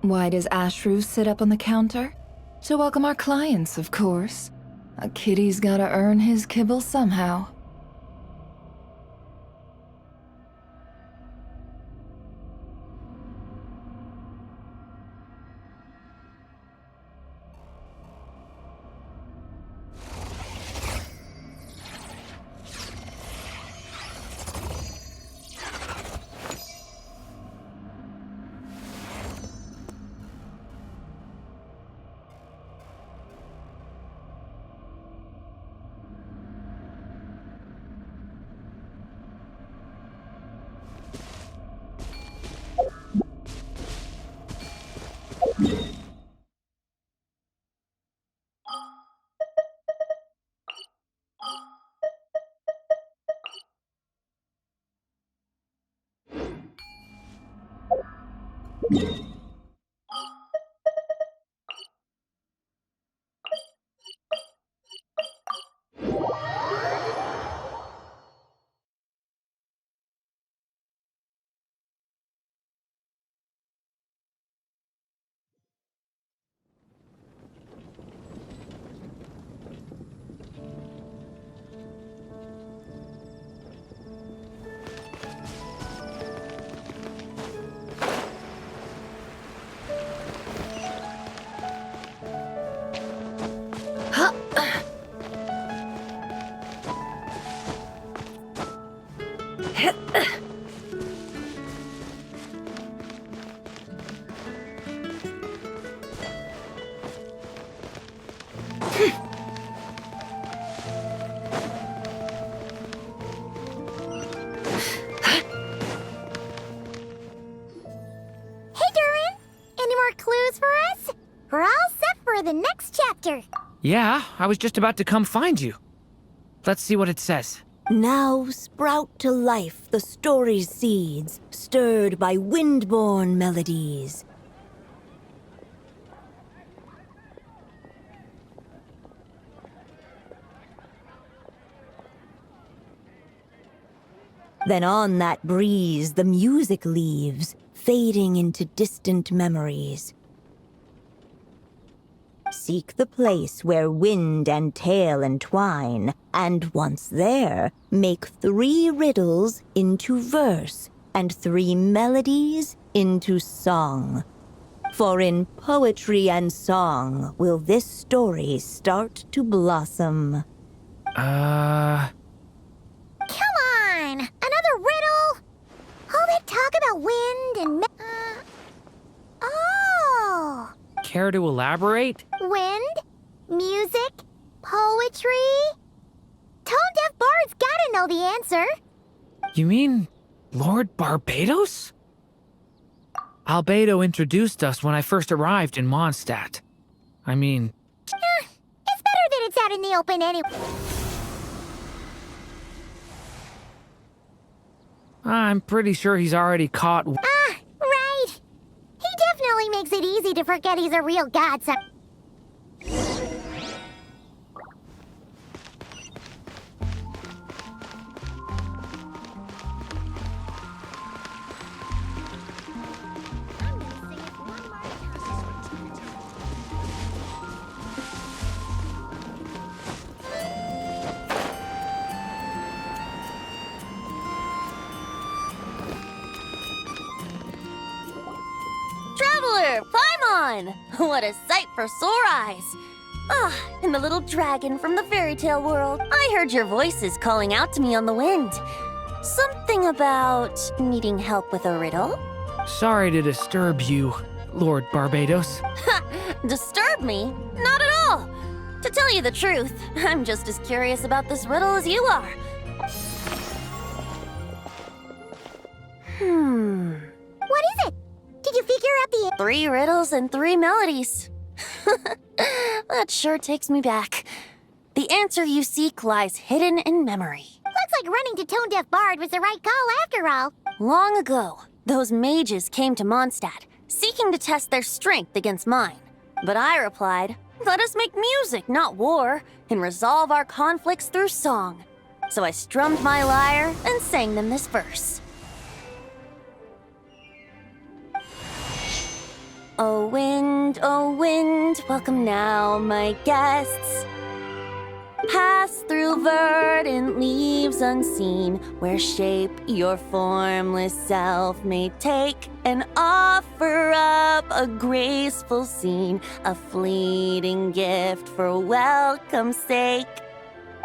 Why does Ashru sit up on the counter? To welcome our clients, of course. A kitty's gotta earn his kibble somehow. The next chapter. Yeah, I was just about to come find you. Let's see what it says. Now sprout to life the story's seeds, stirred by wind-born melodies. Then on that breeze the music leaves, fading into distant memories. Seek the place where wind and tale entwine, and once there, make 3 riddles into verse, and 3 melodies into song. For in poetry and song will this story start to blossom. Come on! Another riddle? All that talk about wind and oh! Care to elaborate? Wind, music, poetry. Tone-deaf bards gotta know the answer. You mean Lord Barbados? Albedo introduced us when I first arrived in Mondstadt. I mean... It's better that it's out in the open anyway. I'm pretty sure he's already caught... Right. He definitely makes it easy to forget he's a real god. Traveler, Paimon! What a sight for sore eyes! Ah, and the little dragon from the fairy tale world. I heard your voices calling out to me on the wind. Something about needing help with a riddle? Sorry to disturb you, Lord Barbados. Disturb me? Not at all! To tell you the truth, I'm just as curious about this riddle as you are. What is it? Did you figure out the... 3 riddles and 3 melodies. That sure takes me back. The answer you seek lies hidden in memory. Looks like running to Tone-Deaf Bard was the right call after all. Long ago, those mages came to Mondstadt, seeking to test their strength against mine. But I replied, let us make music, not war, and resolve our conflicts through song. So I strummed my lyre and sang them this verse. oh wind, welcome now, my guests. Pass through verdant leaves unseen, where shape your formless self may take, and offer up a graceful scene, a fleeting gift for welcome's sake.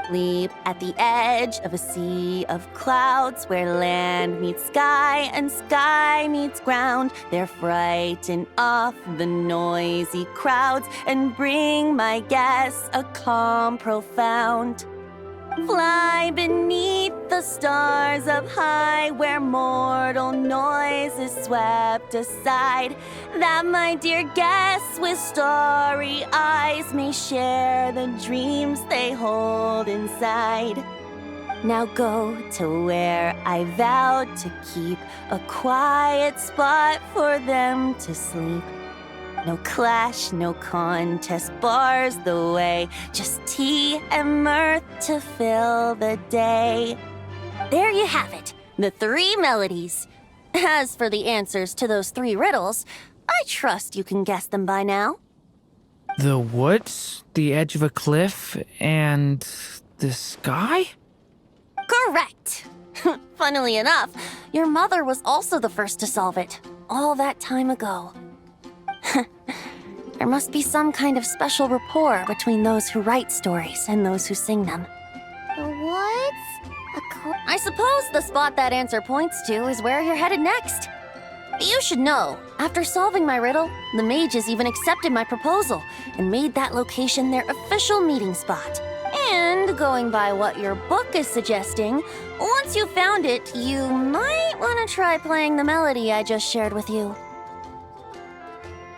Leap at the edge of a sea of clouds, where land meets sky and sky meets ground. There frighten off the noisy crowds and bring my guests a calm profound. Fly beneath the stars up high, where mortal noise is swept aside, that my dear guests with starry eyes may share the dreams they hold inside. Now go to where I vowed to keep a quiet spot for them to sleep. No clash, no contest bars the way, just tea and mirth to fill the day. There you have it, the 3 melodies. As for the answers to those 3 riddles, I trust you can guess them by now. The woods, the edge of a cliff, and the sky? Correct! Funnily enough, your mother was also the first to solve it, all that time ago. There must be some kind of special rapport between those who write stories and those who sing them. What? I suppose the spot that answer points to is where you're headed next. You should know, after solving my riddle, the mages even accepted my proposal and made that location their official meeting spot. And going by what your book is suggesting, once you found it, you might want to try playing the melody I just shared with you.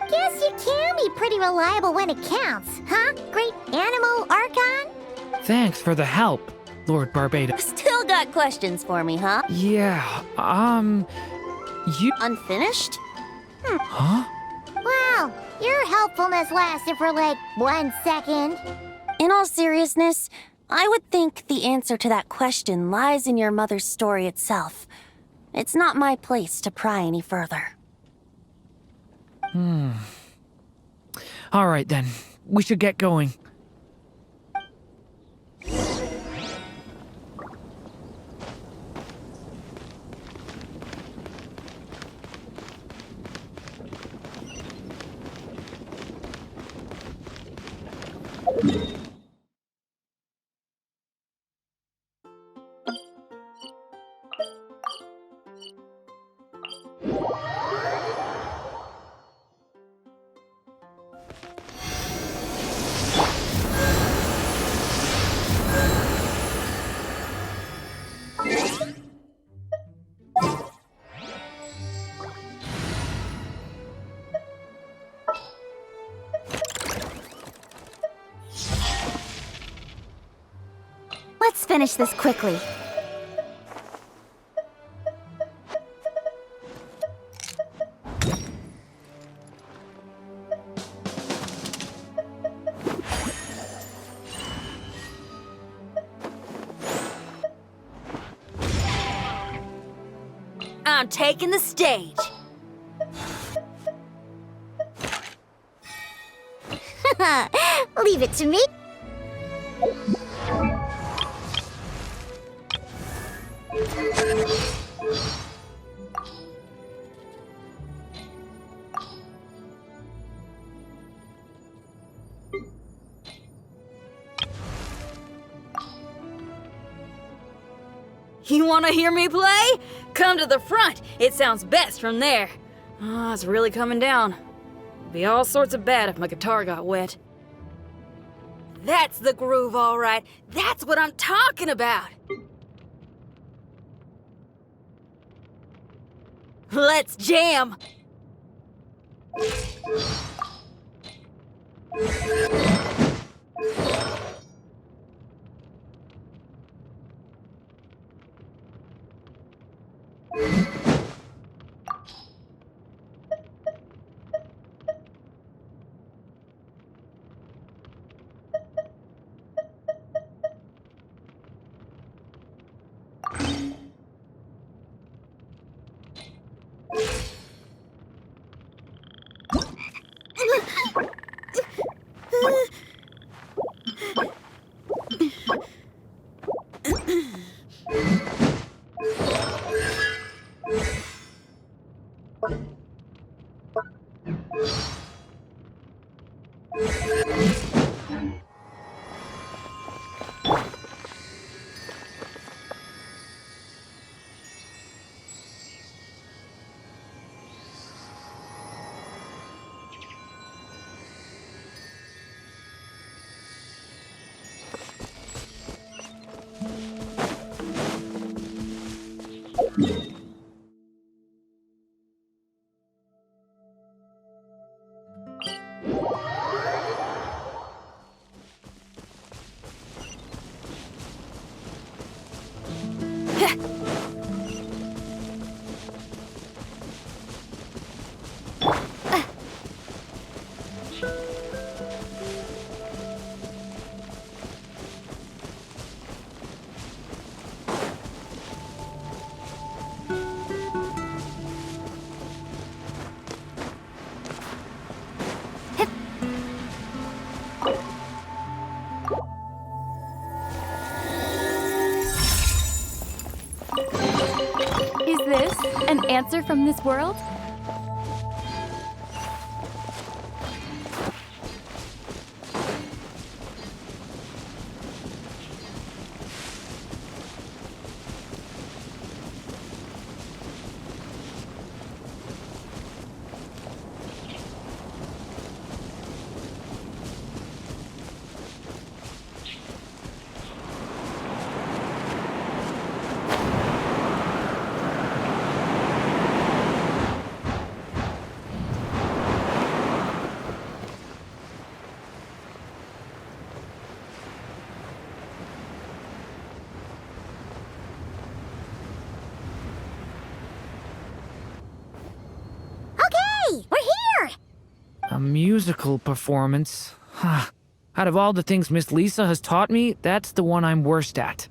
Guess you can be pretty reliable when it counts, huh? Great Animal Archon? Thanks for the help, Lord Barbados. Still got questions for me, huh? Yeah, you... Unfinished? Huh? Well, your helpfulness lasted for like 1 second. In all seriousness, I would think the answer to that question lies in your mother's story itself. It's not my place to pry any further. All right, then. We should get going. Let's finish this quickly. I'm taking the stage. Leave it to me. You want to hear me play? Come to the front. It sounds best from there. Oh, it's really coming down. It'd be all sorts of bad if my guitar got wet. That's the groove, all right. That's what I'm talking about. Let's jam. Is this an answer from this world? Okay, we're here! A musical performance? Huh. Out of all the things Miss Lisa has taught me, that's the one I'm worst at.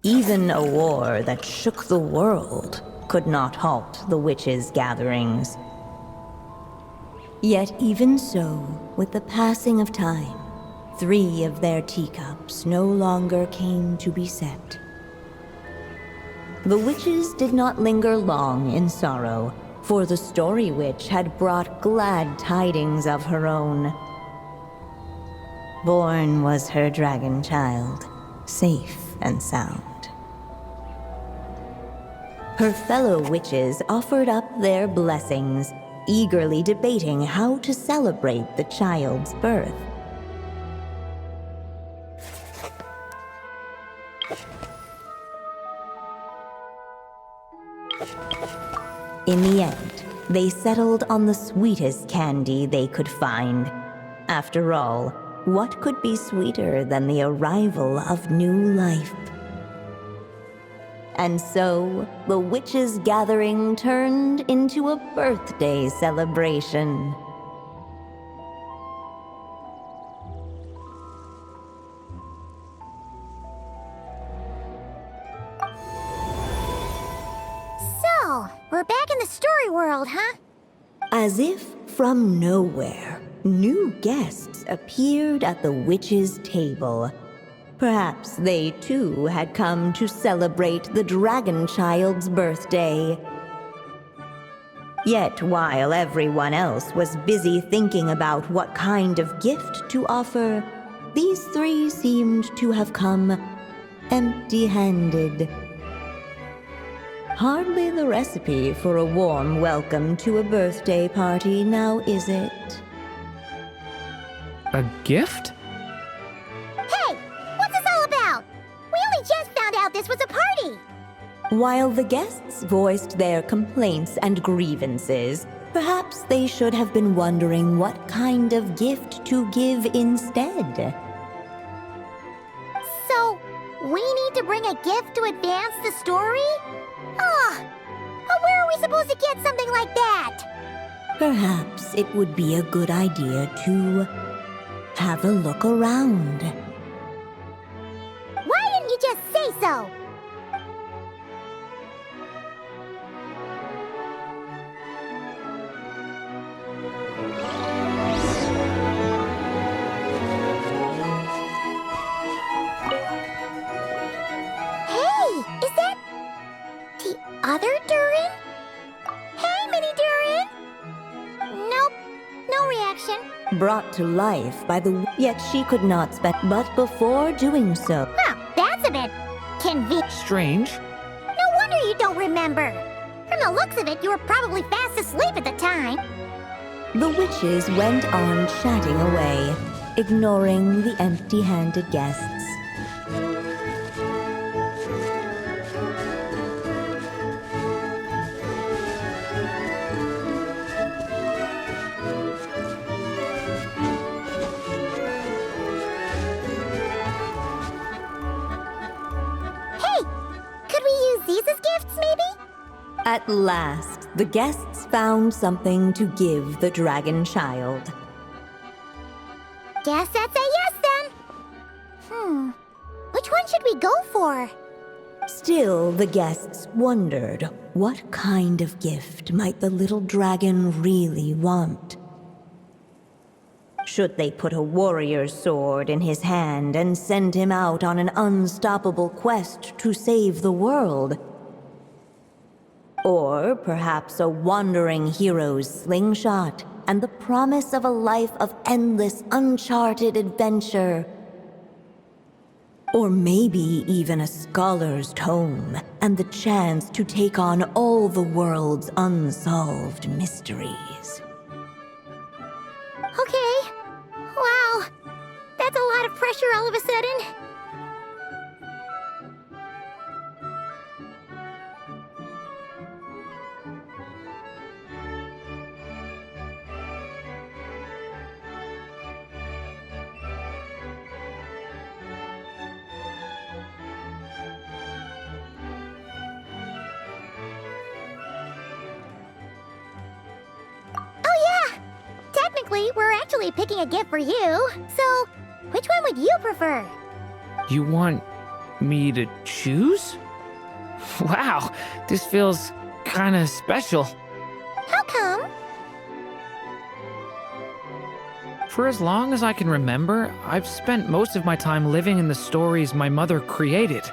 Even a war that shook the world could not halt the witches' gatherings. Yet even so, with the passing of time, 3 of their teacups no longer came to be set. The witches did not linger long in sorrow, for the Story Witch had brought glad tidings of her own. Born was her dragon child, safe and sound. Her fellow witches offered up their blessings, eagerly debating how to celebrate the child's birth. In the end, they settled on the sweetest candy they could find. After all, what could be sweeter than the arrival of new life? And so, the witches' gathering turned into a birthday celebration. the story world, huh? As if from nowhere, new guests appeared at the witch's table. Perhaps they too had come to celebrate the dragon child's birthday. Yet while everyone else was busy thinking about what kind of gift to offer, these three seemed to have come empty-handed. Hardly the recipe for a warm welcome to a birthday party, now is it? A gift? Hey, what's this all about? We only just found out this was a party. While the guests voiced their complaints and grievances, perhaps they should have been wondering what kind of gift to give instead. So, we need to bring a gift to advance the story? But where are we supposed to get something like that? Perhaps it would be a good idea to have a look around. Why didn't you just say so? Hey, is that the other Durin? Hey, Mini Durin! Nope, no reaction. Brought to life by the... Yet she could not spend... But before doing so... Huh, that's a bit convenient. Strange. No wonder you don't remember. From the looks of it, you were probably fast asleep at the time. The witches went on chatting away, ignoring the empty-handed guests. Hey, could we use these as gifts, maybe? At last, the guests found something to give the dragon child. Guess that's a yes then. Which one should we go for? Still, the guests wondered, what kind of gift might the little dragon really want? Should they put a warrior's sword in his hand and send him out on an unstoppable quest to save the world? Or perhaps a wandering hero's slingshot and the promise of a life of endless, uncharted adventure? Or maybe even a scholar's tome and the chance to take on all the world's unsolved mysteries. Okay. Wow. That's a lot of pressure all of a sudden. Technically, we're actually picking a gift for you. So, which one would you prefer? You want me to choose? Wow, this feels kinda special. How come? For as long as I can remember, I've spent most of my time living in the stories my mother created.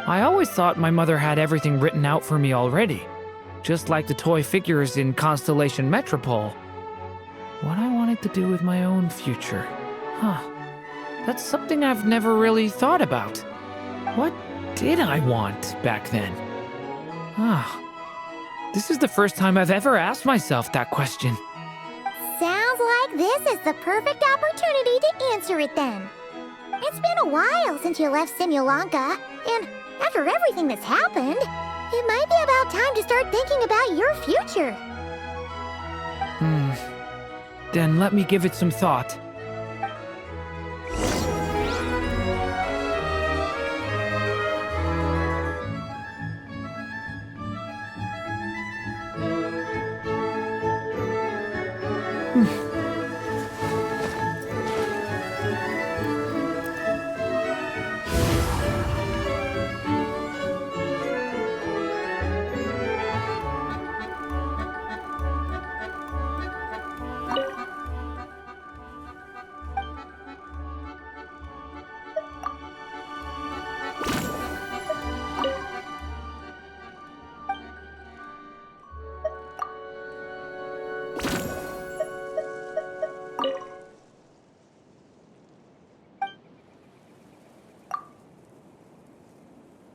I always thought my mother had everything written out for me already, just like the toy figures in Constellation Metropole. What I wanted to do with my own future. That's something I've never really thought about. What did I want back then? This is the first time I've ever asked myself that question. Sounds like this is the perfect opportunity to answer it then. It's been a while since you left Simulanka, and after everything that's happened, it might be about time to start thinking about your future. Then let me give it some thought.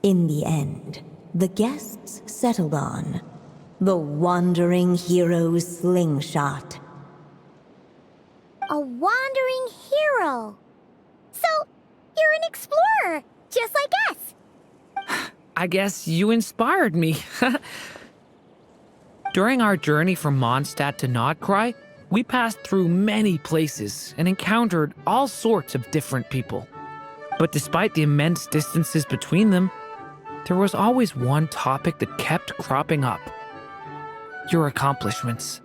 In the end, the guests settled on the Wandering Hero's slingshot. A wandering hero. So, you're an explorer, just like us. I guess you inspired me. During our journey from Mondstadt to Nodcry, we passed through many places and encountered all sorts of different people. But despite the immense distances between them, there was always one topic that kept cropping up. Your accomplishments.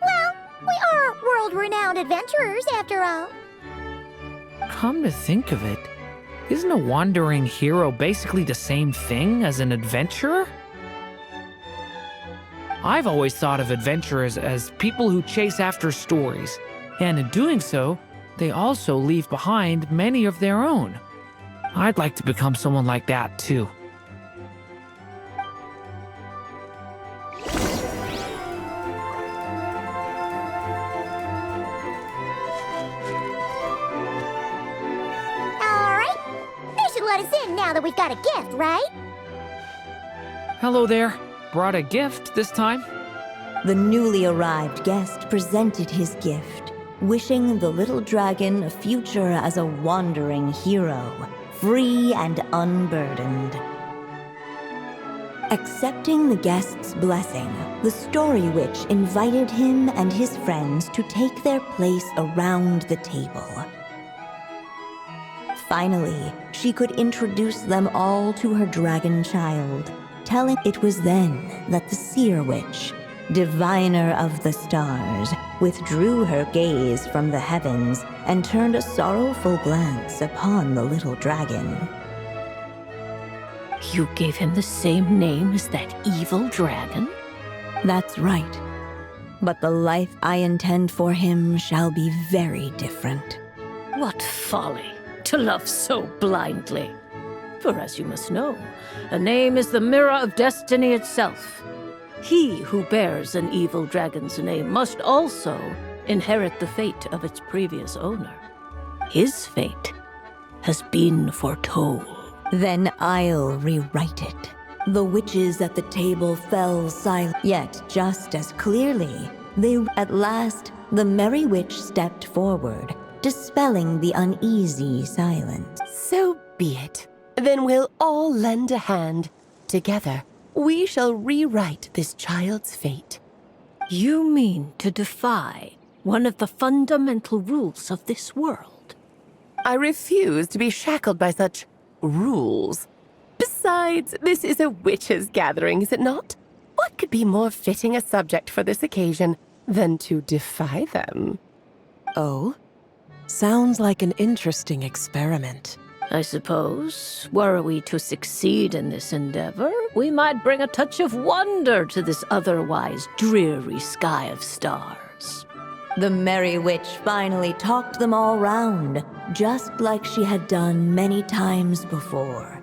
Well, we are world-renowned adventurers, after all. Come to think of it, isn't a wandering hero basically the same thing as an adventurer? I've always thought of adventurers as people who chase after stories, and in doing so, they also leave behind many of their own. I'd like to become someone like that, too. Alright, they should let us in now that we've got a gift, right? Hello there. Brought a gift this time? The newly arrived guest presented his gift, wishing the little dragon a future as a wandering hero, free and unburdened. Accepting the guest's blessing, the Story Witch invited him and his friends to take their place around the table. Finally, she could introduce them all to her dragon child, telling it was then that the Seer Witch, diviner of the stars, withdrew her gaze from the heavens and turned a sorrowful glance upon the little dragon. You gave him the same name as that evil dragon? That's right. But the life I intend for him shall be very different. What folly to love so blindly. For as you must know, a name is the mirror of destiny itself. He who bears an evil dragon's name must also inherit the fate of its previous owner. His fate has been foretold. Then I'll rewrite it. The witches at the table fell silent, yet just as clearly, at last, the merry witch stepped forward, dispelling the uneasy silence. So be it. Then we'll all lend a hand. Together, we shall rewrite this child's fate. You mean to defy one of the fundamental rules of this world? I refuse to be shackled by such rules. Besides, this is a witches' gathering, is it not? What could be more fitting a subject for this occasion than to defy them? Oh? Sounds like an interesting experiment. I suppose, were we to succeed in this endeavor, we might bring a touch of wonder to this otherwise dreary sky of stars. The merry witch finally talked them all round, just like she had done many times before.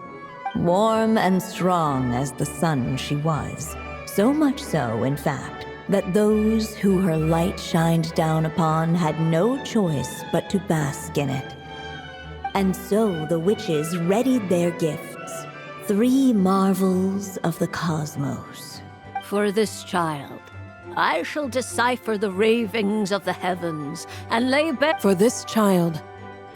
Warm and strong as the sun she was. So much so, in fact, that those who her light shined down upon had no choice but to bask in it. And so the witches readied their gifts, 3 marvels of the cosmos. For this child, I shall decipher the ravings of the heavens and lay bare. For this child,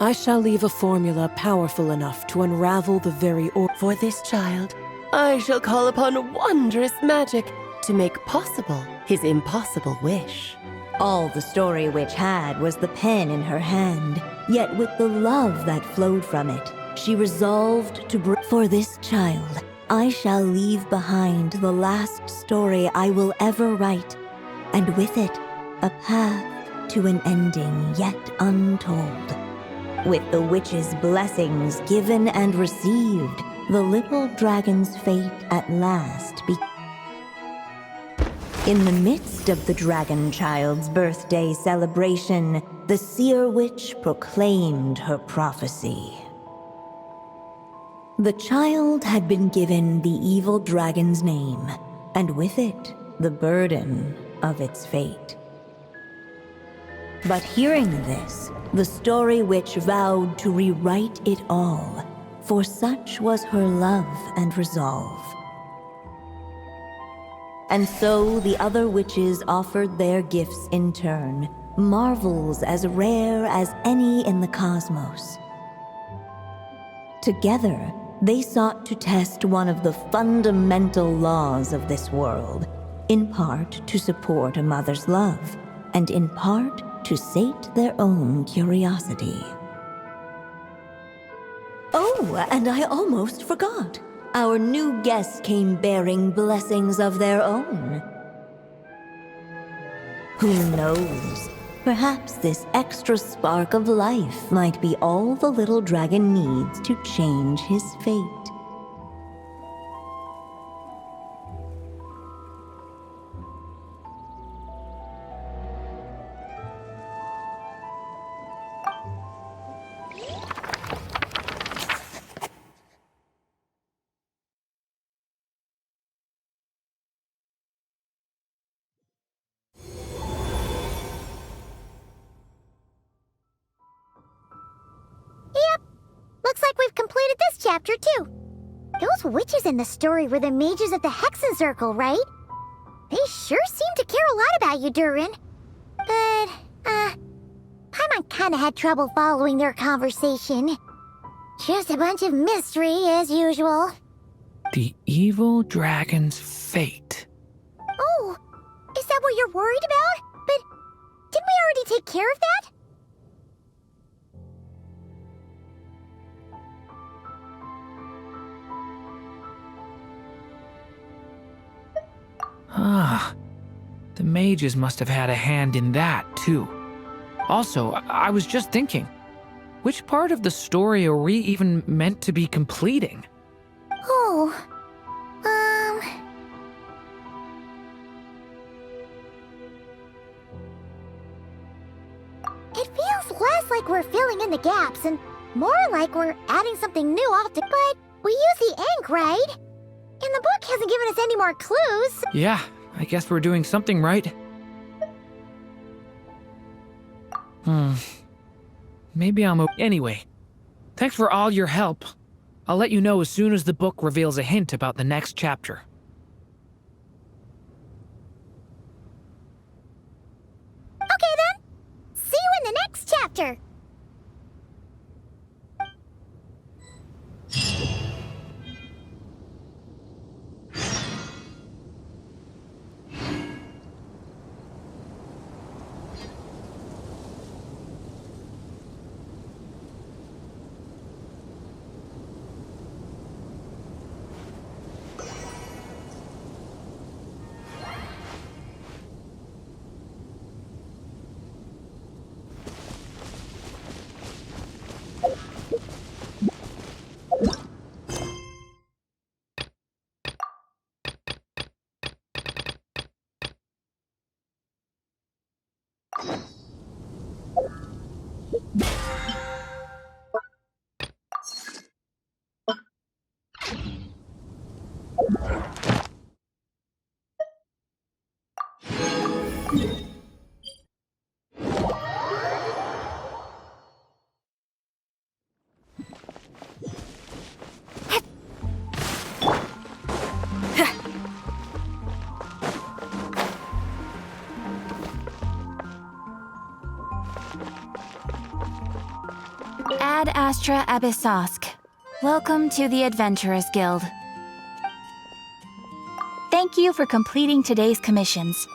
I shall leave a formula powerful enough to unravel the very For this child, I shall call upon wondrous magic to make possible his impossible wish. All the Story Witch had was the pen in her hand, yet with the love that flowed from it, she resolved to For this child, I shall leave behind the last story I will ever write, and with it, a path to an ending yet untold. With the witch's blessings given and received, the little dragon's fate at last began. In the midst of the dragon child's birthday celebration, the Seer Witch proclaimed her prophecy. The child had been given the evil dragon's name, and with it, the burden of its fate. But hearing this, the Story Witch vowed to rewrite it all, for such was her love and resolve. And so the other witches offered their gifts in turn, marvels as rare as any in the cosmos. Together, they sought to test one of the fundamental laws of this world, in part to support a mother's love, and in part to sate their own curiosity. Oh, and I almost forgot. Our new guests came bearing blessings of their own. Who knows? Perhaps this extra spark of life might be all the little dragon needs to change his fate. Looks like we've completed this chapter, too. Those witches in the story were the mages at the Hexen Circle, right? They sure seem to care a lot about you, Durin. But, Paimon kinda had trouble following their conversation. Just a bunch of mystery, as usual. The evil dragon's fate. Oh, is that what you're worried about? But didn't we already take care of that? Ah, the mages must have had a hand in that, too. Also, I was just thinking, which part of the story are we even meant to be completing? Oh, It feels less like we're filling in the gaps and more like we're adding something new altogether. But we use the ink, right? And the book hasn't given us any more clues. Yeah, I guess we're doing something right. Maybe I'm Anyway, thanks for all your help. I'll let you know as soon as the book reveals a hint about the next chapter. Okay then. See you in the next chapter. Ad Astra Abyssosk. Welcome to the Adventurers Guild. Thank you for completing today's commissions.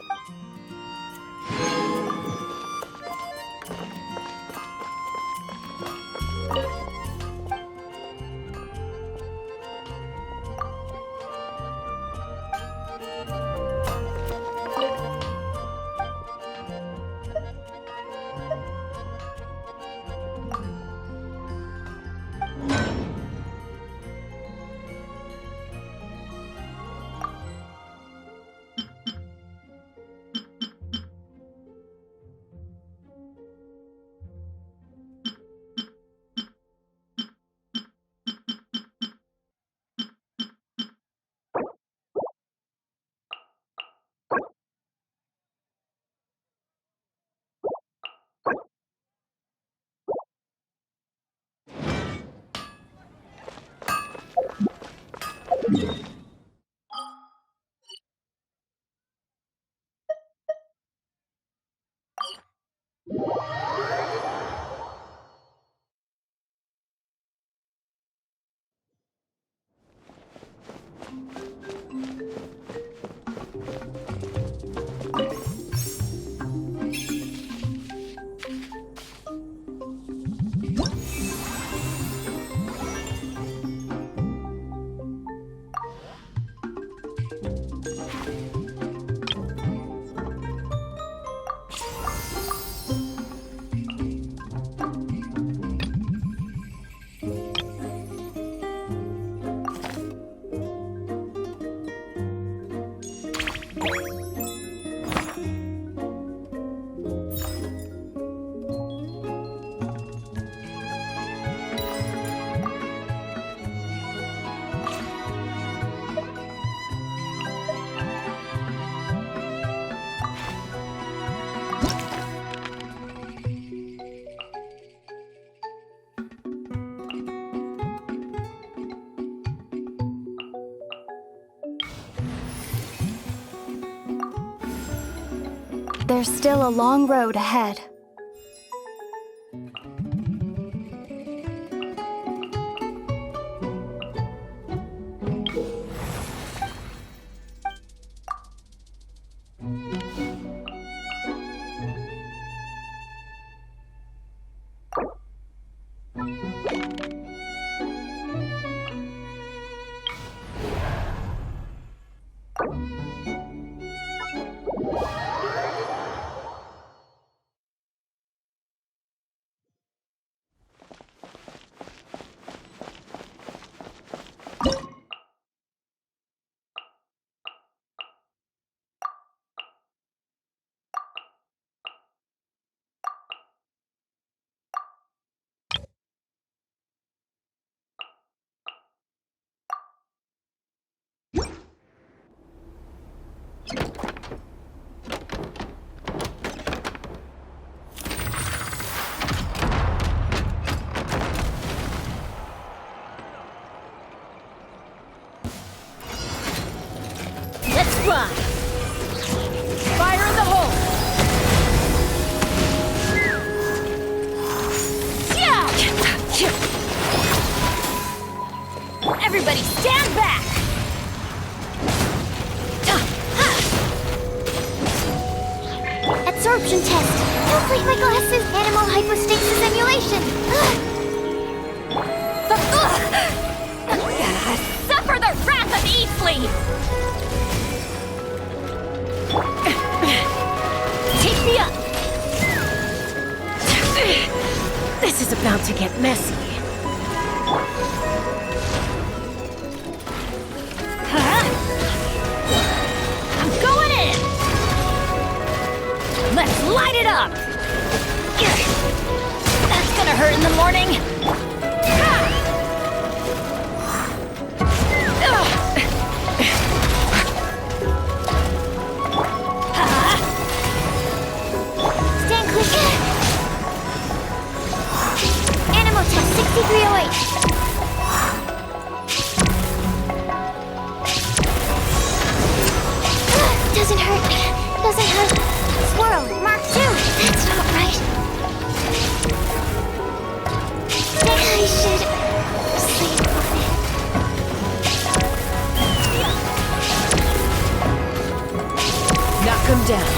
there's still a long road ahead. Let's run! Fire in the hole! Everybody stand back! Absorption test. Complete my glasses. Animal hypostasis emulation. Suffer the wrath of Eastly! Take me up! This is about to get messy. I'm going in! Let's light it up! That's gonna hurt in the morning! Stand clear. Animal test 6308. Doesn't hurt. Doesn't hurt. Swirl. Mark 2. That's not right. I should sleep on it. Knock him down.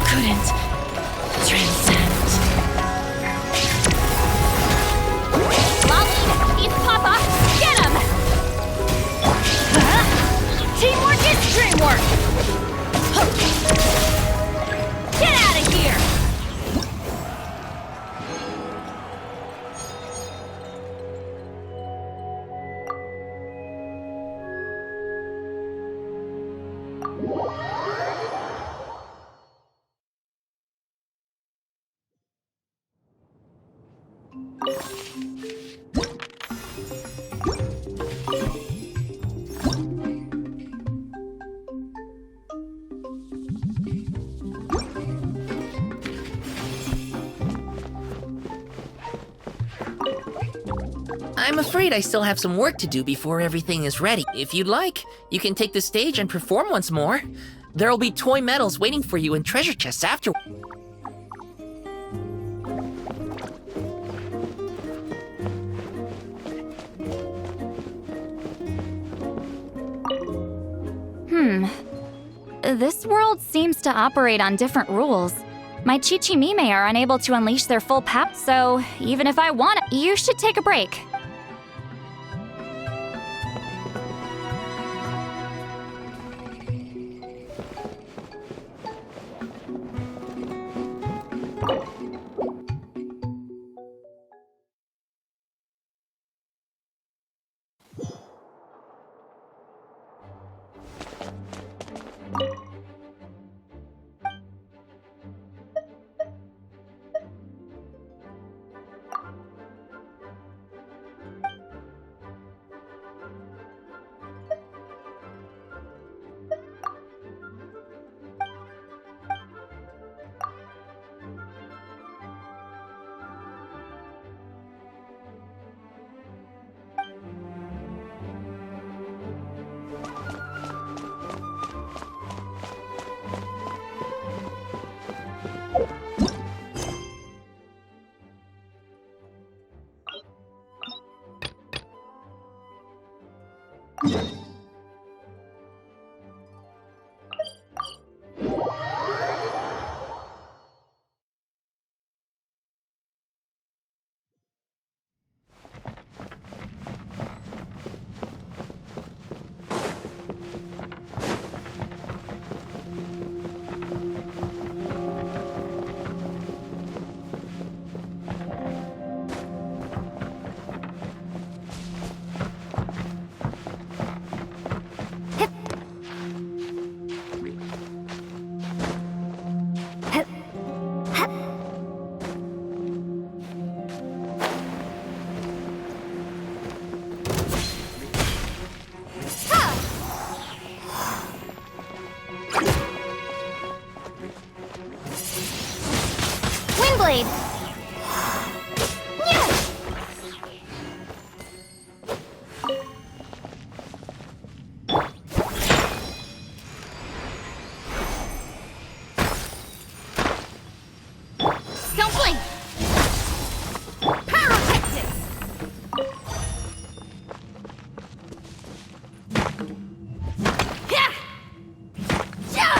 Couldn't transcend. Molly, it's Papa. Get him! Teamwork is dreamwork. Get out of here! I'm afraid I still have some work to do before everything is ready. If you'd like, you can take the stage and perform once more. There'll be toy medals waiting for you in treasure chests after. This world seems to operate on different rules. My Chichimime are unable to unleash their full power, so even if I want it, you should take a break. blade! Don't blink! Pyrotechnics! Yeah! Yeah!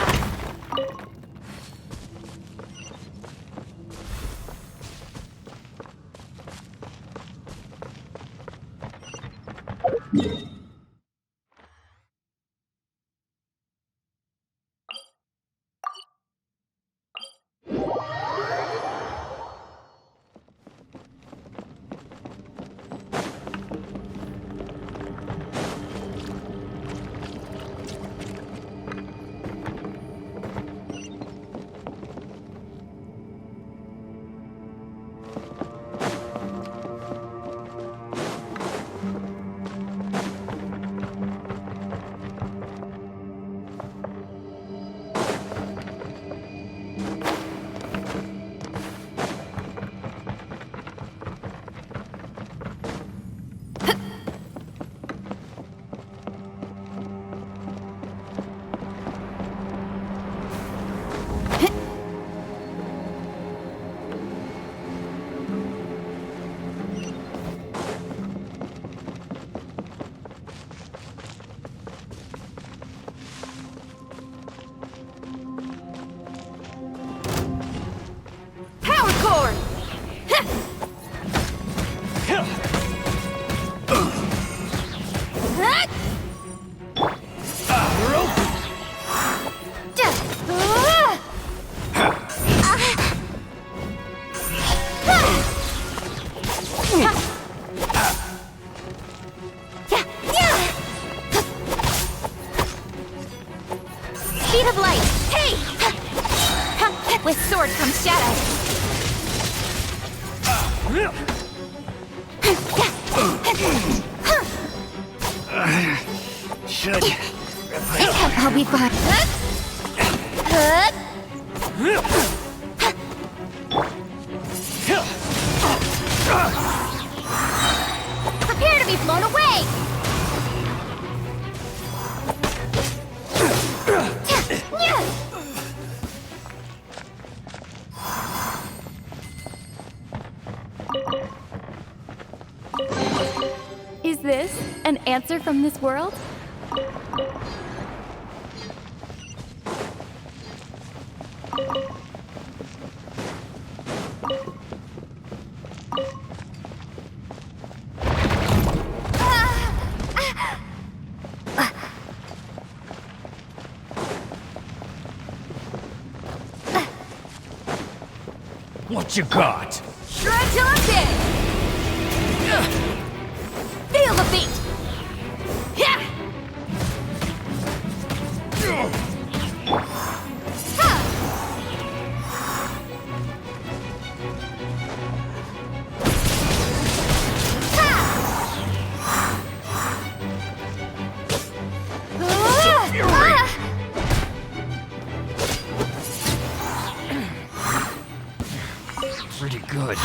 Power cord! Speed of light! Hey! With sword comes shadow. Should. I'll be fine. Prepare to be blown away! Is this an answer from this world? What you got? Shred till I'm dead! Feel the beat! Yeah! Pretty good.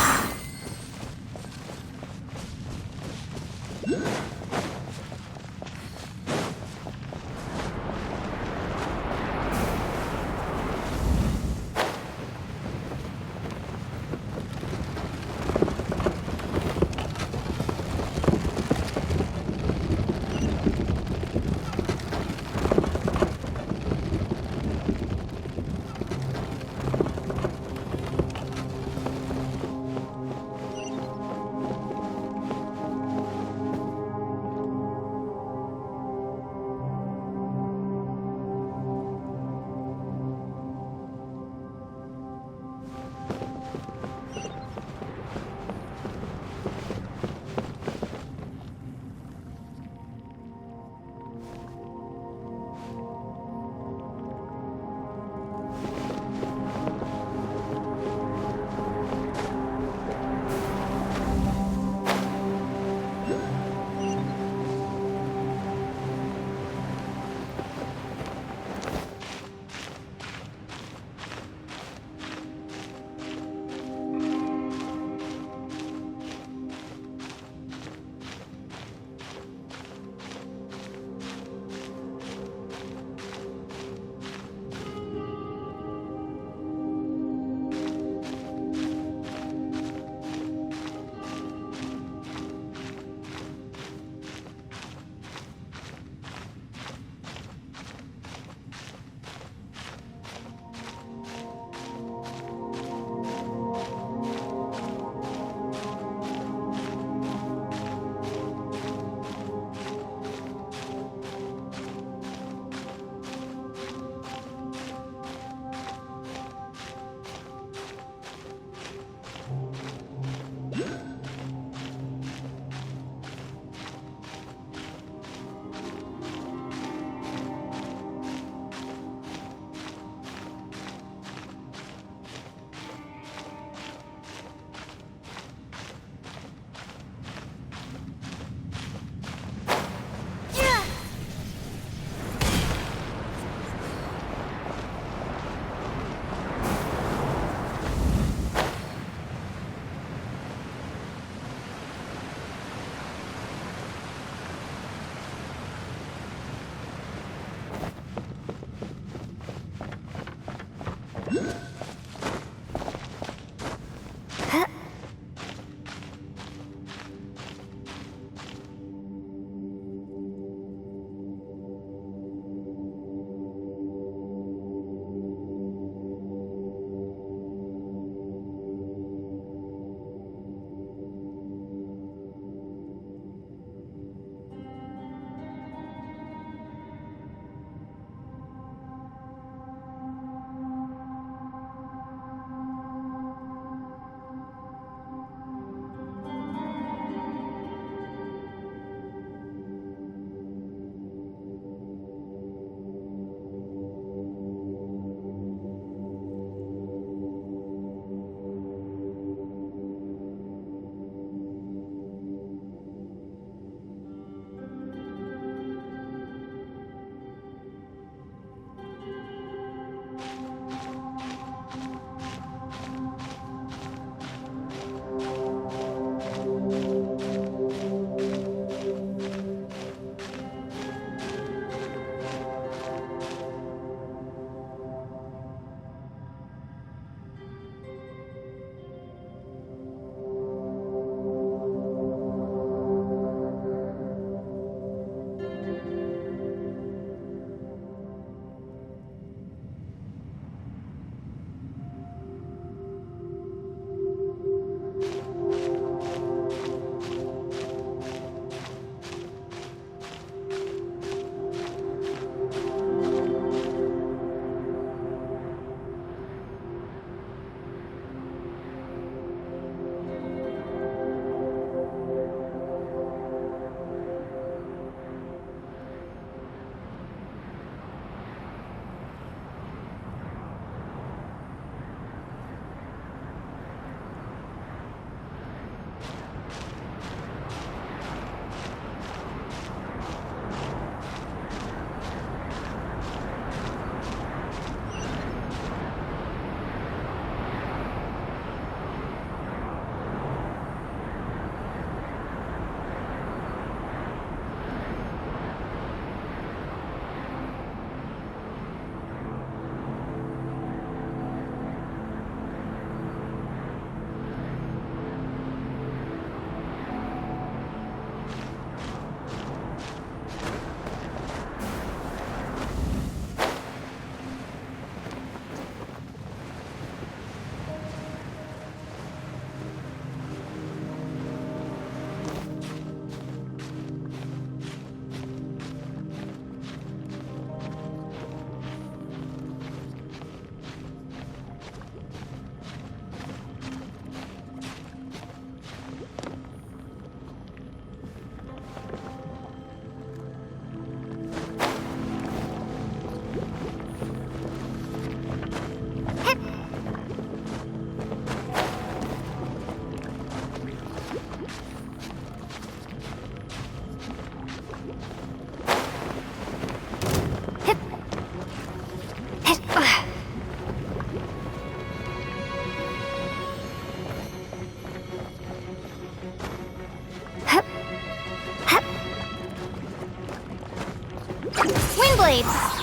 blades.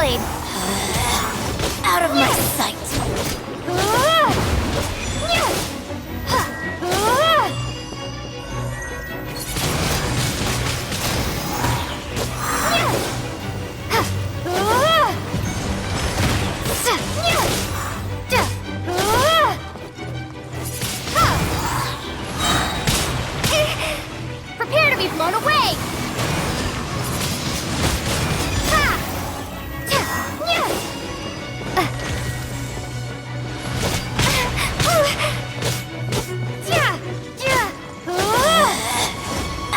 Windblade! Out of my sight! Prepare to be blown away!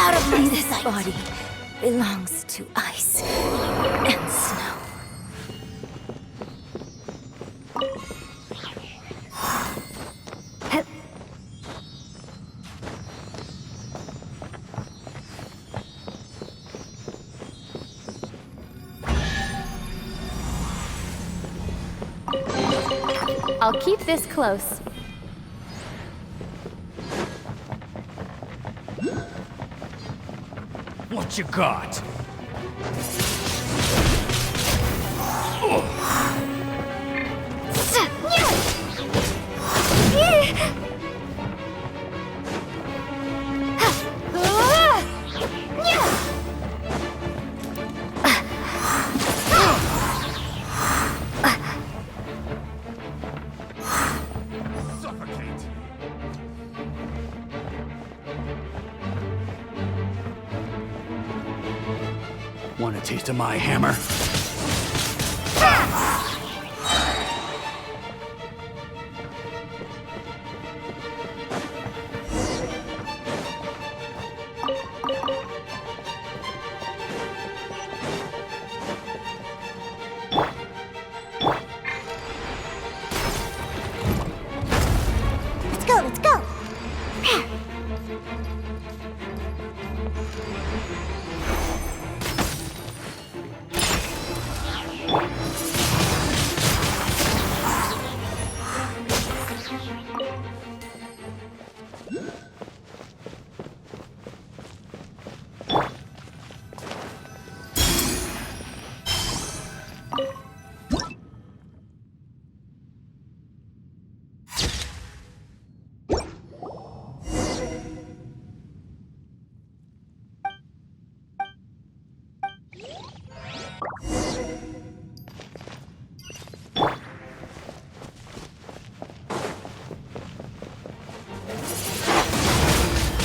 Out of my This sight! body belongs to ice and snow. I'll keep this close. What you got? Suffocate. Want a taste of my hammer? Let's go, let's go!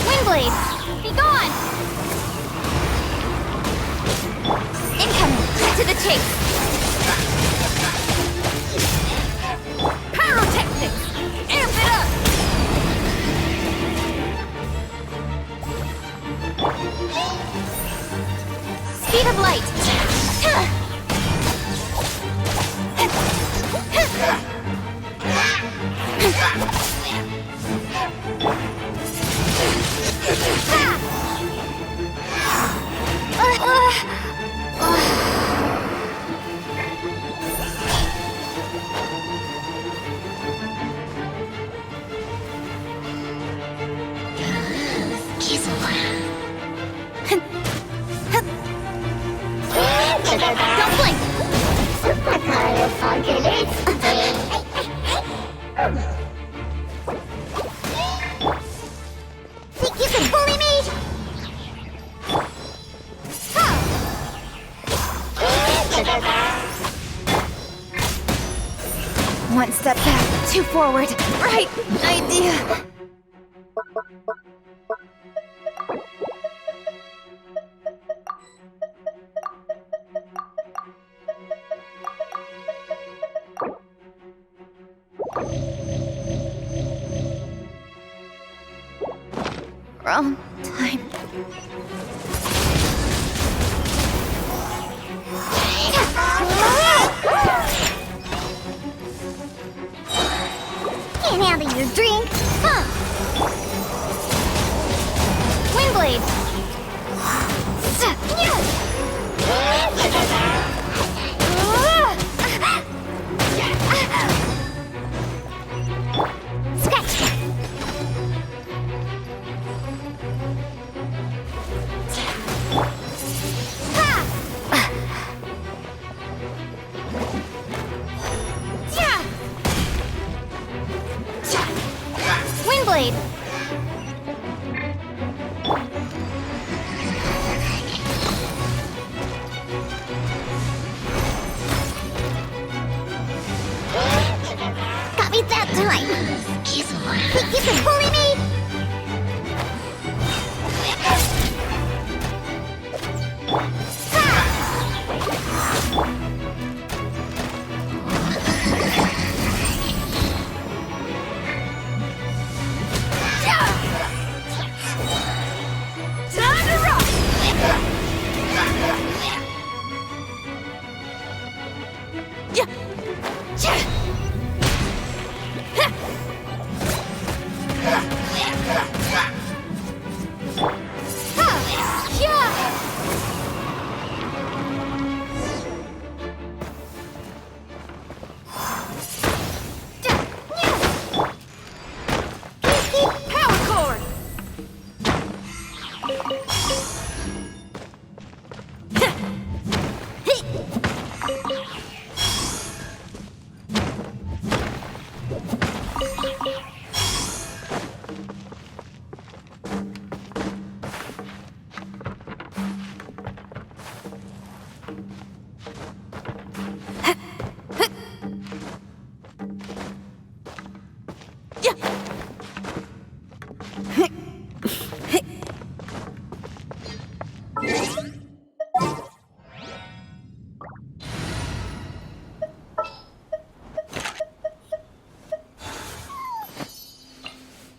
Windblade! Be gone! Incoming! To the chase! Pyrotechnics! Amp it up! Speed of light! Don't blink! Think you can bully me? One step back, two forward. Right idea. Wrong time. Can't handle your drink, huh? Windblade! Scratch that. Got me that time! Wait, you can bully me? Time to rock! Yeah! Yeah! Power cord!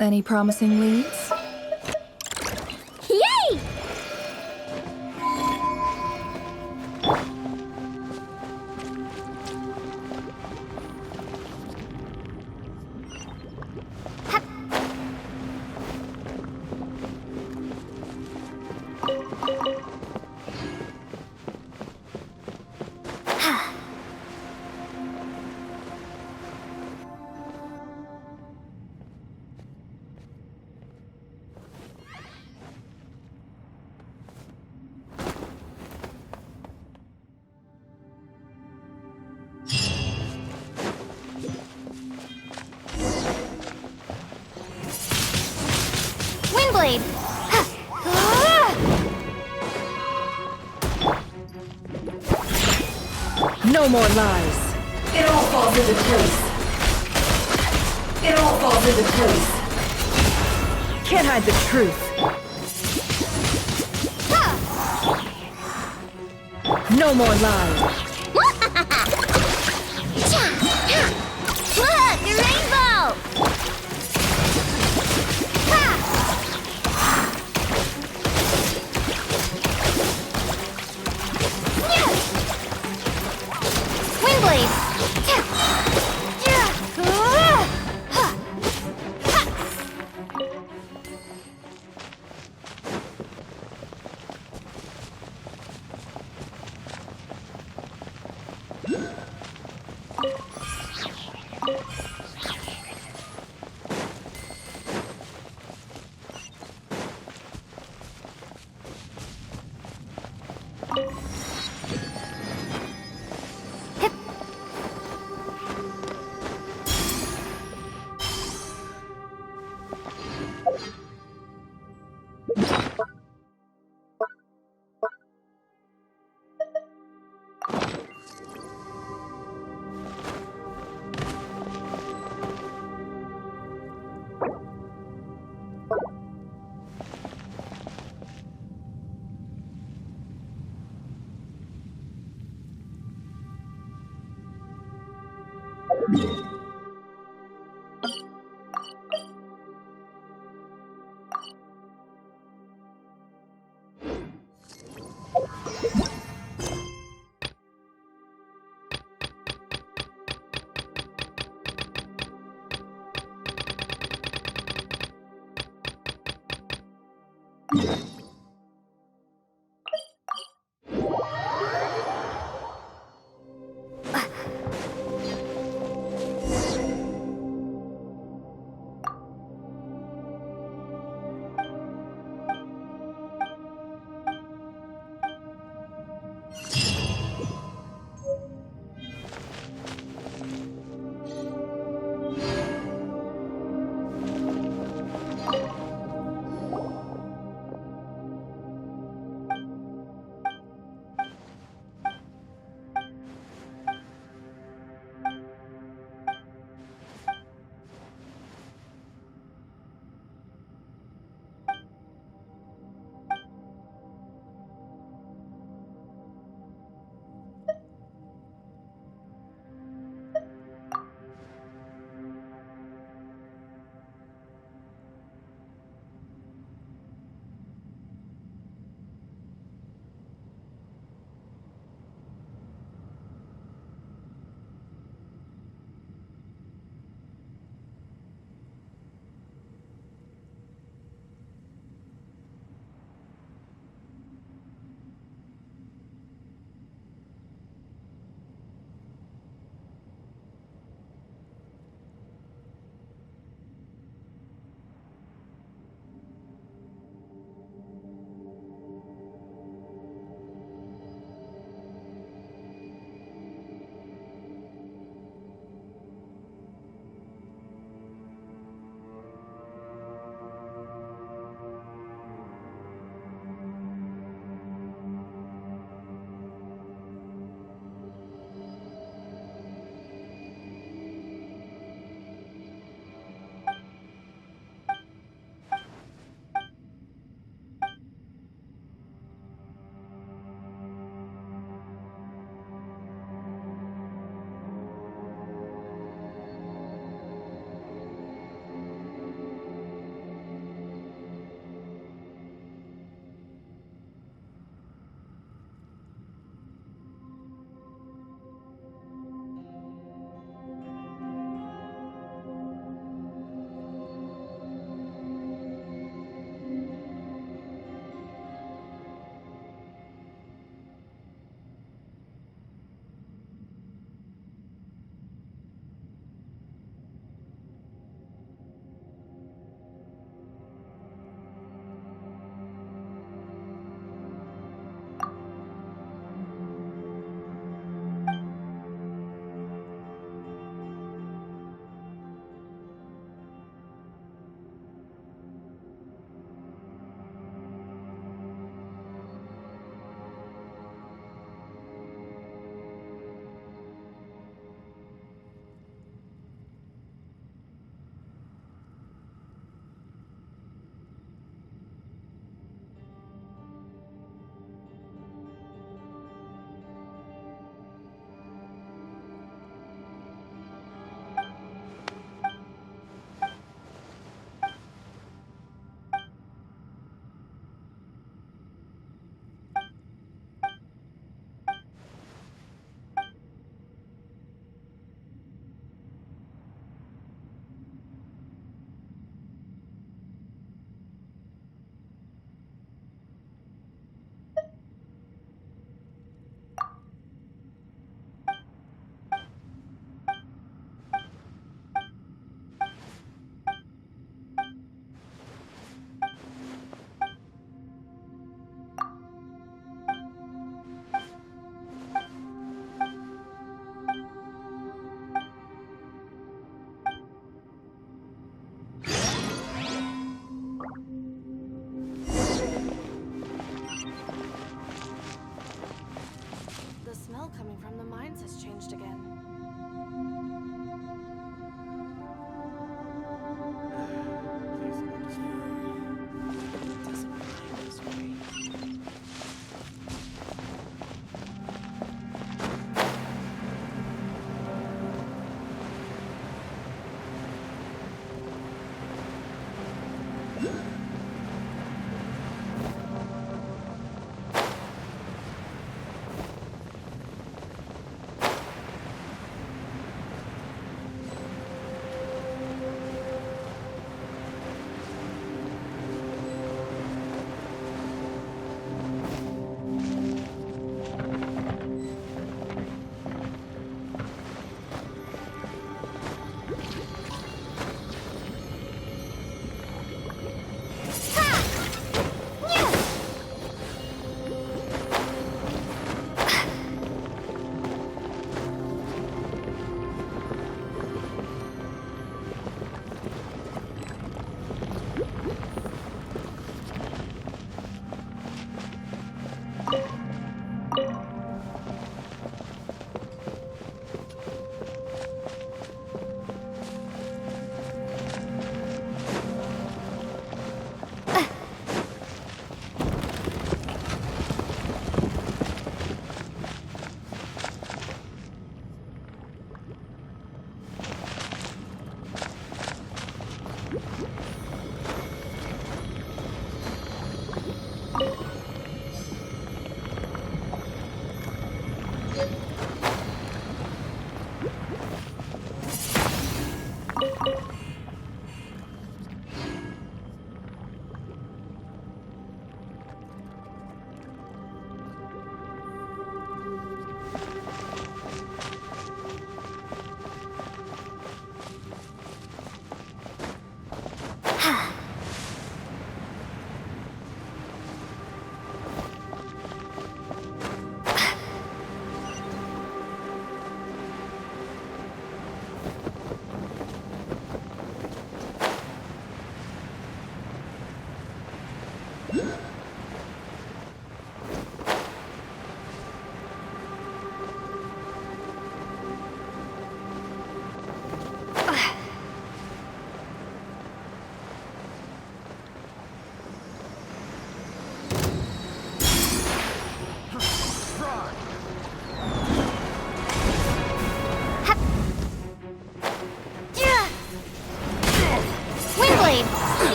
Any promising leads? Yay! Windblade! No more lies. It all falls into place. It all falls into place. Can't hide the truth. No more lies. Look, a rainbow! Windblade! smell coming from the mines has changed again. Please let us through. It doesn't mind this way.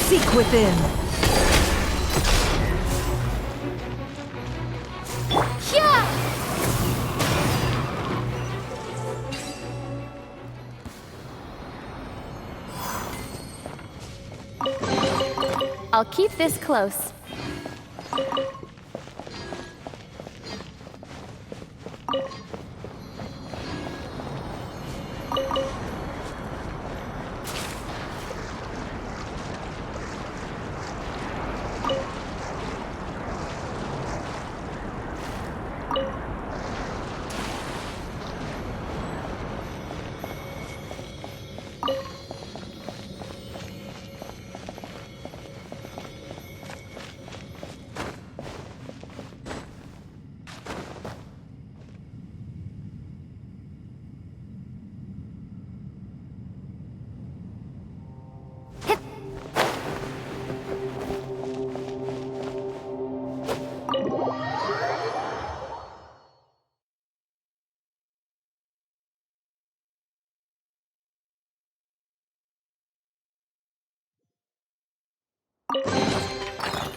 Seek within. I'll keep this close.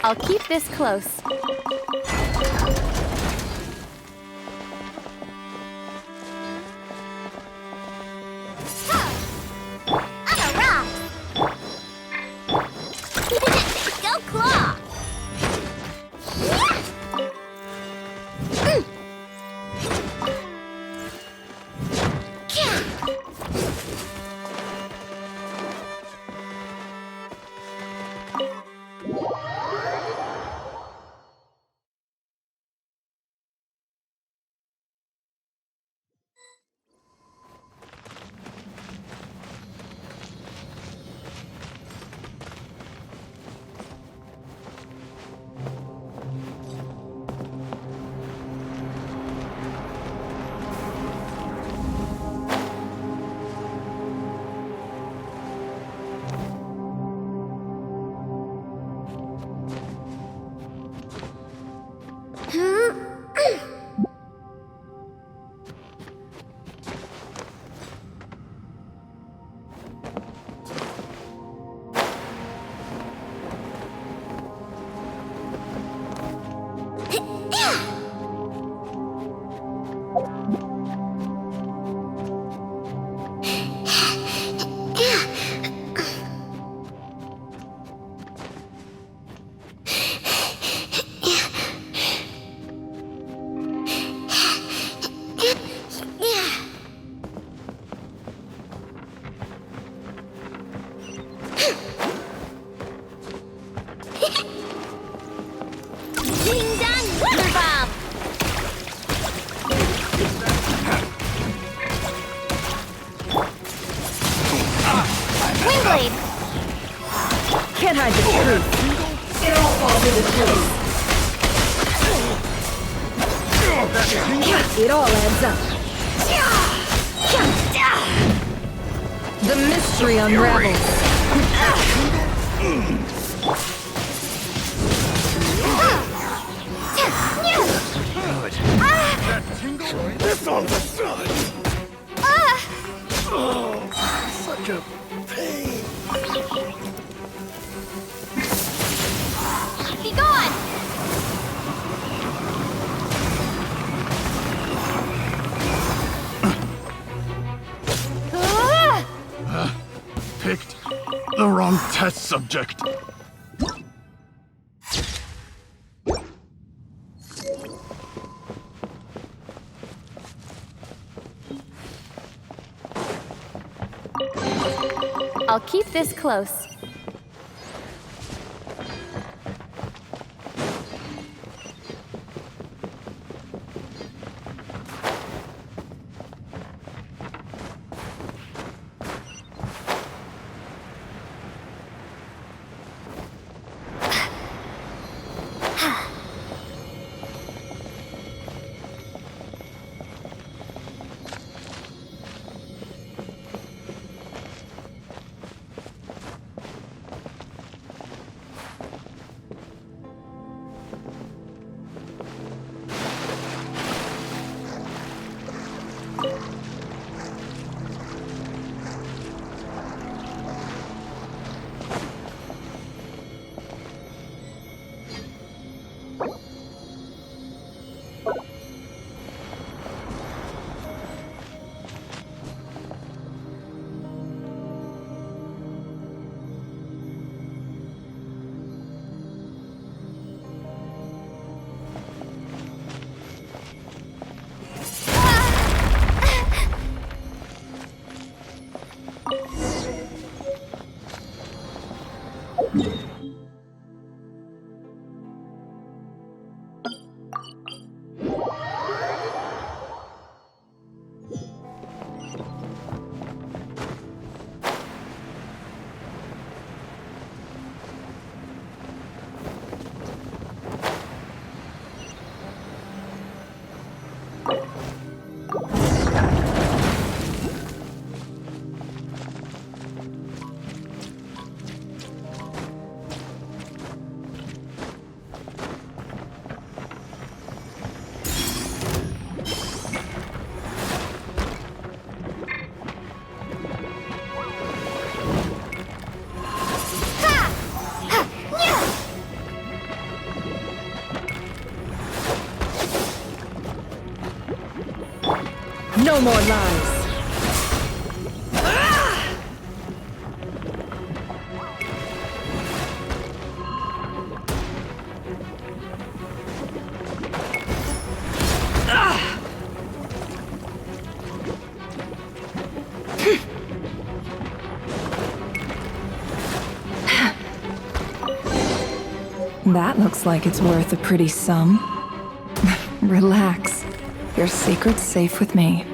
I'll keep this close. I'm a rock! Go claw! Yeah! blade. Can't hide the truth. It all falls into place. It all adds up. The mystery unravels. Good. That tingle? This on the side. Oh, such a pain. Be gone! Picked the wrong test subject. I'll keep this close. No more lies. That looks like it's worth a pretty sum. Relax. Your secret's safe with me.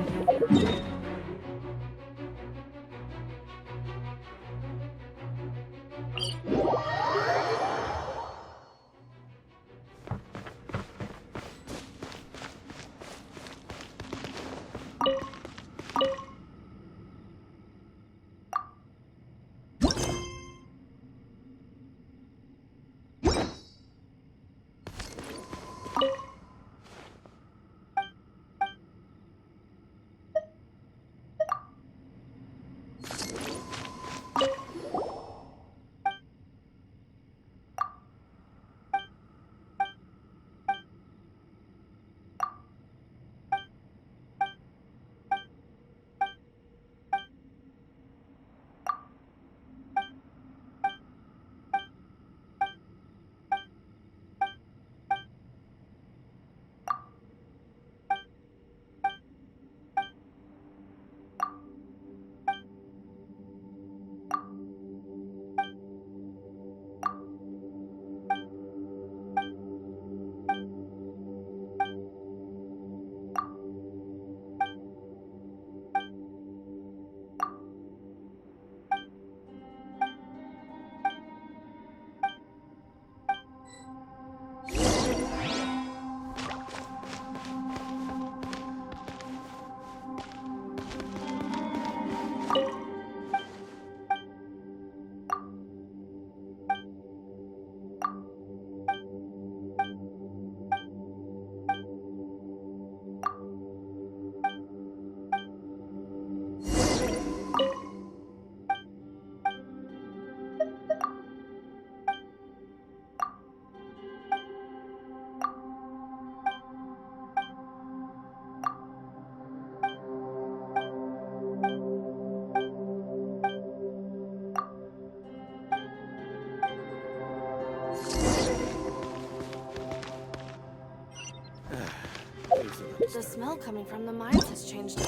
The smell coming from the mines has changed.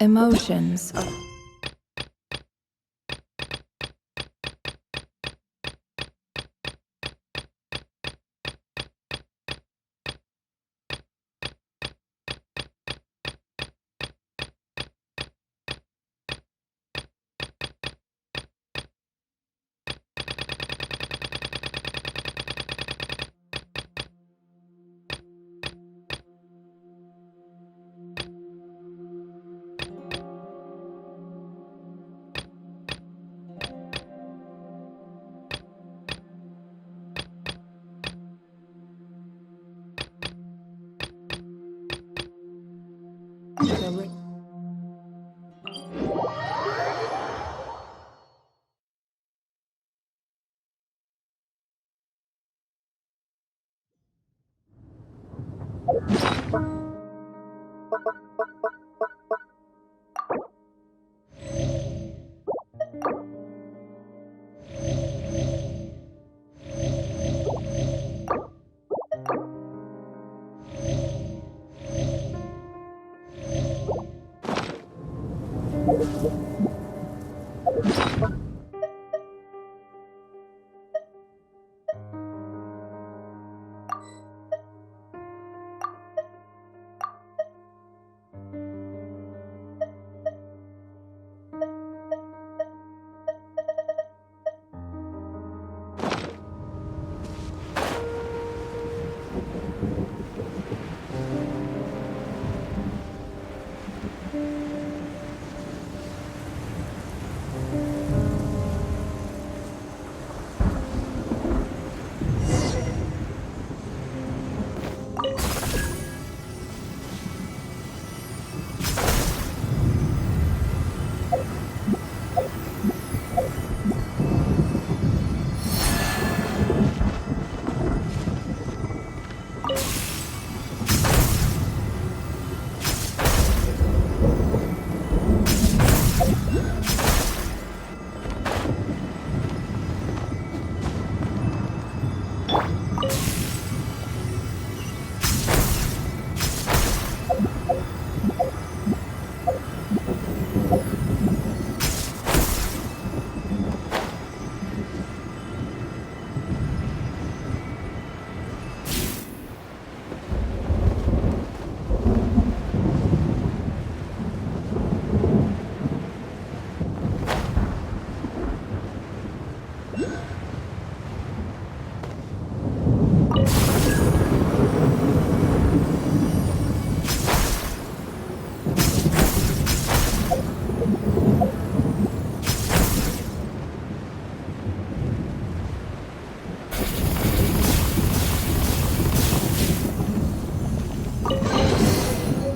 Emotions.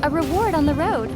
A reward on the road.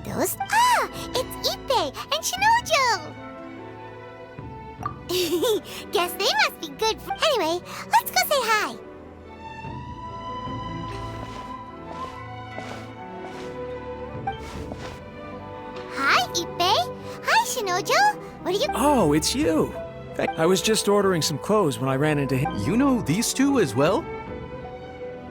Those? Ah! It's Ippei and Shinojo! Guess they must be good for... Anyway, let's go say hi. Hi, Ippei. Hi, Shinojo. What are you... Oh, it's you. I was just ordering some clothes when I ran into him. You know these two as well?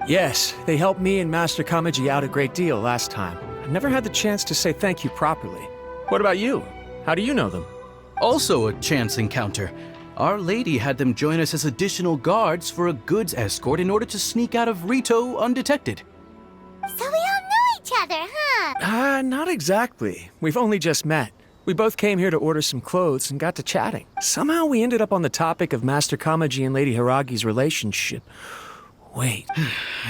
Yes, they helped me and Master Kamaji out a great deal last time. I've never had the chance to say thank you properly. What about you? How do you know them? Also a chance encounter. Our lady had them join us as additional guards for a goods escort in order to sneak out of Rito undetected. So we all know each other, huh? Not exactly. We've only just met. We both came here to order some clothes and got to chatting. Somehow we ended up on the topic of Master Kamaji and Lady Hiragi's relationship. Wait.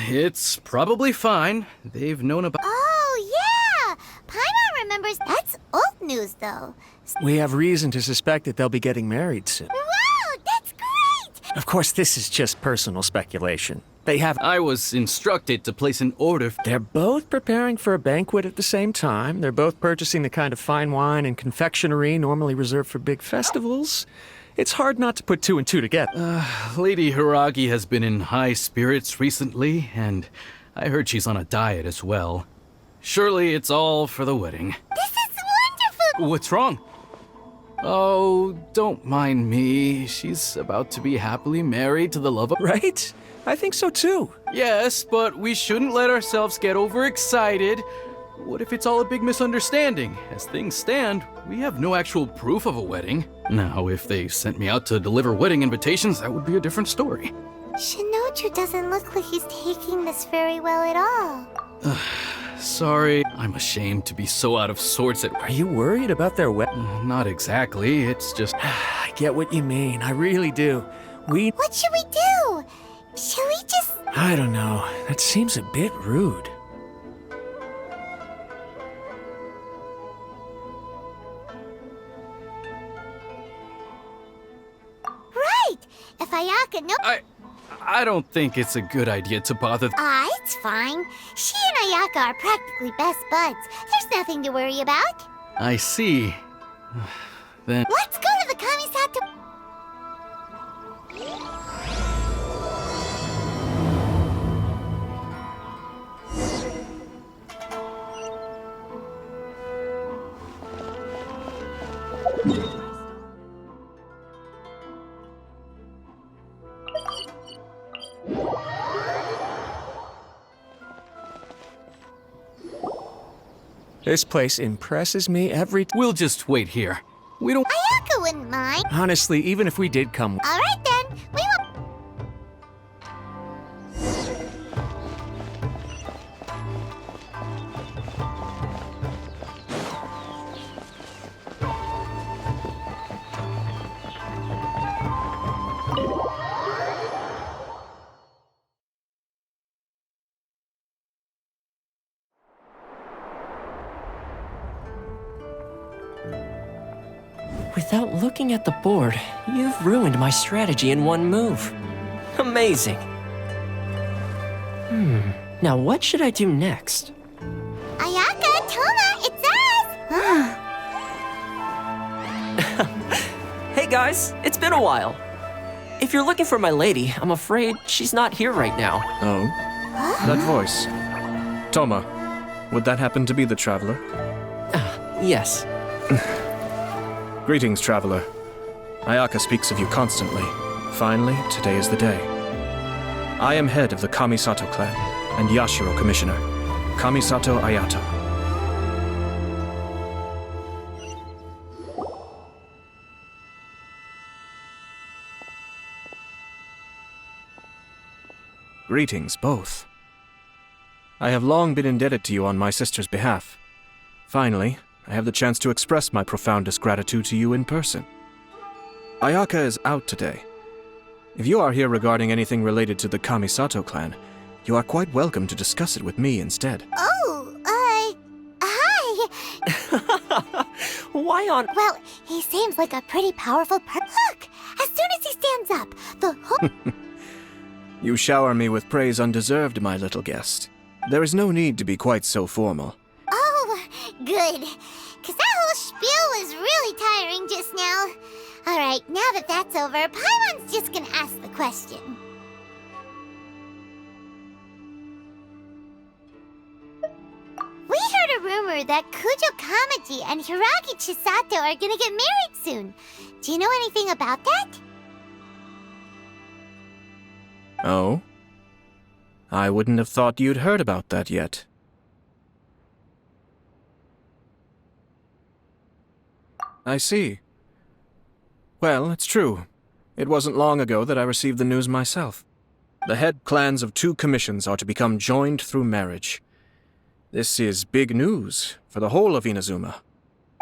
It's probably fine. They've known about... Oh, yeah! Paimon remembers... That's old news, though. We have reason to suspect that they'll be getting married soon. Wow, that's great! Of course, this is just personal speculation. They have... I was instructed to place an order... They're both preparing for a banquet at the same time. They're both purchasing the kind of fine wine and confectionery normally reserved for big festivals. It's hard not to put two and two together. Lady Hiragi has been in high spirits recently, and I heard she's on a diet as well. Surely it's all for the wedding. This is wonderful! What's wrong? Oh, don't mind me. She's about to be happily married to the love of... Right? I think so too. Yes, but we shouldn't let ourselves get overexcited. What if it's all a big misunderstanding? As things stand, we have no actual proof of a wedding. Now, if they sent me out to deliver wedding invitations, that would be a different story. Shinoju doesn't look like he's taking this very well at all. Sorry, I'm ashamed to be so out of sorts at... Are you worried about their wedding? Not exactly, it's just... I get what you mean, I really do. What should we do? Should we just... I don't know, that seems a bit rude. Right! If Ayaka knows... I don't think it's a good idea to bother... It's fine. She and Ayaka are practically best buds. There's nothing to worry about. I see. Then... Let's go to the Kamisato... This place impresses me every... We'll just wait here. We don't... Ayaka wouldn't mind. Honestly, even if we did come... All right then. We will... Without looking at the board, you've ruined my strategy in one move. Amazing. Now what should I do next? Ayaka, Toma, it's us! Hey guys, it's been a while. If you're looking for my lady, I'm afraid she's not here right now. Oh? That voice. Toma, would that happen to be the traveler? Yes. Greetings, traveler. Ayaka speaks of you constantly. Finally, today is the day. I am head of the Kamisato clan and Yashiro commissioner, Kamisato Ayato. Greetings, both. I have long been indebted to you on my sister's behalf. Finally, I have the chance to express my profoundest gratitude to you in person. Ayaka is out today. If you are here regarding anything related to the Kamisato clan, you are quite welcome to discuss it with me instead. Oh, hi. Why on... Well, he seems like a pretty powerful Look, as soon as he stands up, the whole... You shower me with praise undeserved, my little guest. There is no need to be quite so formal. Oh, good. 'Cause that whole spiel was really tiring just now. Alright, now that that's over, Paimon's just gonna ask the question. We heard a rumor that Kujo Kamaji and Hiragi Chisato are gonna get married soon. Do you know anything about that? Oh? I wouldn't have thought you'd heard about that yet. I see. Well, it's true. It wasn't long ago that I received the news myself. The head clans of 2 commissions are to become joined through marriage. This is big news for the whole of Inazuma.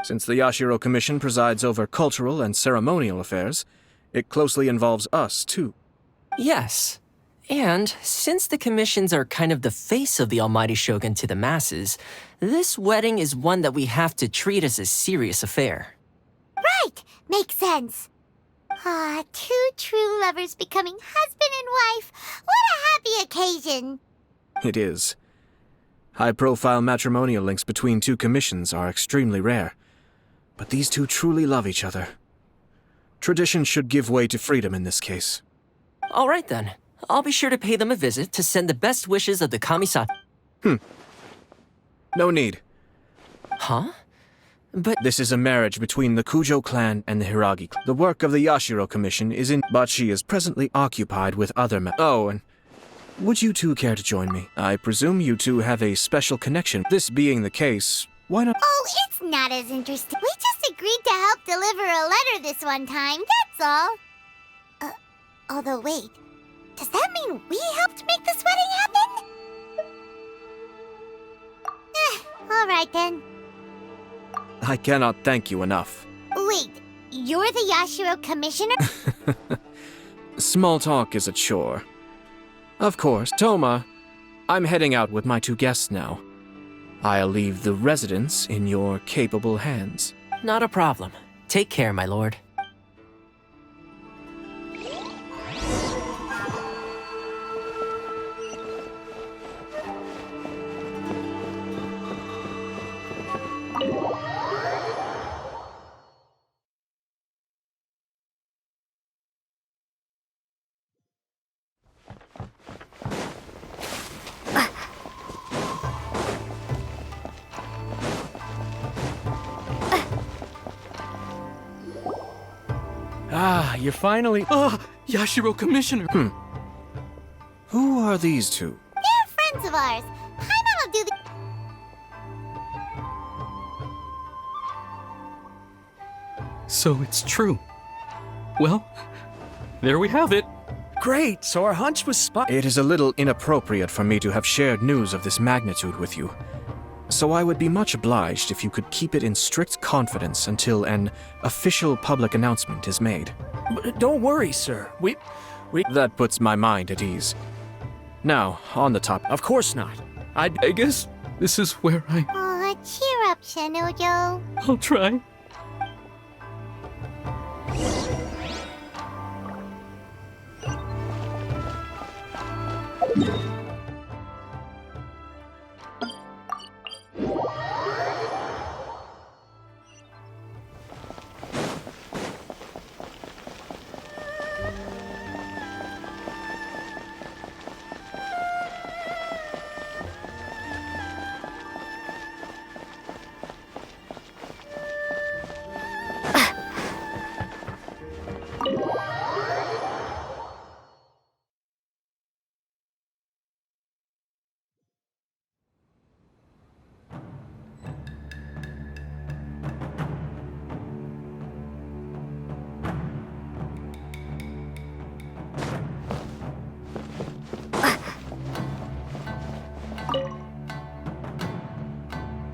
Since the Yashiro Commission presides over cultural and ceremonial affairs, it closely involves us, too. Yes. And since the commissions are kind of the face of the Almighty Shogun to the masses, this wedding is one that we have to treat as a serious affair. Right! Makes sense. Ah, 2 true lovers becoming husband and wife. What a happy occasion! It is. High-profile matrimonial links between 2 commissions are extremely rare. But these 2 truly love each other. Tradition should give way to freedom in this case. All right then. I'll be sure to pay them a visit to send the best wishes of the Kamisato. No need. Huh? But this is a marriage between the Kujo clan and the Hiragi clan. The work of the Yashiro Commission is in, but she is presently occupied with other Oh, and would you 2 care to join me? I presume you 2 have a special connection. This being the case, why not? Oh, it's not as interesting. We just agreed to help deliver a letter this one time, that's all. Although wait, does that mean we helped make this wedding happen? Alright then. I cannot thank you enough. Wait, you're the Yashiro Commissioner? Small talk is a chore. Of course, Toma, I'm heading out with my 2 guests now. I'll leave the residence in your capable hands. Not a problem. Take care, my lord. Ah, you're finally... Yashiro Commissioner! Who are these 2? They're friends of ours. Paimon will do the... So it's true. Well, there we have it. Great, so our hunch was spot. It is a little inappropriate for me to have shared news of this magnitude with you. So I would be much obliged if you could keep it in strict confidence until an official public announcement is made. Don't worry, sir. We... That puts my mind at ease. Now, on the top. Of course not. I guess this is where I... Aw, cheer up, Shanojo. I'll try.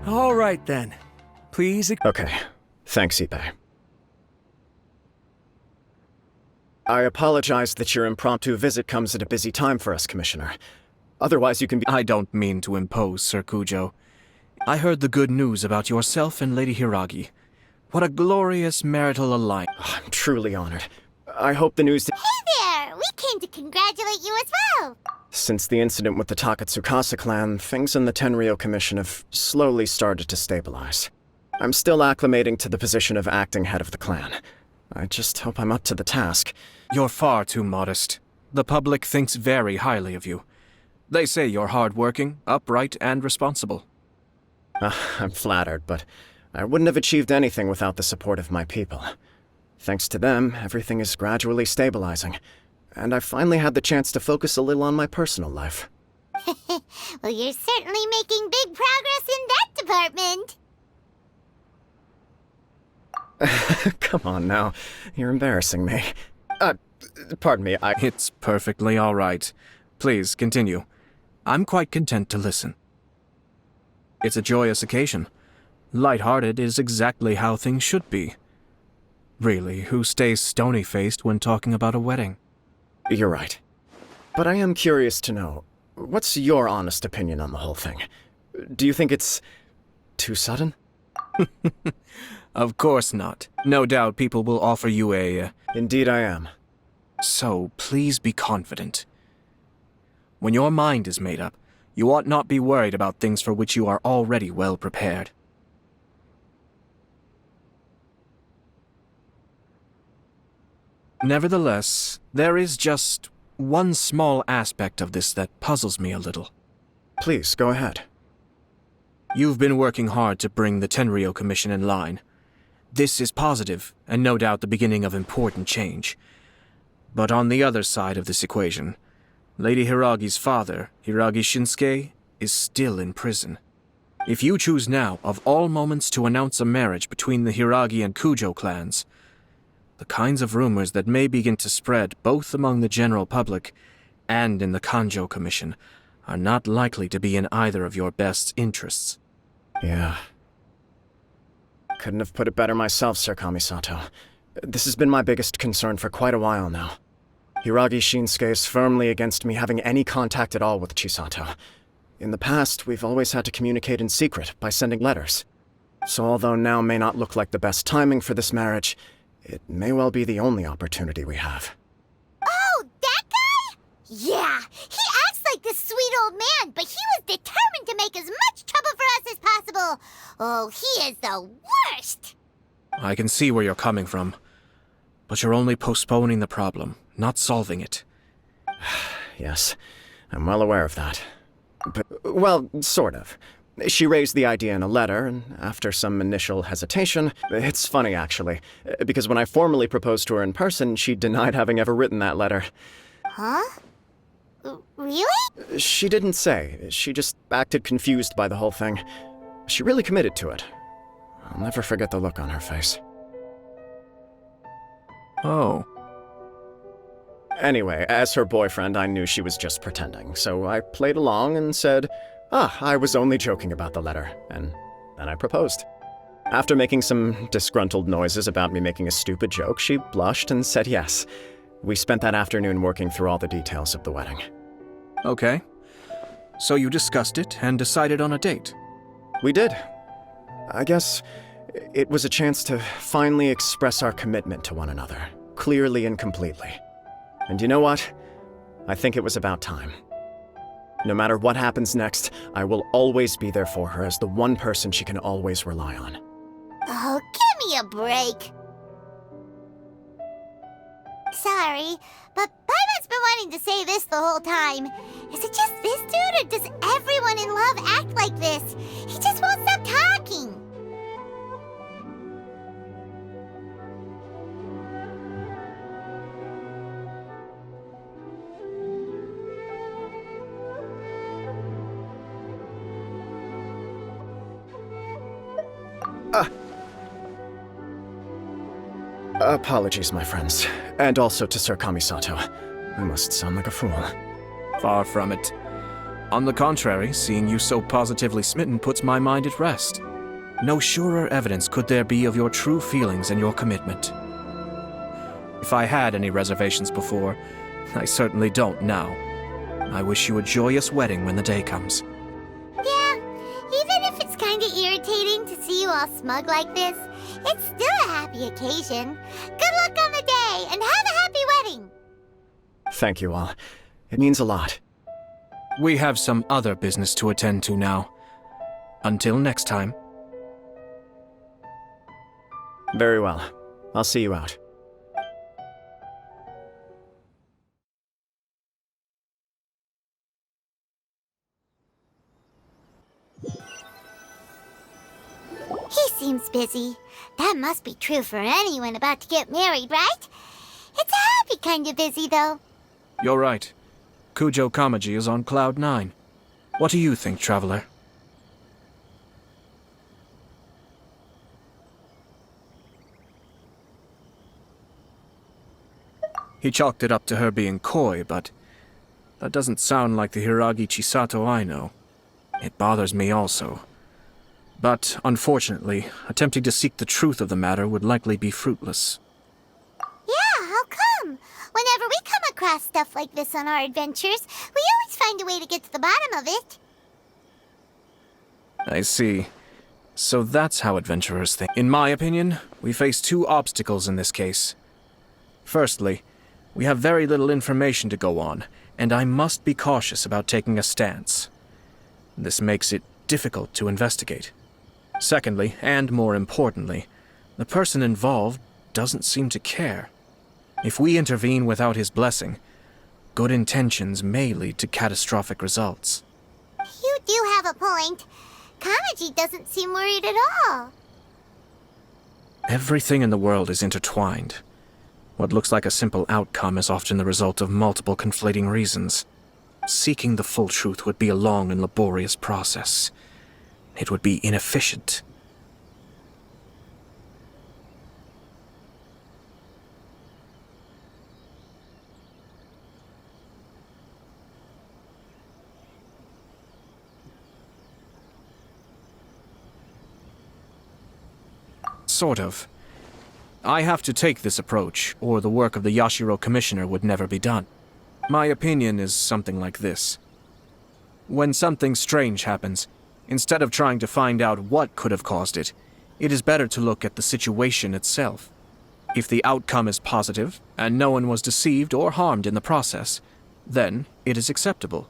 All right then. Please. Okay. Thanks, Ippei. I apologize that your impromptu visit comes at a busy time for us, Commissioner. Otherwise, you can be— I don't mean to impose, Sir Kujo. I heard the good news about yourself and Lady Hiragi. What a glorious marital alliance. I'm truly honored. I hope the news— Hey there! We came to congratulate you as well! Since the incident with the Takatsukasa clan, things in the Tenryou Commission have slowly started to stabilize. I'm still acclimating to the position of acting head of the clan. I just hope I'm up to the task. You're far too modest. The public thinks very highly of you. They say you're hardworking, upright, and responsible. I'm flattered, but I wouldn't have achieved anything without the support of my people. Thanks to them, everything is gradually stabilizing, and I finally had the chance to focus a little on my personal life. Well, you're certainly making big progress in that department. Come on now, you're embarrassing me. Pardon me, It's perfectly all right. Please, continue. I'm quite content to listen. It's a joyous occasion. Light-hearted is exactly how things should be. Really, who stays stony-faced when talking about a wedding? You're right. But I am curious to know, what's your honest opinion on the whole thing? Do you think it's too sudden? Of course not. No doubt people will offer you a... Indeed I am. So, please be confident. When your mind is made up, you ought not be worried about things for which you are already well prepared. Nevertheless, there is just one small aspect of this that puzzles me a little. Please, go ahead. You've been working hard to bring the Tenryou Commission in line. This is positive, and no doubt the beginning of important change. But on the other side of this equation, Lady Hiragi's father, Hiragi Shinsuke, is still in prison. If you choose now, of all moments, to announce a marriage between the Hiragi and Kujo clans, the kinds of rumors that may begin to spread both among the general public and in the Kanjo Commission are not likely to be in either of your best interests. Yeah. Couldn't have put it better myself, Sir Kamisato. This has been my biggest concern for quite a while now. Hiragi Shinsuke is firmly against me having any contact at all with Chisato. In the past, we've always had to communicate in secret by sending letters. So although now may not look like the best timing for this marriage, it may well be the only opportunity we have. Oh, that guy? Yeah, he acts like this sweet old man, but he was determined to make as much trouble for us as possible. Oh, he is the worst! I can see where you're coming from, but you're only postponing the problem, not solving it. Yes, I'm well aware of that. But, well, sort of. She raised the idea in a letter, and after some initial hesitation— It's funny, actually, because when I formally proposed to her in person, she denied having ever written that letter. Huh? Really? She didn't say. She just acted confused by the whole thing. She really committed to it. I'll never forget the look on her face. Oh. Anyway, as her boyfriend, I knew she was just pretending, so I played along and said, I was only joking about the letter, and then I proposed. After making some disgruntled noises about me making a stupid joke, she blushed and said yes. We spent that afternoon working through all the details of the wedding. Okay. So you discussed it and decided on a date? We did. I guess it was a chance to finally express our commitment to one another, clearly and completely. And you know what? I think it was about time. No matter what happens next, I will always be there for her as the one person she can always rely on. Oh, give me a break. Sorry, but Paimon's been wanting to say this the whole time. Is it just this dude, or does everyone in love act like this? He just won't stop talking. Apologies, my friends. And also to Sir Kamisato. I must sound like a fool. Far from it. On the contrary, seeing you so positively smitten puts my mind at rest. No surer evidence could there be of your true feelings and your commitment. If I had any reservations before, I certainly don't now. I wish you a joyous wedding when the day comes. Yeah, even if it's kinda irritating to see you all smug like this, it's still a happy occasion. Good luck on the day, and have a happy wedding! Thank you all. It means a lot. We have some other business to attend to now. Until next time. Very well. I'll see you out. He seems busy. That must be true for anyone about to get married, right? It's a happy kind of busy, though. You're right. Kujo Kamaji is on Cloud 9. What do you think, Traveler? He chalked it up to her being coy, but that doesn't sound like the Hiragi Chisato I know. It bothers me also. But, unfortunately, attempting to seek the truth of the matter would likely be fruitless. Yeah, how come? Whenever we come across stuff like this on our adventures, we always find a way to get to the bottom of it. I see. So that's how adventurers think. In my opinion, we face two obstacles in this case. Firstly, we have very little information to go on, and I must be cautious about taking a stance. This makes it difficult to investigate. Secondly, and more importantly, the person involved doesn't seem to care. If we intervene without his blessing, good intentions may lead to catastrophic results. You do have a point. Kamaji doesn't seem worried at all. Everything in the world is intertwined. What looks like a simple outcome is often the result of multiple conflating reasons. Seeking the full truth would be a long and laborious process. It would be inefficient. Sort of. I have to take this approach, or the work of the Yashiro Commissioner would never be done. My opinion is something like this. When something strange happens, instead of trying to find out what could have caused it, it is better to look at the situation itself. If the outcome is positive, and no one was deceived or harmed in the process, then it is acceptable.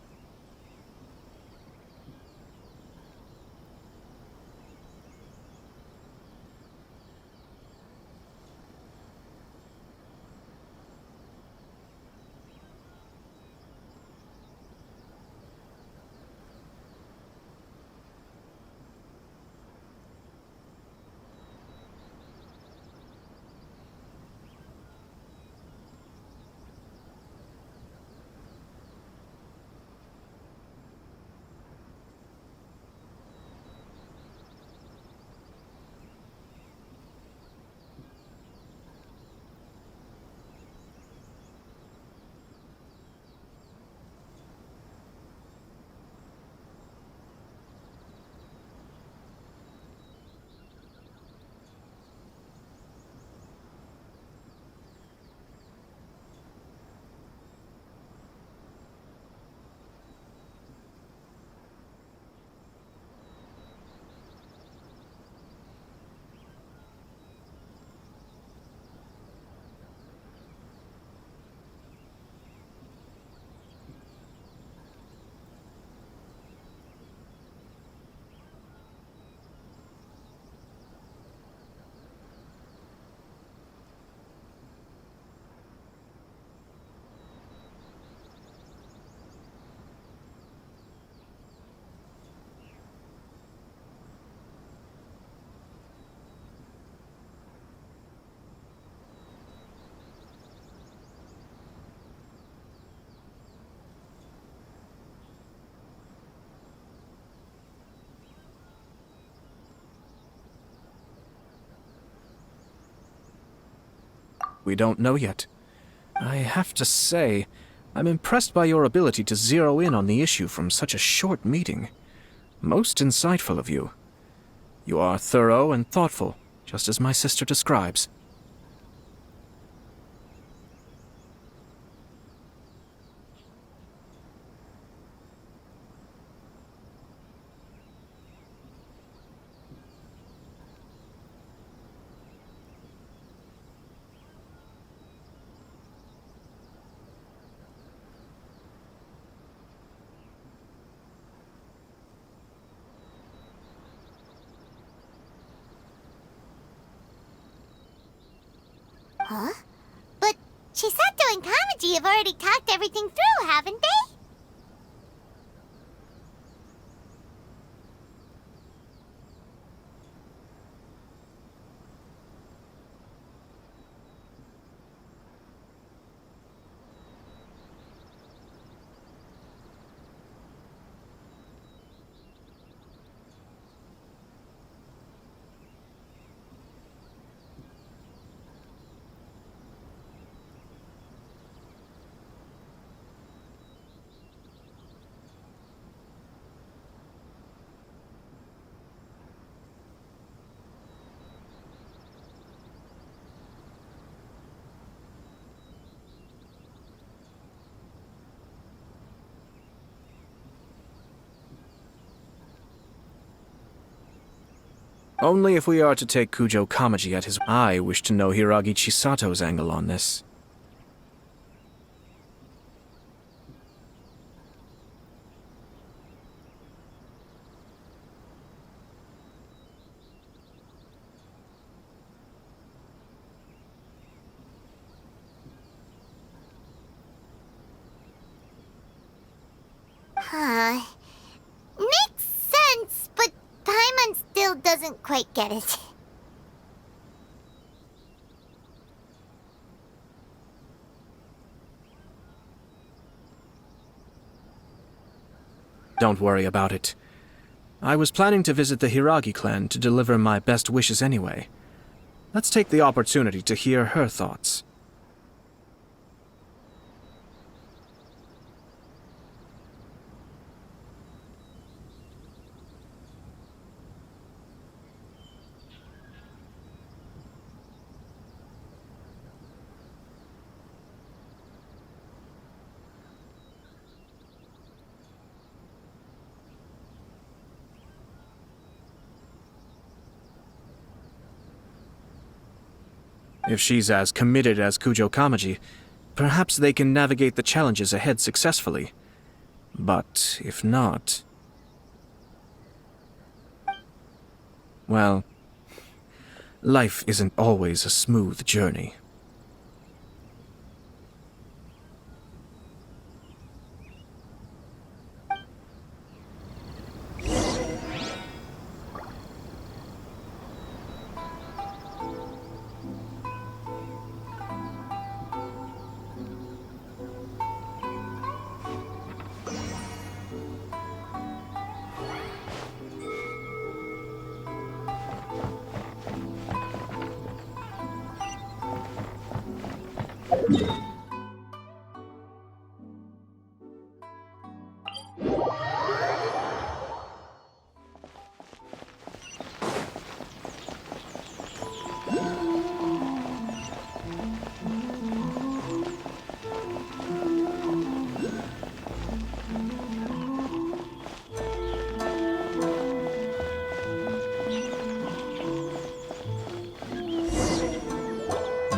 We don't know yet. I have to say, I'm impressed by your ability to zero in on the issue from such a short meeting. Most insightful of you. You are thorough and thoughtful, just as my sister describes. Huh? But Chisato and Kamaji have already talked everything through, haven't they? Only if we are to take Kujo Kamaji at his... I wish to know Hiragi Chisato's angle on this. Huh. Makes sense, but Paimon still doesn't quite get it. Don't worry about it. I was planning to visit the Hiragi clan to deliver my best wishes anyway. Let's take the opportunity to hear her thoughts. If she's as committed as Kujo Kamaji, perhaps they can navigate the challenges ahead successfully. But if not... well, life isn't always a smooth journey.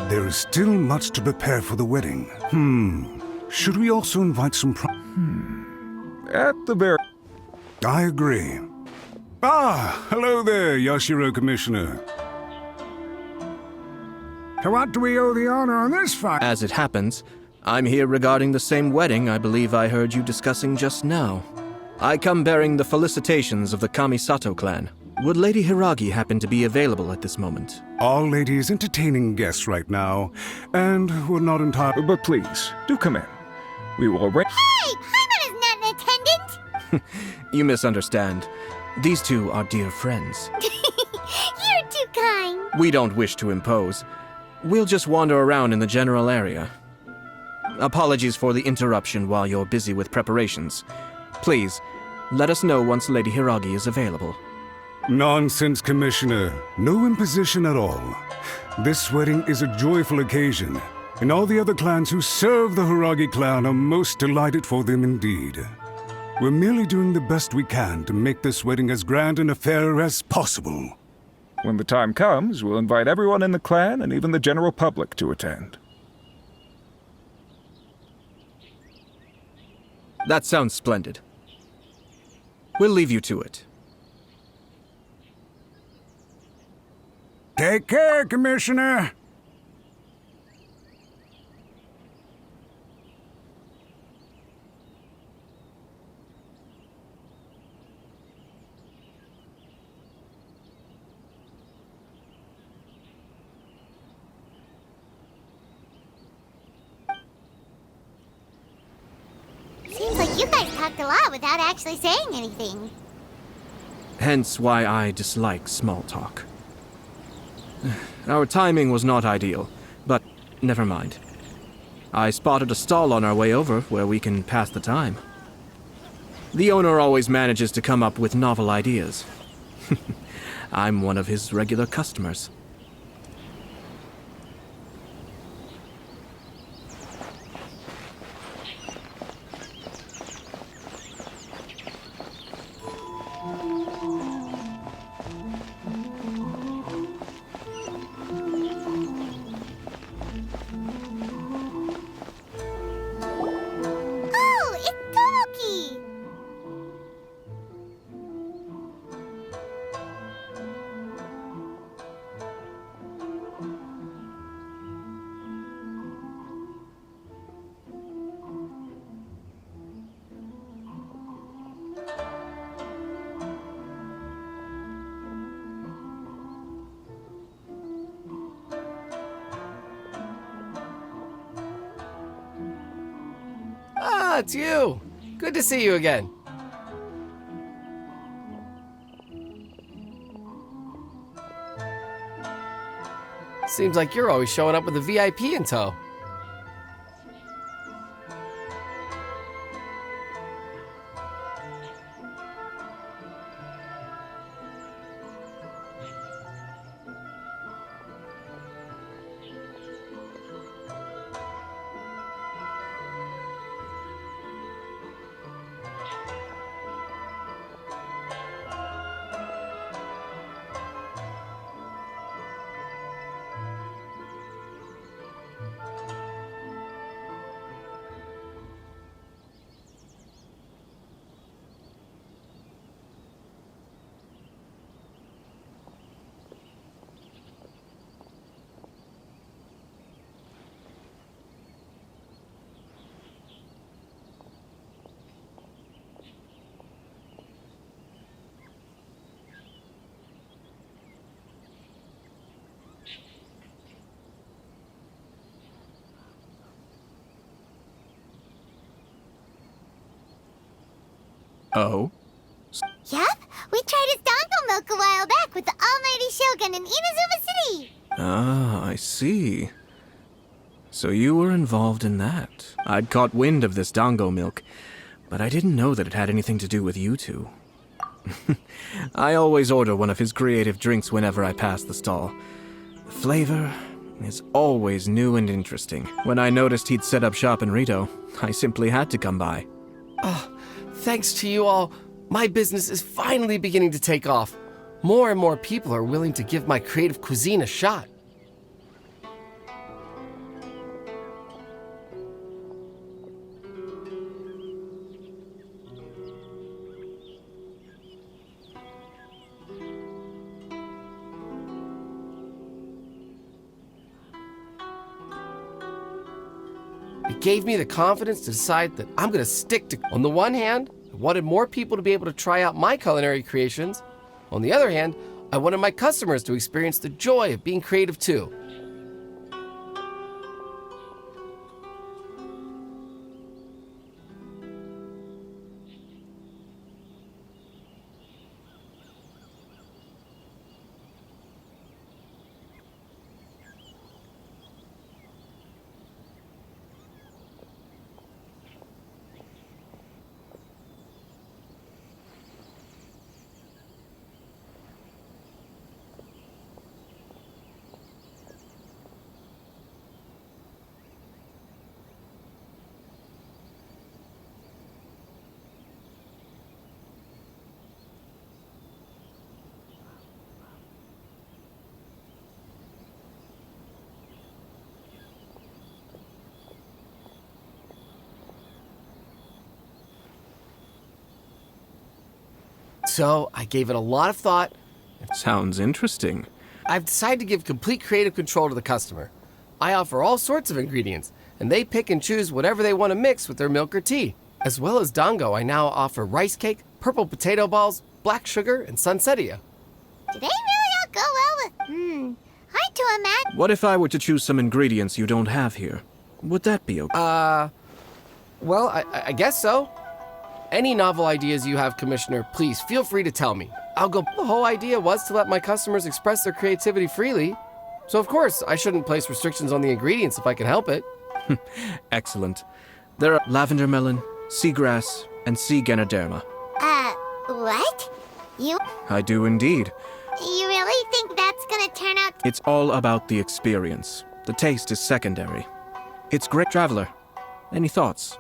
There is still much to prepare for the wedding. Should we also invite some At the very... I agree. Ah, hello there, Yashiro Commissioner. To what do we owe the honor on this fight? As it happens, I'm here regarding the same wedding I believe I heard you discussing just now. I come bearing the felicitations of the Kamisato clan. Would Lady Hiragi happen to be available at this moment? Our lady is entertaining guests right now, and we're not entirely... But please, do come in. We will arrange... Hey! Paimon is not in attendance! You misunderstand. These two are dear friends. You're too kind. We don't wish to impose. We'll just wander around in the general area. Apologies for the interruption while you're busy with preparations. Please, let us know once Lady Hiragi is available. Nonsense, Commissioner. No imposition at all. This wedding is a joyful occasion, and all the other clans who serve the Hiragi clan are most delighted for them indeed. We're merely doing the best we can to make this wedding as grand an affair as possible. When the time comes, we'll invite everyone in the clan and even the general public to attend. That sounds splendid. We'll leave you to it. Take care, Commissioner. Seems like you guys talked a lot without actually saying anything. Hence why I dislike small talk. Our timing was not ideal, but never mind. I spotted a stall on our way over where we can pass the time. The owner always manages to come up with novel ideas. I'm one of his regular customers. Oh, it's Tomoki! Ah, it's you! Good to see you again. Seems like you're always showing up with a VIP in tow. Oh? Yup, we tried his dongo milk a while back with the almighty Shogun in Inazuma City. Ah, I see. So you were involved in that. I'd caught wind of this dango milk, but I didn't know that it had anything to do with you two. I always order one of his creative drinks whenever I pass the stall. The flavor is always new and interesting. When I noticed he'd set up shop in Rito, I simply had to come by. Oh, thanks to you all, my business is finally beginning to take off. More and more people are willing to give my creative cuisine a shot. It gave me the confidence to decide that I'm going to stick to. On the one hand, I wanted more people to be able to try out my culinary creations. On the other hand, I wanted my customers to experience the joy of being creative too. So I gave it a lot of thought. Sounds interesting. I've decided to give complete creative control to the customer. I offer all sorts of ingredients, and they pick and choose whatever they want to mix with their milk or tea. As well as dango, I now offer rice cake, purple potato balls, black sugar, and sunsettia. Do they really all go well with, hard to imagine. What if I were to choose some ingredients you don't have here? Would that be okay? Well, I guess so. Any novel ideas you have, Commissioner, please feel free to tell me. I'll go. The whole idea was to let my customers express their creativity freely. So of course, I shouldn't place restrictions on the ingredients if I can help it. Excellent. There are lavender melon, seagrass, and sea ganoderma. What? You I do indeed. really think that's gonna turn out? It's all about the experience. The taste is secondary. It's great. Traveler, any thoughts?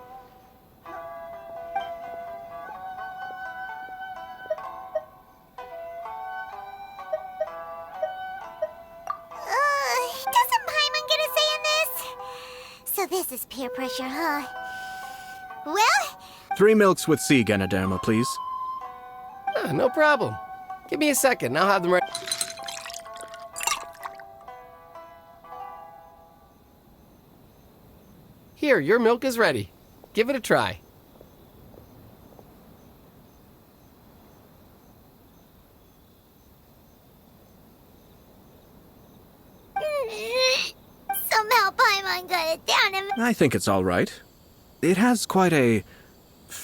Doesn't Paimon get a say in this? So this is peer pressure, huh? Well, 3 milks with sea ganoderma, please. No problem. Give me a second, I'll have them ready. Here, your milk is ready. Give it a try. somehow Paimon got it down and I think it's all right. It has quite a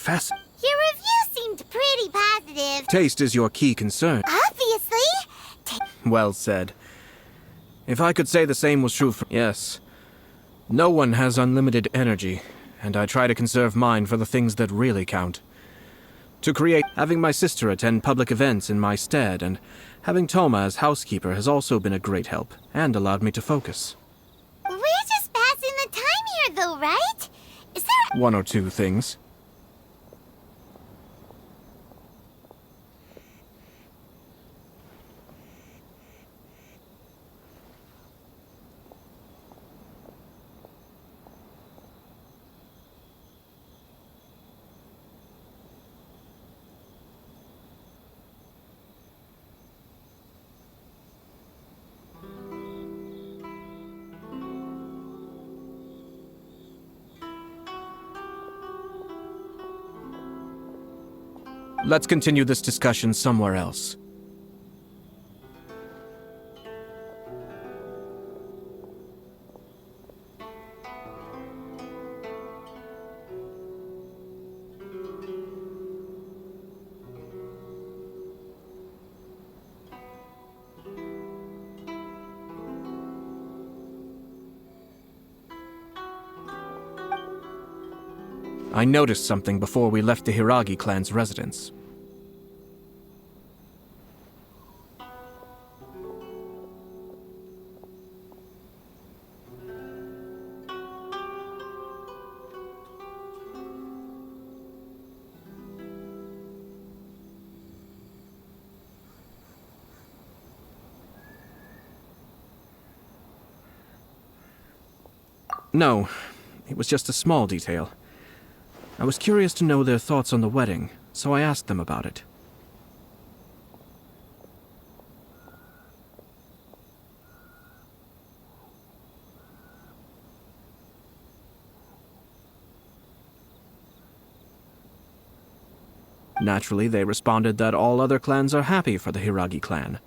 your review seemed pretty positive. taste is your key concern. Obviously. Well said. If I could say the same was true for... Yes. No one has unlimited energy, and I try to conserve mine for the things that really count. To create... Having my sister attend public events in my stead, and having Toma as housekeeper has also been a great help, and allowed me to focus. We're just passing the time here, though, right? Is there... 1 or 2 things. Let's continue this discussion somewhere else. I noticed something before we left the Hiragi clan's residence. No, it was just a small detail. I was curious to know their thoughts on the wedding, so I asked them about it. Naturally, they responded that all other clans are happy for the Hiragi clan.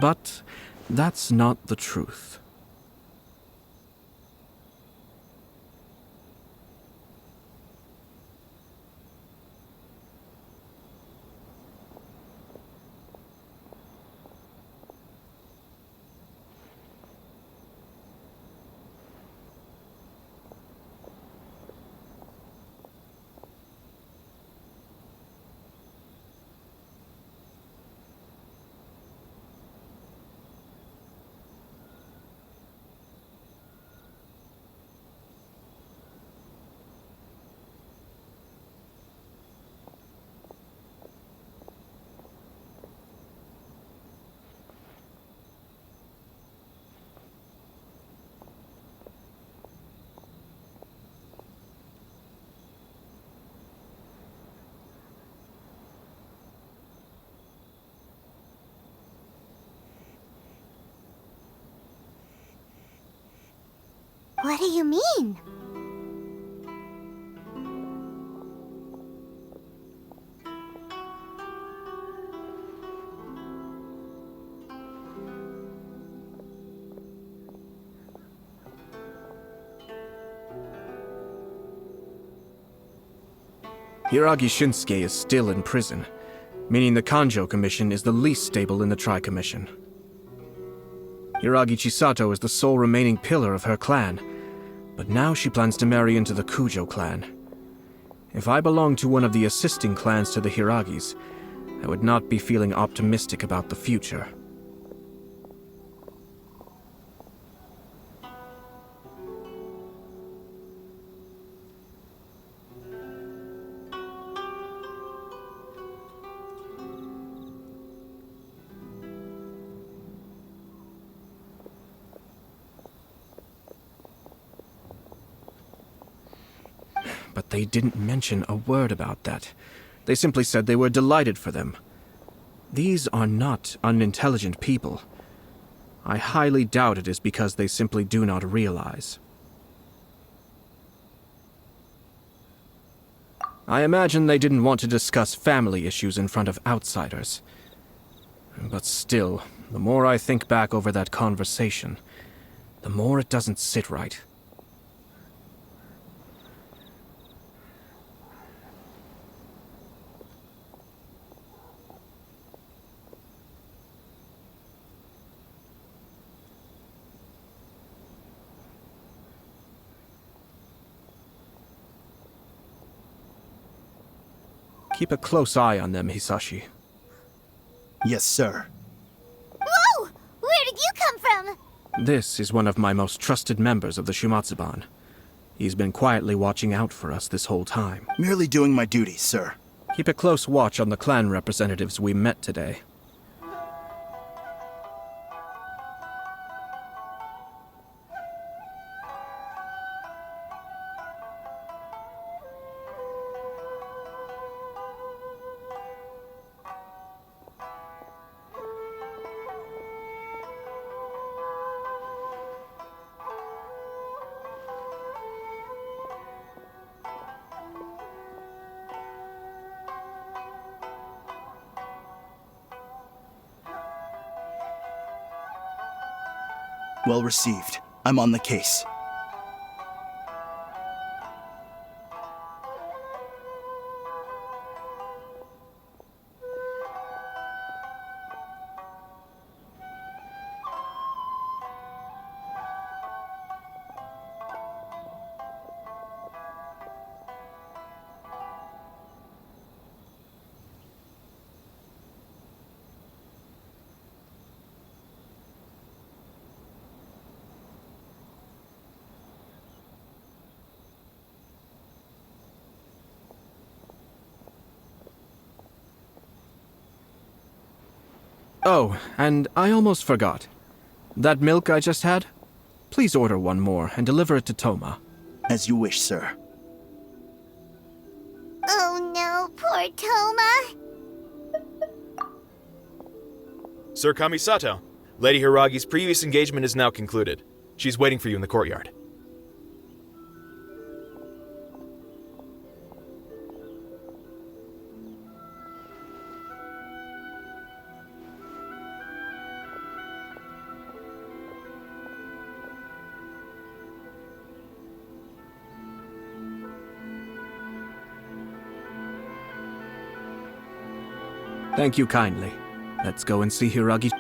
But that's not the truth. What do you mean? Hiragi Shinsuke is still in prison, meaning the Kanjo Commission is the least stable in the Tri-Commission. Hiragi Chisato is the sole remaining pillar of her clan, but now she plans to marry into the Kujo clan. If I belonged to one of the assisting clans to the Hiragis, I would not be feeling optimistic about the future. But they didn't mention a word about that. They simply said they were delighted for them. These are not unintelligent people. I highly doubt it is because they simply do not realize. I imagine they didn't want to discuss family issues in front of outsiders. But still, the more I think back over that conversation, the more it doesn't sit right. Keep a close eye on them, Hisashi. Yes, sir. Whoa! Where did you come from? This is one of my most trusted members of the Shumatsuban. He's been quietly watching out for us this whole time. Merely doing my duty, sir. Keep a close watch on the clan representatives we met today. Well received. I'm on the case. Oh, and I almost forgot. That milk I just had? Please order one more and deliver it to Toma. As you wish, sir. Oh no, poor Toma. Sir Kamisato, Lady Hiragi's previous engagement is now concluded. She's waiting for you in the courtyard. Thank you kindly. Let's go and see Hiragi.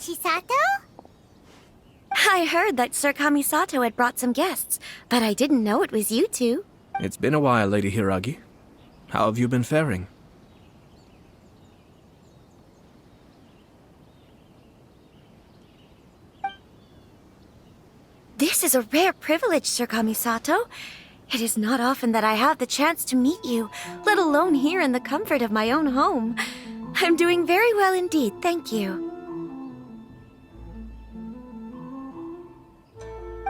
Chisato? I heard that Sir Kamisato had brought some guests, but I didn't know it was you two. It's been a while, Lady Hiragi. How have you been faring? This is a rare privilege, Sir Kamisato. It is not often that I have the chance to meet you, let alone here in the comfort of my own home. I'm doing very well indeed, thank you.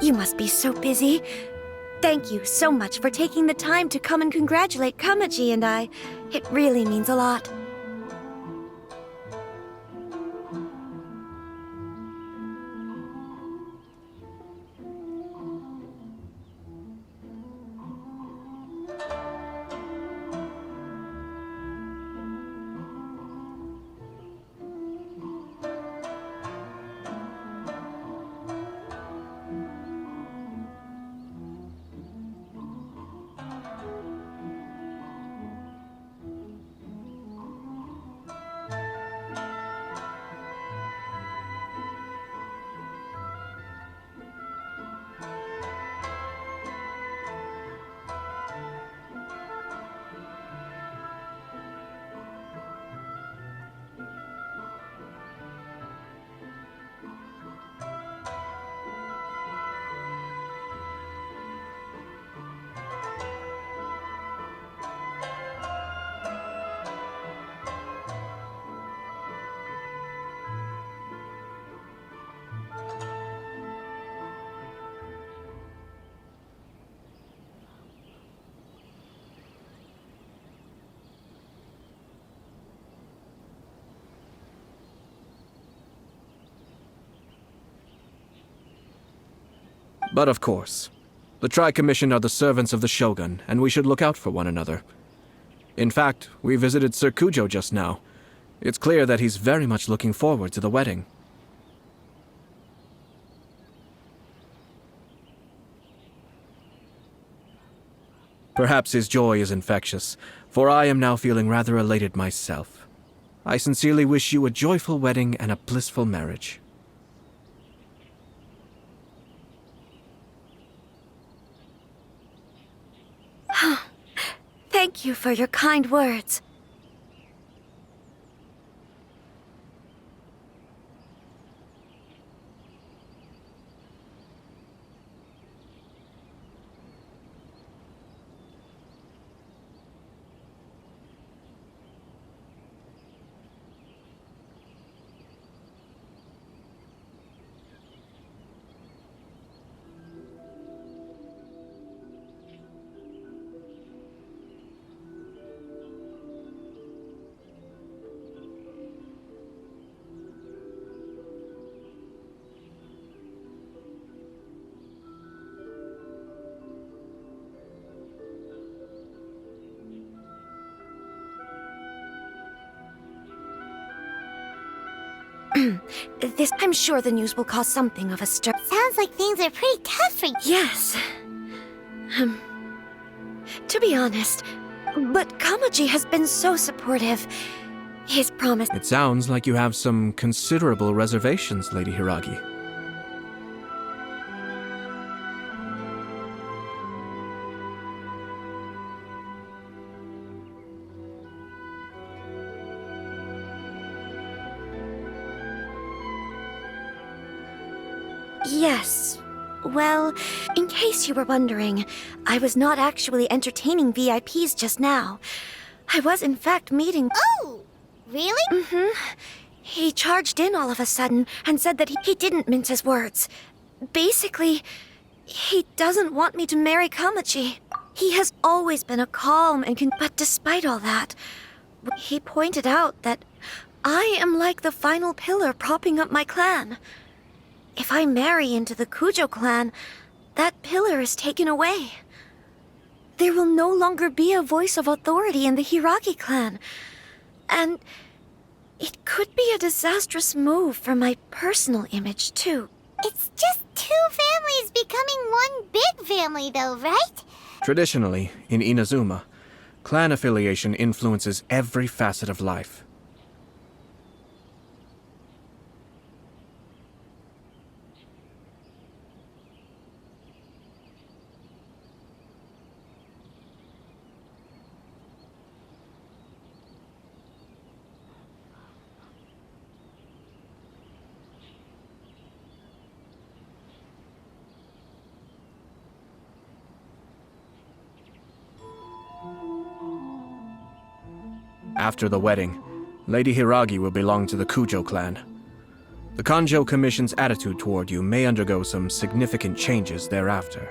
You must be so busy. Thank you so much for taking the time to come and congratulate Kamaji and I. It really means a lot. But of course, the Tri-Commission are the servants of the Shogun, and we should look out for one another. In fact, we visited Sir Kujo just now. It's clear that he's very much looking forward to the wedding. Perhaps his joy is infectious, for I am now feeling rather elated myself. I sincerely wish you a joyful wedding and a blissful marriage. Thank you for your kind words. I'm sure the news will cause something of a stir. Sounds like things are pretty tough for you. Yes. To be honest, but Kamaji has been so supportive. his promise. It sounds like you have some considerable reservations, Lady Hiragi. Yes. Well, in case you were wondering, I was not actually entertaining VIPs just now. I was in fact meeting— Oh! Really? Mm-hmm. He charged in all of a sudden and said that he didn't mince his words. Basically, he doesn't want me to marry Kamachi. He has always been a calm and but despite all that, he pointed out that I am like the final pillar propping up my clan. If I marry into the Kujo clan, that pillar is taken away. There will no longer be a voice of authority in the Hiragi clan. And it could be a disastrous move for my personal image, too. It's just two families becoming one big family, though, right? Traditionally, in Inazuma, clan affiliation influences every facet of life. After the wedding, Lady Hiragi will belong to the Kujo clan. The Kanjo Commission's attitude toward you may undergo some significant changes thereafter.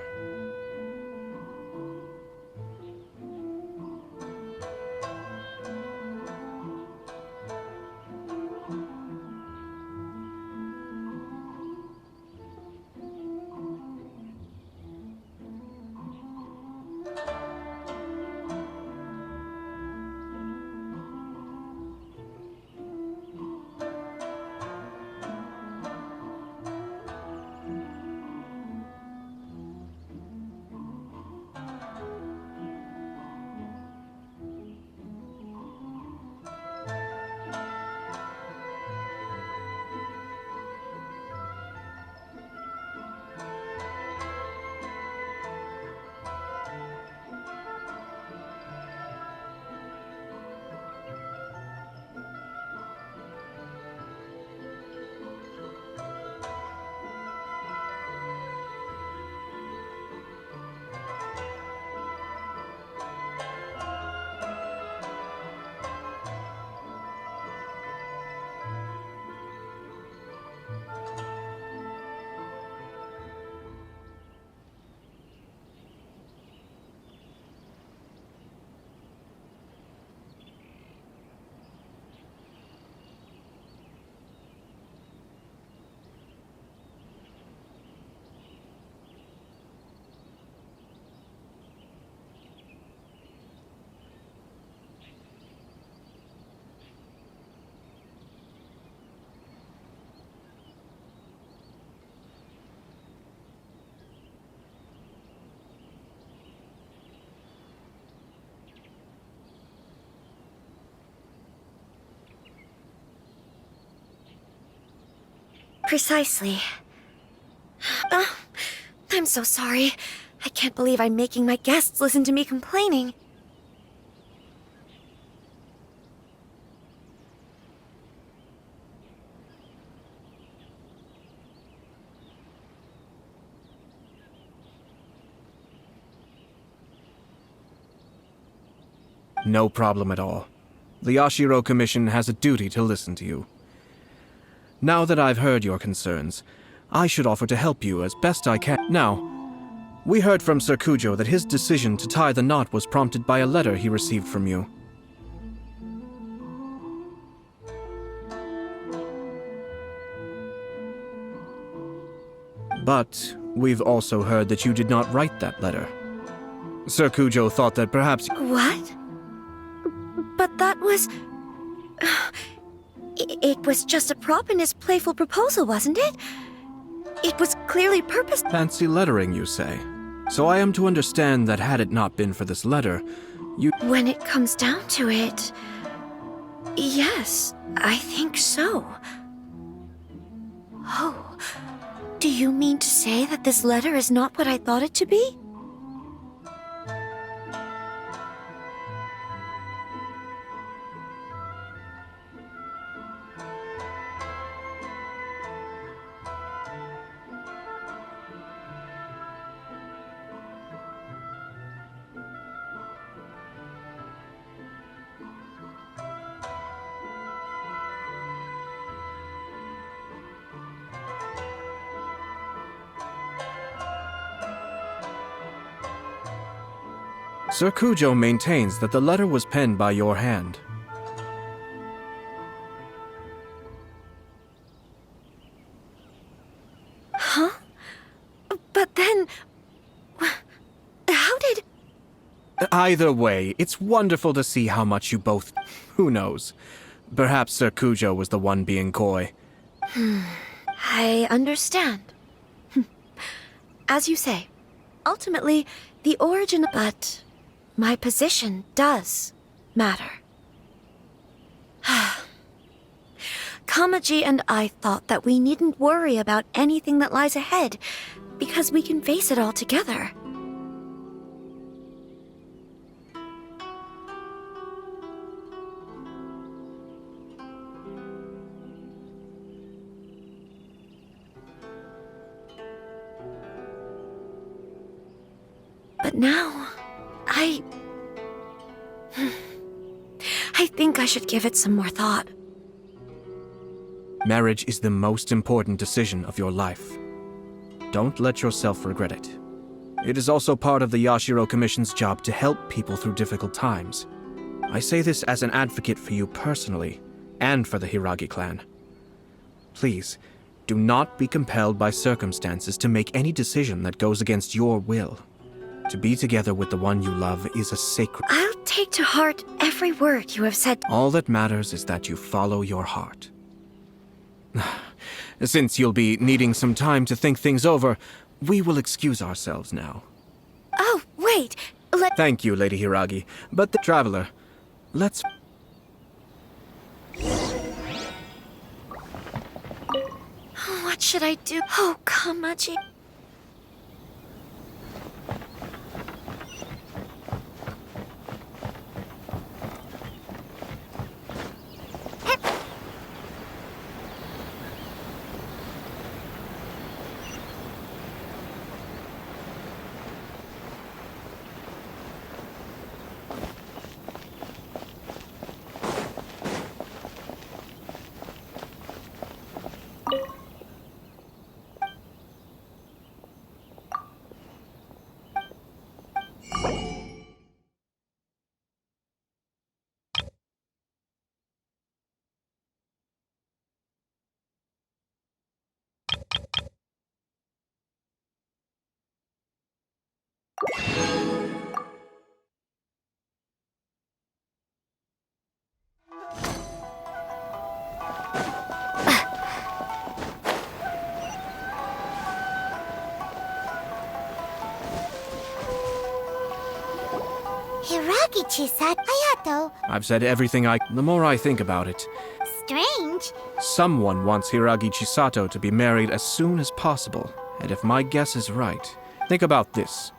Precisely. I'm so sorry. I can't believe I'm making my guests listen to me complaining. No problem at all. The Yashiro Commission has a duty to listen to you. Now that I've heard your concerns, I should offer to help you as best I can. Now, we heard from Sir Kujo that his decision to tie the knot was prompted by a letter he received from you. But we've also heard that you did not write that letter. Sir Kujo thought that perhaps— What? But that was— It was just a prop in his playful proposal, wasn't it? It was clearly purposed— Fancy lettering, you say? So I am to understand that had it not been for this letter, you— When it comes down to it, Yes, I think so. Oh, do you mean to say that this letter is not what I thought it to be? Sir Kujo maintains that the letter was penned by your hand. Huh? But then... How did... Either way, it's wonderful to see how much you both... Who knows? Perhaps Sir Kujo was the one being coy. I understand. As you say, ultimately, the origin... But my position does matter. Kamaji and I thought that we needn't worry about anything that lies ahead, because we can face it all together. But now, I think I should give it some more thought. Marriage is the most important decision of your life. Don't let yourself regret it. It is also part of the Yashiro Commission's job to help people through difficult times. I say this as an advocate for you personally, and for the Hiragi clan. Please, do not be compelled by circumstances to make any decision that goes against your will. To be together with the one you love is a sacred... I'll take to heart every word you have said. All that matters is that you follow your heart. Since you'll be needing some time to think things over, we will excuse ourselves now. Oh, wait! Thank you, Lady Hiragi. But the traveler, let's... What should I do? Oh, Kamaji... Hiragi Chisato Hayato. I've said everything The more I think about it, Strange. someone wants Hiragi Chisato to be married as soon as possible. And if my guess is right, think about this.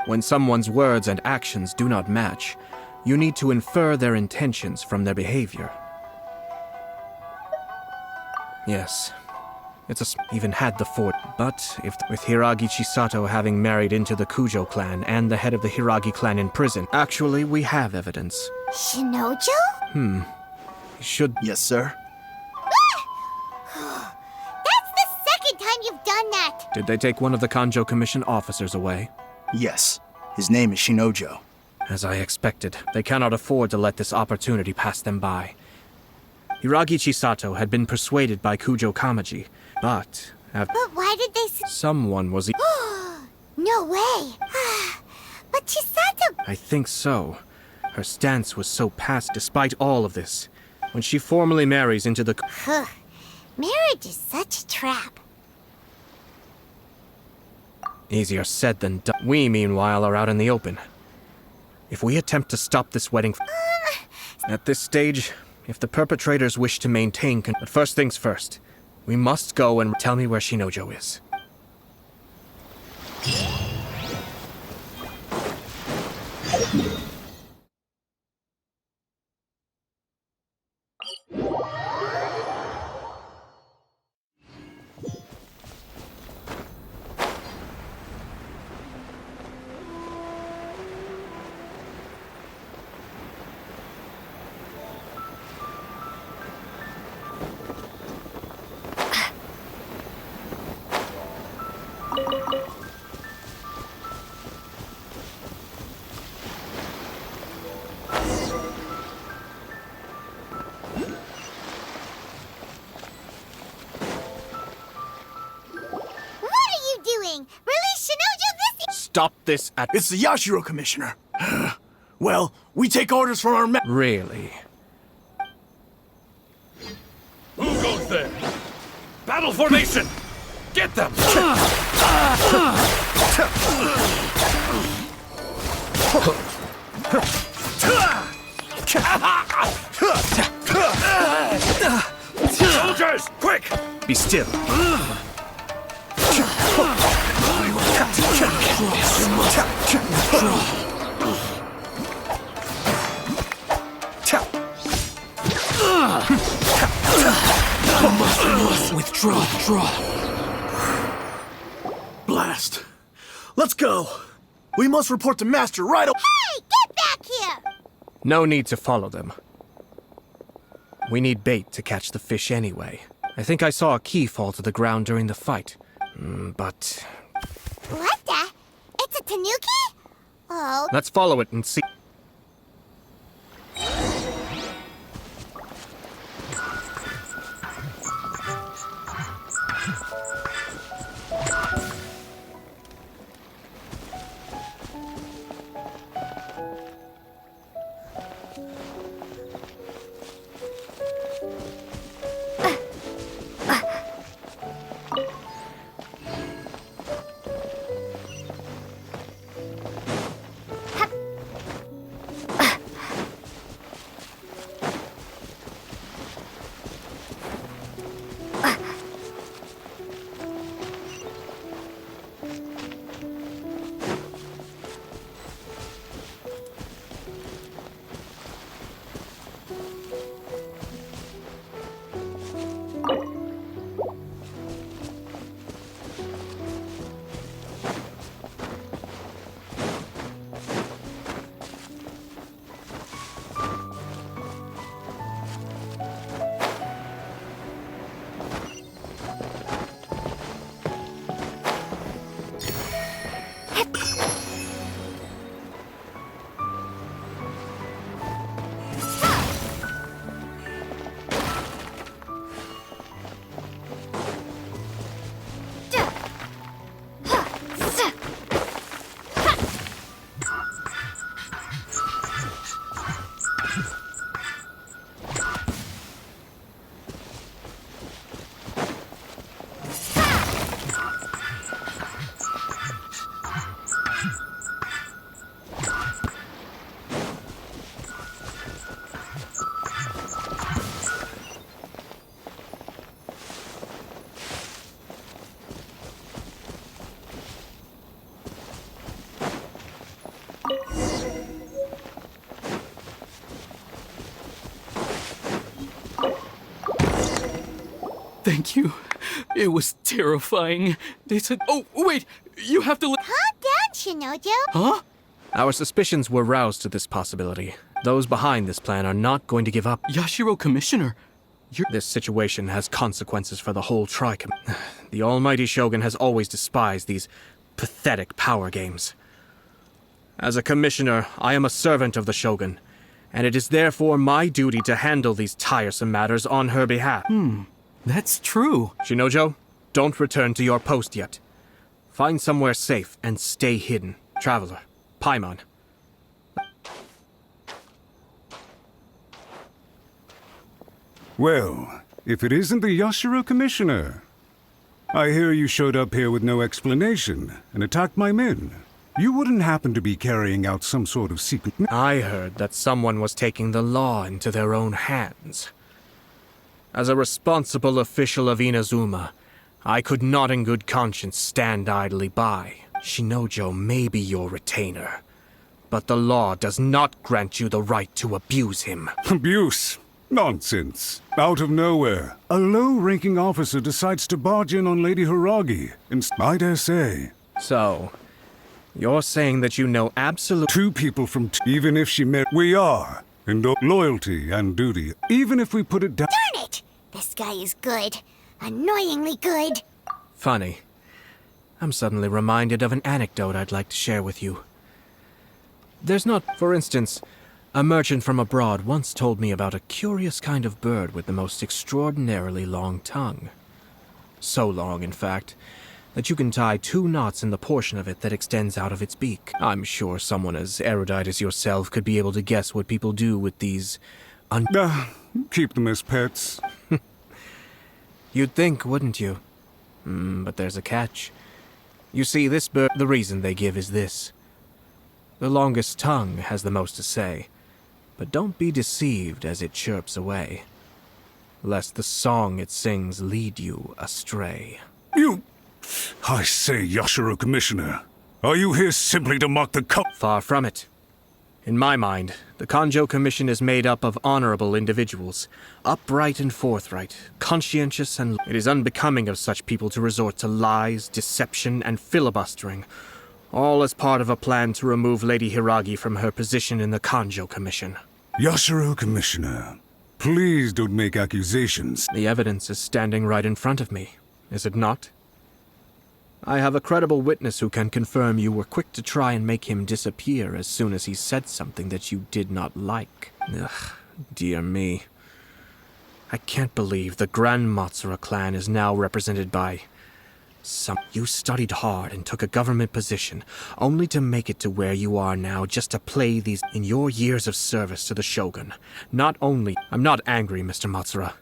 When someone's words and actions do not match, you need to infer their intentions from their behavior. Yes, even had the fort. But with Hiragi Chisato having married into the Kujo clan and the head of the Hiragi clan in prison, actually we have evidence. Shinojo? He should... Yes, sir. That's the second time you've done that! Did they take one of the Kanjo Commission officers away? Yes. His name is Shinojo. As I expected, they cannot afford to let this opportunity pass them by. Hiragi Chisato had been persuaded by Kujo Kamaji, but... But why did they someone was... No way! But Chisato... I think so. Her stance was so past despite all of this. When she formally marries into the... Marriage is such a trap. Easier said than done. We, meanwhile, are out in the open. If we attempt to stop this wedding... At this stage, if the perpetrators wish to maintain but first things first, we must go and tell me where Shinojo is. Release Shinojo this— Stop this at— It's the Yashiro Commissioner. Well, we take orders from our Really? Who goes there? Battle formation! Get them! Soldiers, quick! Be still. Withdraw. blast. Let's go. We must report to Master right away. Hey, get back here! No need to follow them. We need bait to catch the fish anyway. I think I saw a key fall to the ground during the fight. But... What the? It's a tanuki? Oh. Let's follow it and see. Thank you. It was terrifying. They said, oh, wait, you have to... Calm down, Shinojo. Huh? Our suspicions were roused to this possibility. Those behind this plan are not going to give up. Yashiro Commissioner, This situation has consequences for the whole Tricom. The almighty Shogun has always despised these pathetic power games. As a commissioner, I am a servant of the Shogun, and it is therefore my duty to handle these tiresome matters on her behalf. That's true. Shinojo, don't return to your post yet. Find somewhere safe and stay hidden. Traveler, Paimon. Well, if it isn't the Yashiro Commissioner. I hear you showed up here with no explanation and attacked my men. You wouldn't happen to be carrying out some sort of secret... I heard that someone was taking the law into their own hands. As a responsible official of Inazuma, I could not in good conscience stand idly by. Shinojo may be your retainer, but the law does not grant you the right to abuse him. Abuse? Nonsense. Out of nowhere, a low-ranking officer decides to barge in on Lady Hiragi, and I dare say. So, you're saying that you know absolute... Two people from... even if she met... We are. And loyalty and duty. Even if we put it down... Darn it! This guy is good. Annoyingly good. Funny. I'm suddenly reminded of an anecdote I'd like to share with you. There's not... For instance, a merchant from abroad once told me about a curious kind of bird with the most extraordinarily long tongue. So long, in fact, that you can tie 2 knots in the portion of it that extends out of its beak. I'm sure someone as erudite as yourself could be able to guess what people do with these keep them as pets. You'd think, wouldn't you? But there's a catch. You see, this bird, the reason they give is this. The longest tongue has the most to say, but don't be deceived as it chirps away, lest the song it sings lead you astray. I say, Yashiro Commissioner, are you here simply to mock the Far from it. In my mind, the Kanjo Commission is made up of honorable individuals, upright and forthright, conscientious and... It is unbecoming of such people to resort to lies, deception, and filibustering, all as part of a plan to remove Lady Hiragi from her position in the Kanjo Commission. Yashiro Commissioner, please don't make accusations. The evidence is standing right in front of me, is it not? I have a credible witness who can confirm you were quick to try and make him disappear as soon as he said something that you did not like. Ugh, dear me. I can't believe the Grand Matsura clan is now represented by some... You studied hard and took a government position, only to make it to where you are now just to play these... In your years of service to the Shogun, not only... I'm not angry, Mr. Matsura.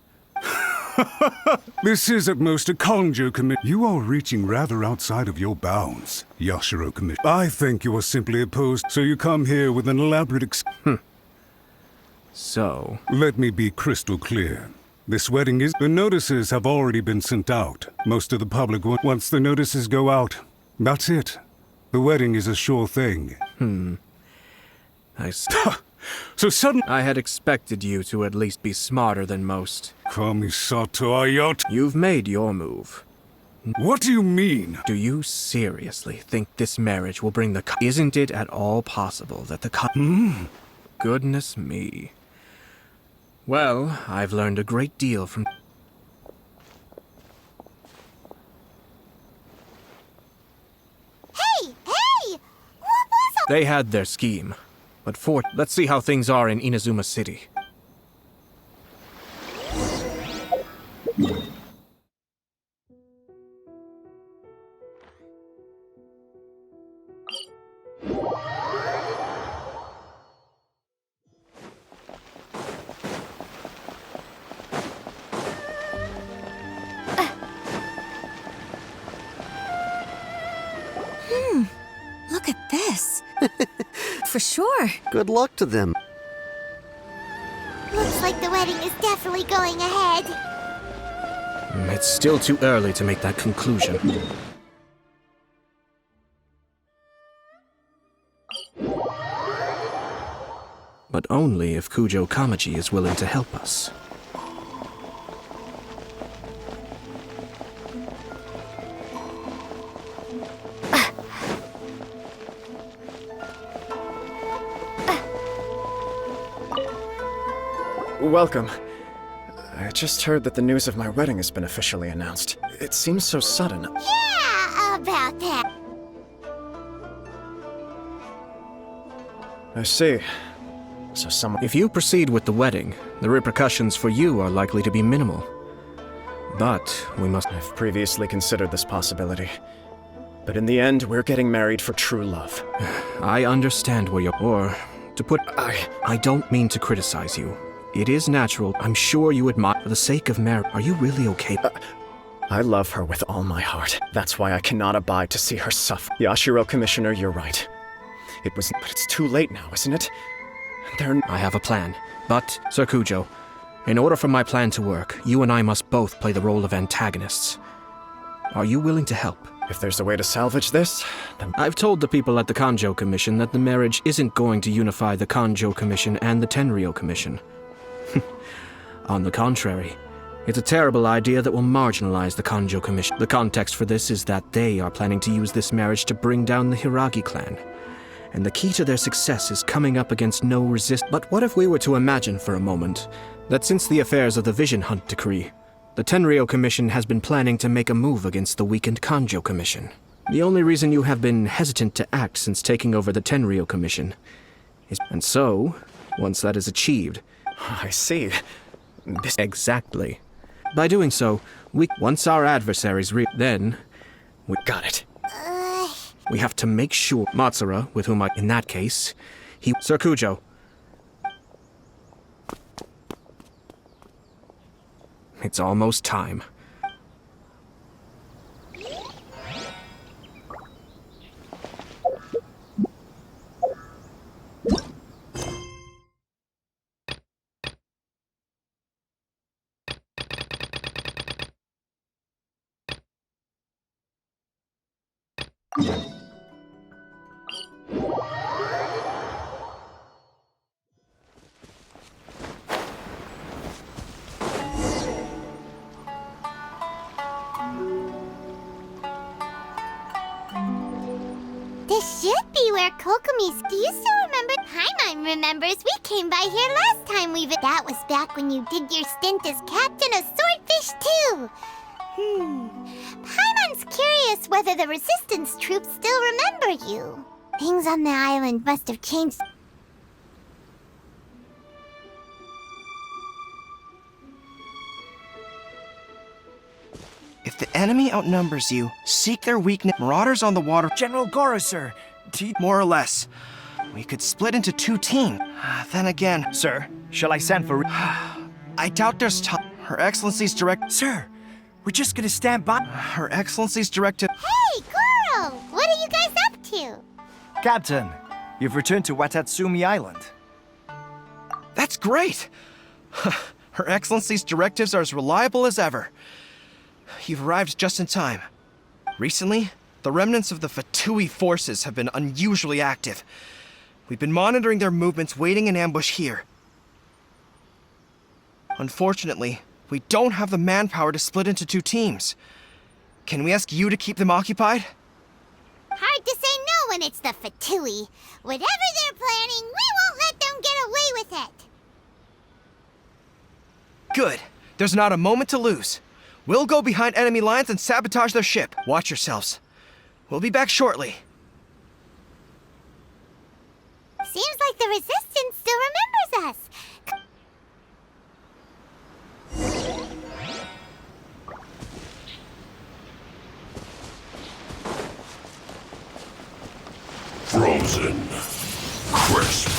This is at most a Kanjo Commission. You are reaching rather outside of your bounds, Yashiro Commission. I think you are simply opposed, so you come here with an elaborate So... Let me be crystal clear. This wedding is... The notices have already been sent out. Most of the public... Once the notices go out, that's it. The wedding is a sure thing. I see. So suddenly... I had expected you to at least be smarter than most. Kamisato Ayat... You've made your move. What do you mean? Do you seriously think this marriage will bring the... Isn't it at all possible that the... Goodness me. Well, I've learned a great deal from... Hey! What was all... They had their scheme. But let's see how things are in Inazuma City. Look at this. For sure. Good luck to them. Looks like the wedding is definitely going ahead. It's still too early to make that conclusion. But only if Kujo Kamaji is willing to help us. Welcome. I just heard that the news of my wedding has been officially announced. It seems so sudden. Yeah, about that. I see. So someone... If you proceed with the wedding, the repercussions for you are likely to be minimal. But we must... I've previously considered this possibility. But in the end, we're getting married for true love. I understand where you're... Or, to put... I don't mean to criticize you. It is natural. I'm sure you admire... For the sake of marriage, are you really okay? I love her with all my heart. That's why I cannot abide to see her suffer. Yashiro, Commissioner, you're right. But it's too late now, isn't it? I have a plan. But, Sir Kujo, in order for my plan to work, you and I must both play the role of antagonists. Are you willing to help? If there's a way to salvage this, then... I've told the people at the Kanjo Commission that the marriage isn't going to unify the Kanjo Commission and the Tenryou Commission. On the contrary, it's a terrible idea that will marginalize the Kanjo Commission. The context for this is that they are planning to use this marriage to bring down the Hiragi clan. And the key to their success is coming up against no resist. But what if we were to imagine for a moment that since the affairs of the Vision Hunt Decree, the Tenryou Commission has been planning to make a move against the weakened Kanjo Commission? The only reason you have been hesitant to act since taking over the Tenryou Commission is... And so, once that is achieved... I see. Exactly. By doing so, once our adversaries then... we got it. We have to make sure Matsura, with whom in that case, Sir Kujo. It's almost time. This should be where Kokomi's... Do you still remember? Paimon remembers. We came by here last time we... That was back when you did your stint as captain of Swordfish too. Paimon's curious whether the Resistance troops still remember you. Things on the island must have changed. If the enemy outnumbers you, seek their weakness. Marauders on the water. General Goro, sir. More or less. We could split into 2 teams. Then again... Sir, shall I send for... I doubt there's time. Her Excellency's direct... Sir, we're just gonna stand by... Her Excellency's directive... Hey, Goro! What are you guys up to? Captain, you've returned to Watatsumi Island. That's great! Her Excellency's directives are as reliable as ever. You've arrived just in time. Recently, the remnants of the Fatui forces have been unusually active. We've been monitoring their movements, waiting in ambush here. Unfortunately, we don't have the manpower to split into 2 teams. Can we ask you to keep them occupied? Hard to say no when it's the Fatui. Whatever they're planning, we won't let them get away with it. Good. There's not a moment to lose. We'll go behind enemy lines and sabotage their ship. Watch yourselves. We'll be back shortly. Seems like the Resistance still remembers us. Frozen. Crisp.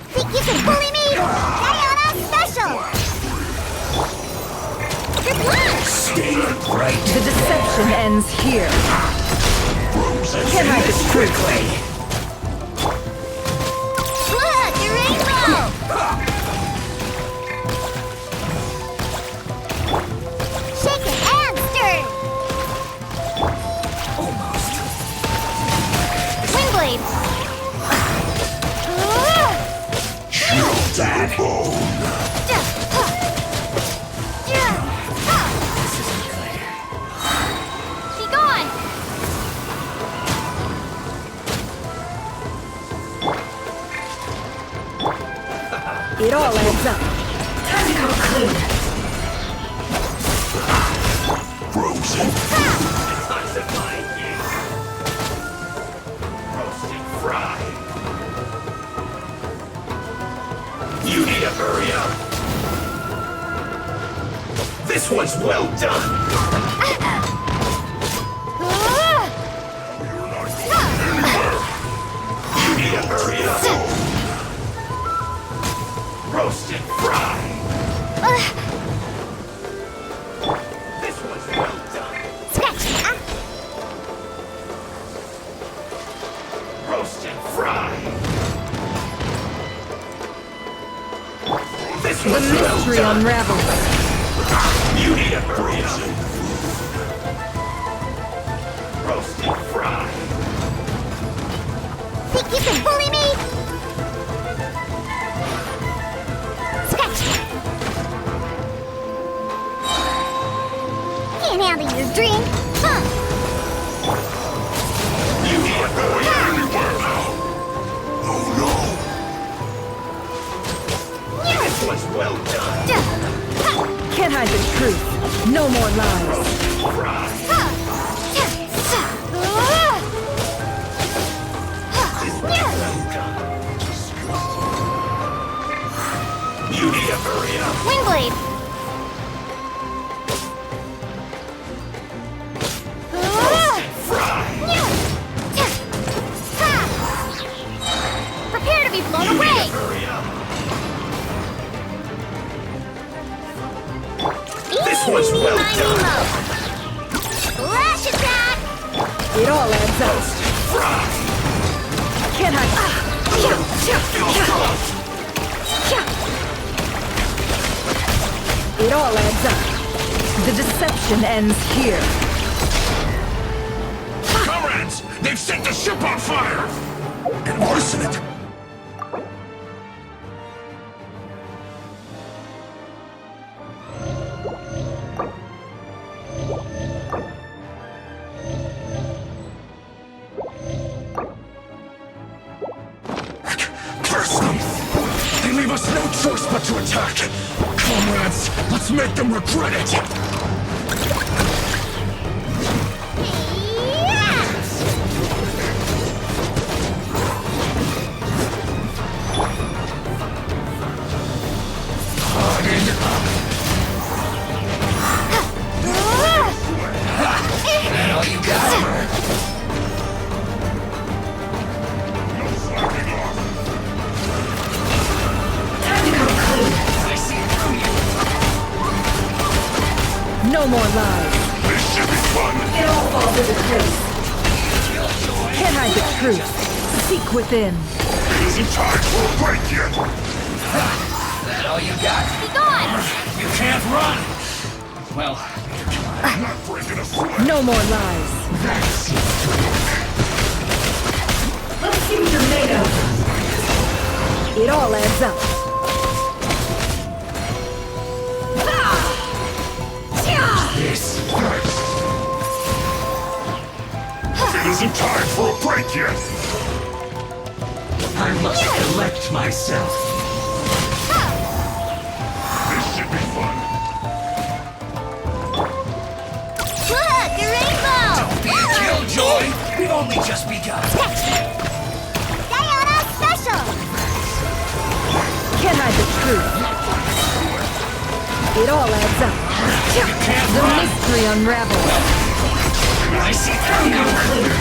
Think you can bully me? Diana Special! Good luck! Stay right. The deception ends here. Frozen. Can I just quickly? Look, a rainbow! Shaken and stirred! Almost. Windblade! Chill that bone. This isn't good. Be gone! It all adds up. Time to go clean. Frozen. Time to find you. Roasted fry. You need to hurry up. This one's well done. You're not going anywhere. You need to hurry up. The mystery unravels. You need a frozen roasted fry. Think you can bully me? Scratch! Can't handle your drink, huh? You can't go anywhere now. Oh no! This was well done. Can't hide the truth. No more lies. You need to hurry up. Windblade! Prepare to be blown away! This was well done. Lash attack! It all adds up. Can't hide. It all adds up. The deception ends here. Comrades, they've set the ship on fire. And arson it. Curse them! They leave us no choice but to attack! Comrades, let's make them regret it! And all you got? No more lies. This should be fun! It all falls into place. Can't hide the truth. Seek within. It isn't time for a break yet! That all you got? Be gone! You can't run! Well, I'm not breaking a sweat! No more lies. Let's see what you're made of. It all adds up. This hurts! It isn't time for a break yet! I must collect myself. This should be fun. Look, a rainbow! Be a killjoy! We've only just begun. Diana Special! Can't hide the truth. It all adds up. The mystery unravels. I see through you clear.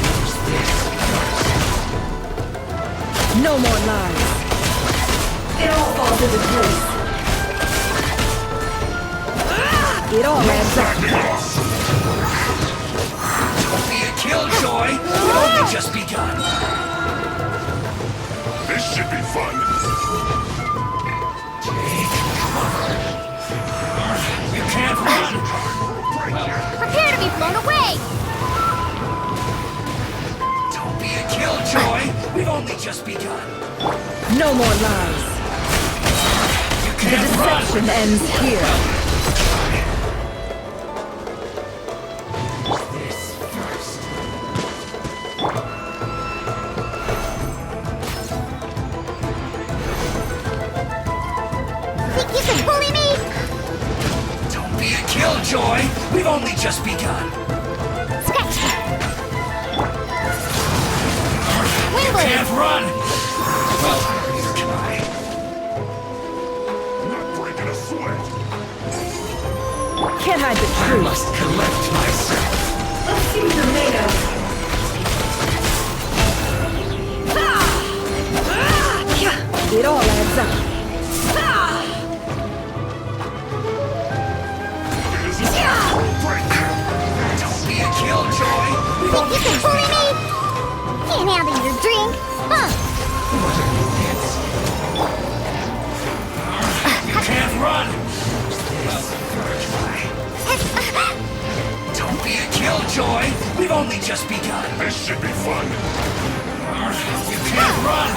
No more lies. It all falls into place. It all adds up. Don't be a killjoy! We've only just begun. This should be fun. Take cover. You can't run! Prepare to be blown away! Don't be a killjoy! We've only just begun. No more lies. You The can't deception ends here. This first. Think you can bully me? Don't be a killjoy! We've only just begun. Scratch! You Windblade! can't run! Well, neither can I. Not breaking a sweat. Can't hide the I truth. must collect myself. Let's see what you're made of. It all adds up. Don't be a killjoy! We've Think only you can just bully me? begun. Can't handle your drink, huh? What a hits. You can't run! Don't be a killjoy! We've only just begun! This should be fun! You can't run!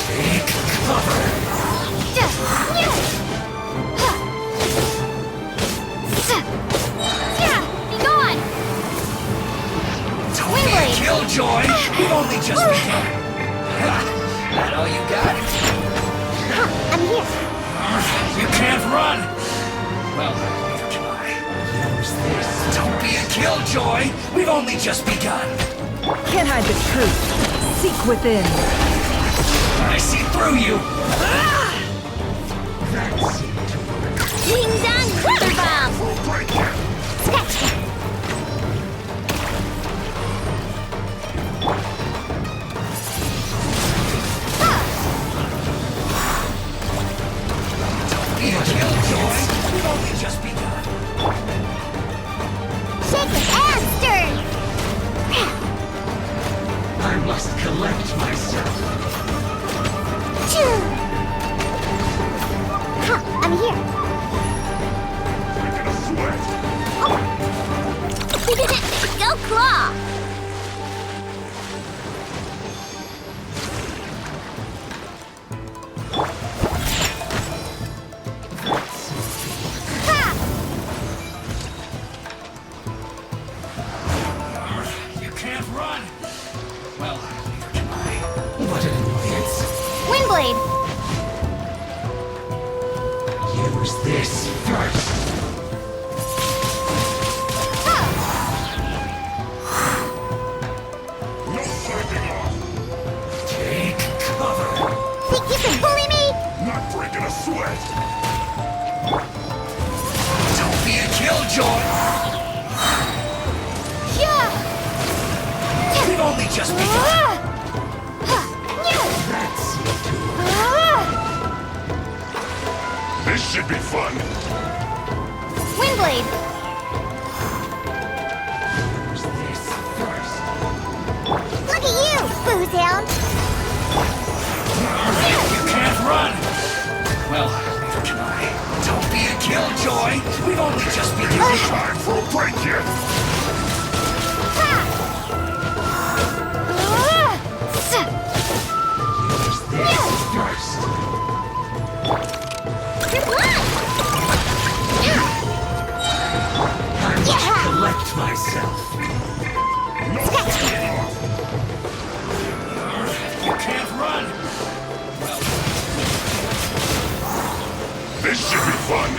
Take cover! Be gone! Don't be a killjoy! We've only just begun! That all you got? I'm here. You can't run! Well, neither can I. Use this. Don't be a killjoy! We've only just begun! Can't hide the truth. Seek within. I see through you! Ding dong, glitter bomb! Scratch! Be a killjoy! We've only just begun! Shaken and stirred! I must collect myself! I'm here. I'm gonna sweat! Go claw! You can't run! Well, neither can I. What an annoyance! Windblade! Use this first! No slacking off! Take cover! Think you can bully me? Not breaking a sweat! Don't be a killjoy! We've only just begun! This should be fun! Windblade! Use this first! Look at you, booze hound! You can't run! Well, neither can I. Don't be a killjoy! We've only just begun! Time for a break here! Use this first! I must collect myself! You can't run! This should be fun!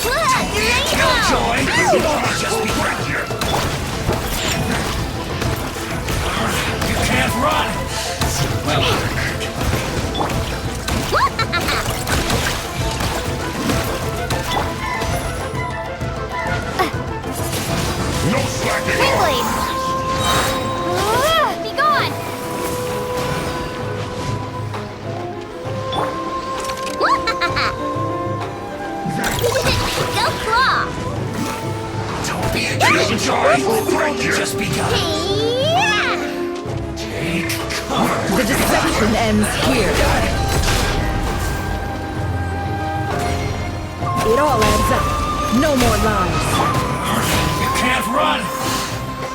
Don't be a killjoy! You've only just begun here! You can't run! Well... No slacking Windblade! Be gone! Go claw! Don't be a killjoy! We've only just begun! Take cover! The deception ends here. It all adds up. No more lies. You can't run!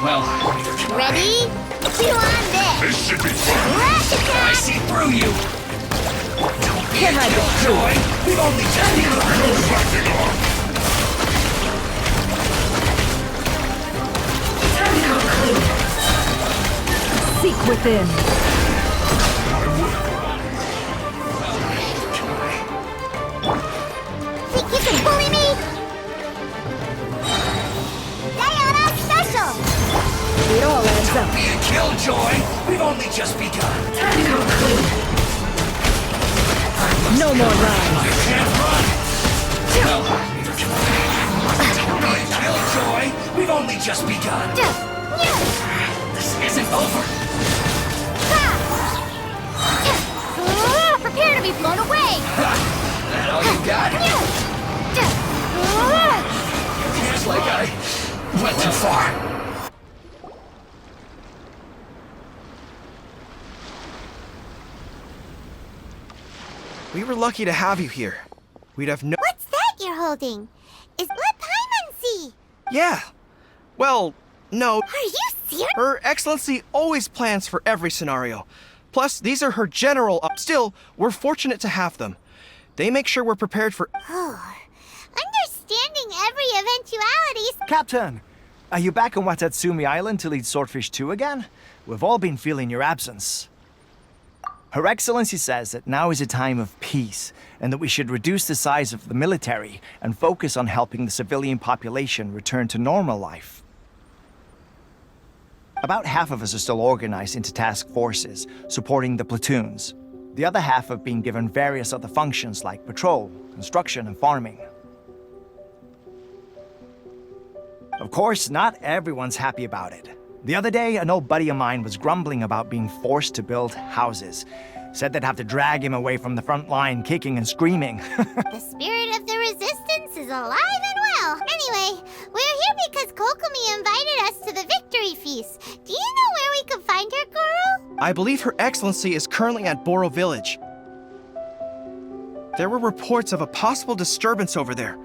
Well, neither can I. Ready? Chew on this! This should be fun! I see through you! Don't be a killjoy! We've only just begun! No slacking off! Seek within. Think you can bully me? Diana Special! It all adds up. Don't be a killjoy! We've only just begun! No more lies. You can't run! Well, neither can I. Don't be a killjoy! We've only just begun! This isn't over! Prepare to be blown away! That all you got? went too far. We were lucky to have you here. We'd have no— What's that you're holding? Is let Paimon see? Yeah. Well, no. Are you serious? Her Excellency always plans for every scenario. Plus, these are her general— Still, we're fortunate to have them. They make sure we're prepared for— Oh, understanding every eventuality. Captain, are you back on Watatsumi Island to lead Swordfish 2 again? We've all been feeling your absence. Her Excellency says that now is a time of peace, and that we should reduce the size of the military and focus on helping the civilian population return to normal life. About half of us are still organized into task forces, supporting the platoons. The other half have been given various other functions like patrol, construction, and farming. Of course, not everyone's happy about it. The other day, an old buddy of mine was grumbling about being forced to build houses. Said they'd have to drag him away from the front line, kicking and screaming. The spirit of the resistance is alive and well. Anyway, we're here because Kokomi invited us to the victory feast. Do you know where we could find her, Guru? I believe Her Excellency is currently at Boro Village. There were reports of a possible disturbance over there.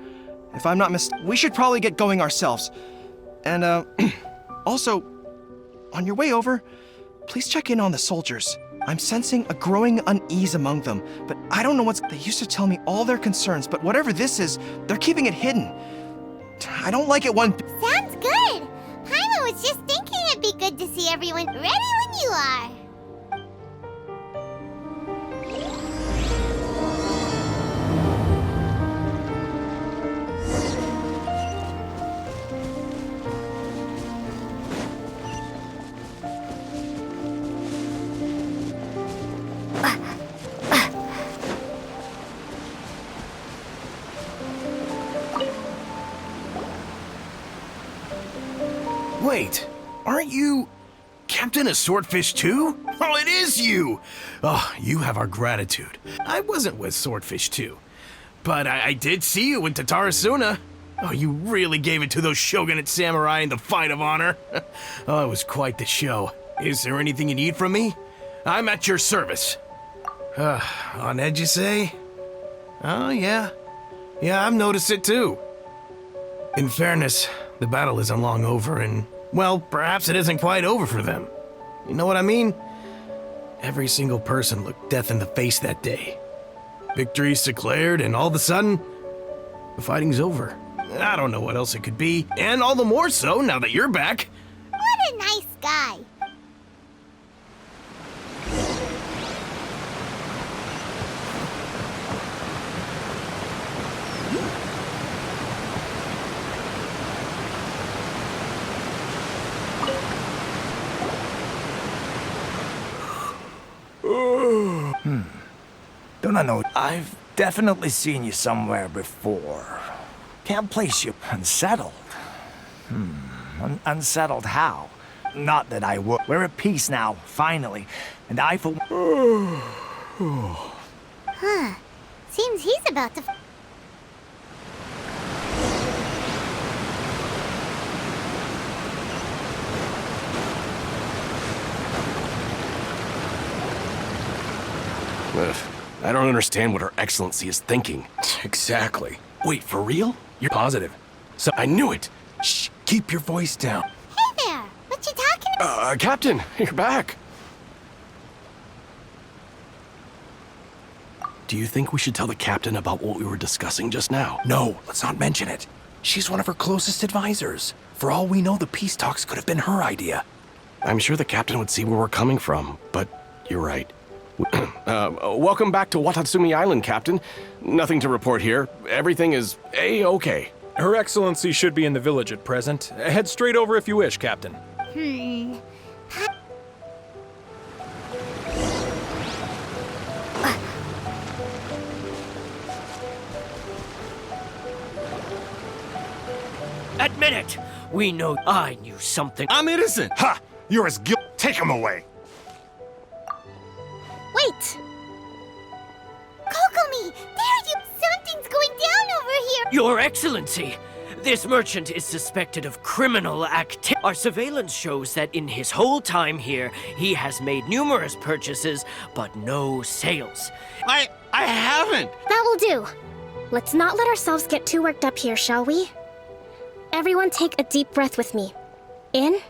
If I'm not we should probably get going ourselves. And, also, on your way over, please check in on the soldiers. I'm sensing a growing unease among them, but I don't know what's— They used to tell me all their concerns, but whatever this is, they're keeping it hidden. I don't like it one— Sounds good. Paimon was just thinking it'd be good to see everyone ready when you are. Wait, aren't you Captain of Swordfish 2? Oh, it is you! Oh, you have our gratitude. I wasn't with Swordfish 2, but I did see you in Tatarasuna. Oh, you really gave it to those shogunate samurai in the fight of honor. Oh, it was quite the show. Is there anything you need from me? I'm at your service. On edge, you say? Oh, yeah. Yeah, I've noticed it too. In fairness, the battle isn't long over, and, well, perhaps it isn't quite over for them. You know what I mean? Every single person looked death in the face that day. Victory's declared, and all of a sudden, the fighting's over. I don't know what else it could be, and all the more so now that you're back. What a nice guy. Don't I know? I've definitely seen you somewhere before. Can't place you. Unsettled. Unsettled how? Not that I would. We're at peace now, finally. And I for— Huh. Seems he's about to— I don't understand what Her Excellency is thinking. Exactly. Wait, for real? You're positive? So I knew it. Shh, keep your voice down. Hey there. What you talking about? Captain, you're back. Do you think we should tell the captain about what we were discussing just now? No, let's not mention it. She's one of her closest advisors. For all we know, the peace talks could have been her idea. I'm sure the captain would see where we're coming from, but you're right. Welcome back to Watatsumi Island, Captain. Nothing to report here. Everything is A-okay. Her Excellency should be in the village at present. Head straight over if you wish, Captain. Admit it! We know I knew something. I'm innocent! Ha! You're as guilty. Take him away. Wait! Kokomi! There you— Something's going down over here! Your Excellency! This merchant is suspected of criminal activity. Our surveillance shows that in his whole time here, he has made numerous purchases, but no sales. I haven't! That will do. Let's not let ourselves get too worked up here, shall we? Everyone take a deep breath with me. In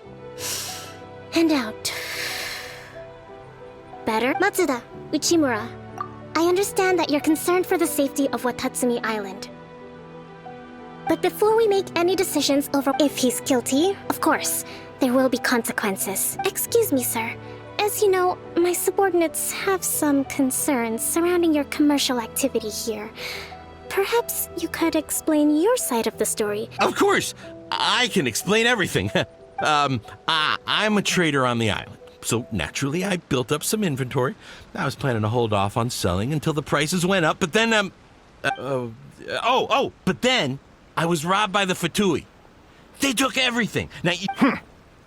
and out. Better? Matsuda, Uchimura, I understand that you're concerned for the safety of Watatsumi Island. But before we make any decisions over if he's guilty, of course, there will be consequences. Excuse me, sir. As you know, my subordinates have some concerns surrounding your commercial activity here. Perhaps you could explain your side of the story. Of course! I can explain everything. I'm a trader on the island, so naturally I built up some inventory. I was planning to hold off on selling until the prices went up, but then, but then I was robbed by the Fatui. They took everything. Now,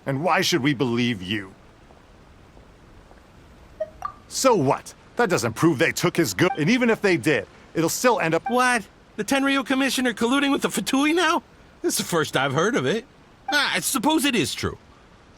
And why should we believe you? So what? That doesn't prove they took his goods. And even if they did, it'll still end up... What? The Tenryo Commissioner colluding with the Fatui now? This is the first I've heard of it. I suppose it is true.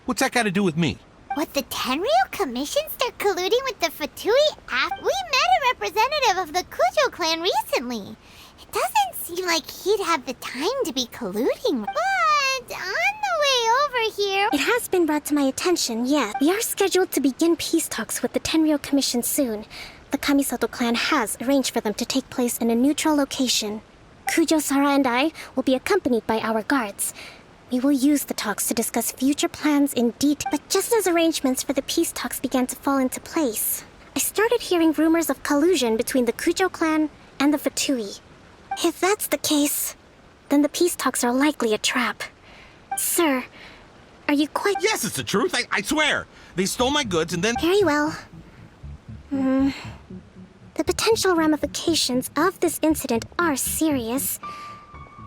What's that got to do with me? What, the Tenryo Commission start colluding with the Fatui after? We met a representative of the Kujo clan recently. It doesn't seem like he'd have the time to be colluding. But on the way over here... It has been brought to my attention, yes. We are scheduled to begin peace talks with the Tenryo Commission soon. The Kamisato clan has arranged for them to take place in a neutral location. Kujo-Sara and I will be accompanied by our guards. We will use the talks to discuss future plans in detail. But just as arrangements for the peace talks began to fall into place, I started hearing rumors of collusion between the Kujo clan and the Fatui. If that's the case, then the peace talks are likely a trap. Sir, are you quite... Yes, it's the truth. I swear. They stole my goods and then... Very well. The potential ramifications of this incident are serious.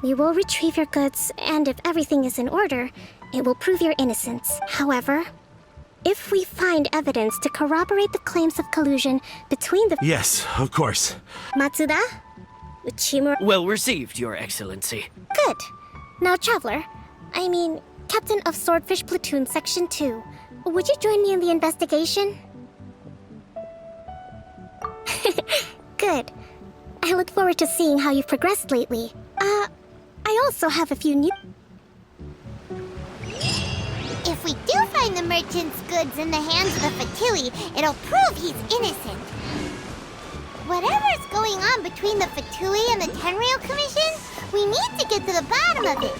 We will retrieve your goods, and if everything is in order, it will prove your innocence. However, if we find evidence to corroborate the claims of collusion between the... Yes, of course. Matsuda? Uchimura... Well received, Your Excellency. Good. Now, Traveler, Captain of Swordfish Platoon Section 2, would you join me in the investigation? Good. I look forward to seeing how you've progressed lately. I also have a few new... If we do find the merchant's goods in the hands of the Fatui, it'll prove he's innocent. Whatever's going on between the Fatui and the Tenryo Commission, we need to get to the bottom of it.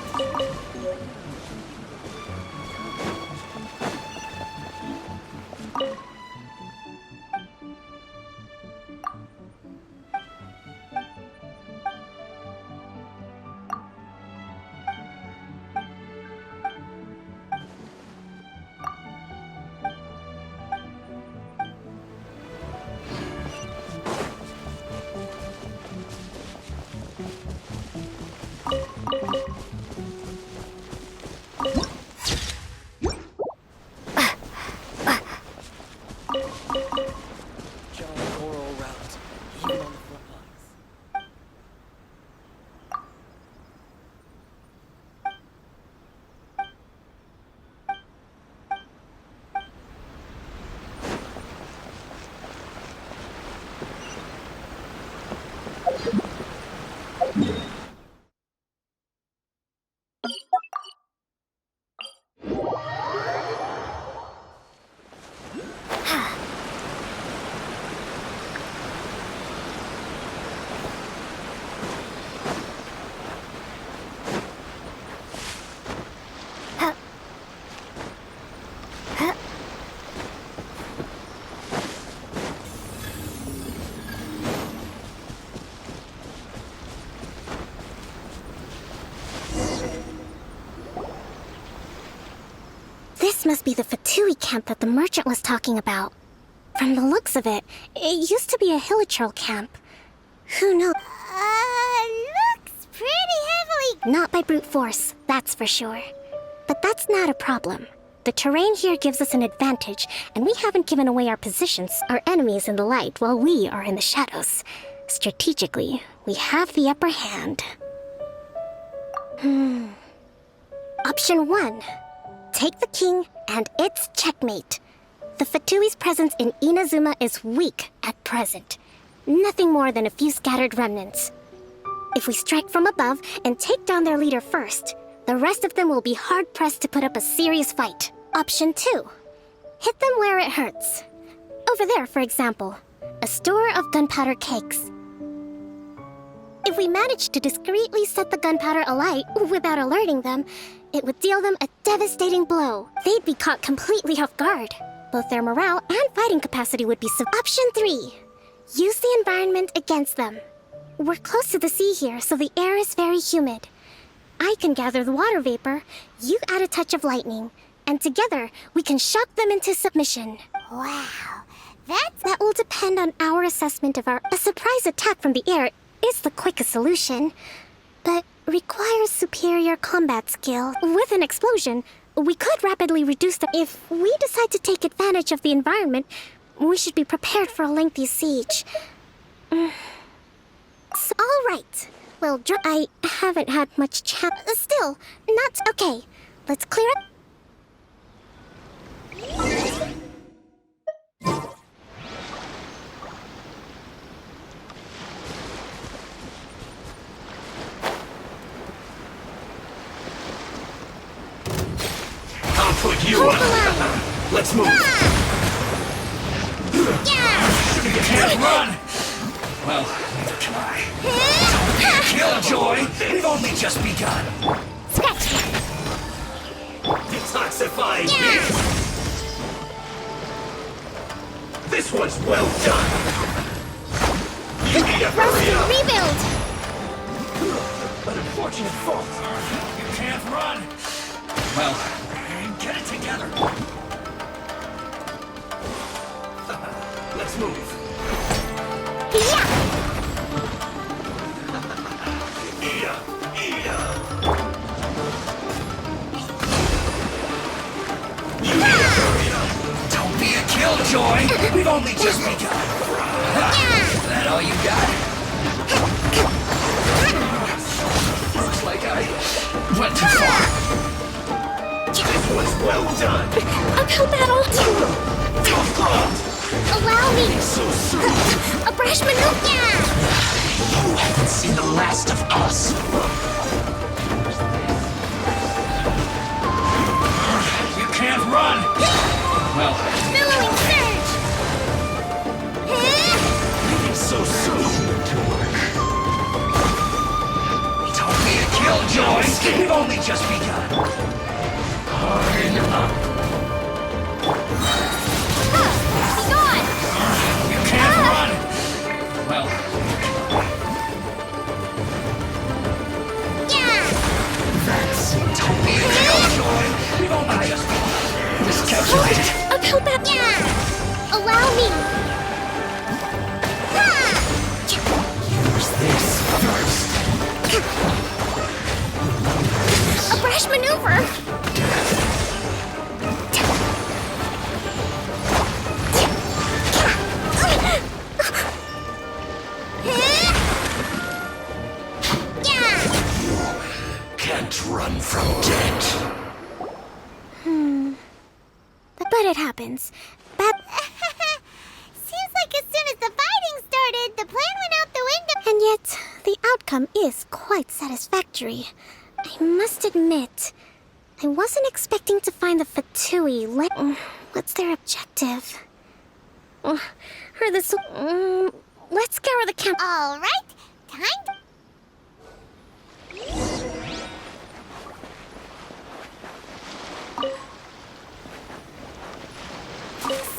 This must be the Fatui camp that the merchant was talking about. From the looks of it, it used to be a hilichurl camp. Who knows? Looks pretty heavily... Not by brute force, that's for sure. But that's not a problem. The terrain here gives us an advantage, and we haven't given away our positions, our enemies in the light, while we are in the shadows. Strategically, we have the upper hand. Option 1. Take the king, and it's checkmate. The Fatui's presence in Inazuma is weak at present. Nothing more than a few scattered remnants. If we strike from above and take down their leader first, the rest of them will be hard-pressed to put up a serious fight. Option 2. Hit them where it hurts. Over there, for example, a store of gunpowder cakes. If we manage to discreetly set the gunpowder alight without alerting them, it would deal them a devastating blow. They'd be caught completely off guard. Both their morale and fighting capacity would be Option 3. Use the environment against them. We're close to the sea here, so the air is very humid. I can gather the water vapor, you add a touch of lightning, and together we can shock them into submission. Wow, That will depend on our assessment of a surprise attack from the air is the quickest solution, but requires superior combat skill. With an explosion, we could rapidly reduce the... If we decide to take advantage of the environment, we should be prepared for a lengthy siege. So, all right. Well, I haven't had much chance. Still, not okay. Let's clear up. I'll put you on. Let's move. You can't run. Well, neither can I. Killjoy, we've only just begun. Detoxifying beast. This one's well done. You need to hurry up. Rebuild. An unfortunate fault. You can't run. Well, get it together. Let's move. Don't be a killjoy. We've only just begun. That all you got? Looks like I went too far. This was well done. Uphill battle. Allow me. So soon. A brash maneuver. You haven't seen the last of us. You can't run. Well, Billowing surge. leaving so soon to work. Don't be a killjoy. We've only just begun. Hurry up. Gone. You can't run. Well. That's don't be a killjoy. We've only just begun. Miscalculated. Uphill battle. Allow me. Use this first. A brash maneuver. Can't run from death. But it happens. Seems like as soon as the fighting started, the plan went out the window. And yet, the outcome is quite satisfactory. I must admit, I wasn't expecting to find the Fatui. What's their objective? Let's scour the camp. All right, time.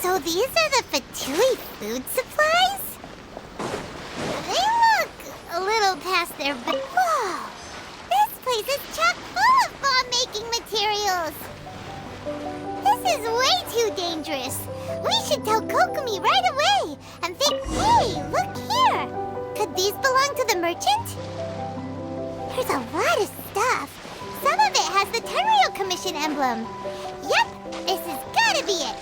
So these are the Fatui food supplies? They look a little past their... Whoa! This place is chock full of bomb-making materials! This is way too dangerous! We should tell Kokomi right away! And think, hey, look here! Could these belong to the merchant? There's a lot of stuff. Some of it has the Tenryou Commission emblem. Yep, this has gotta be it!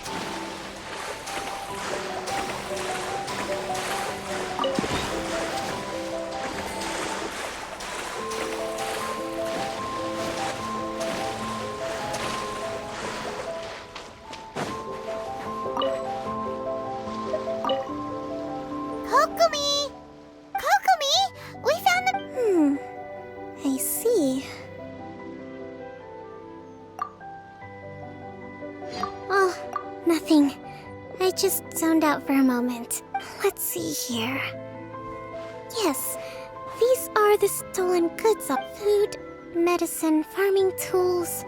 I just zoned out for a moment. Let's see here. Yes, these are the stolen goods of food, medicine, farming tools.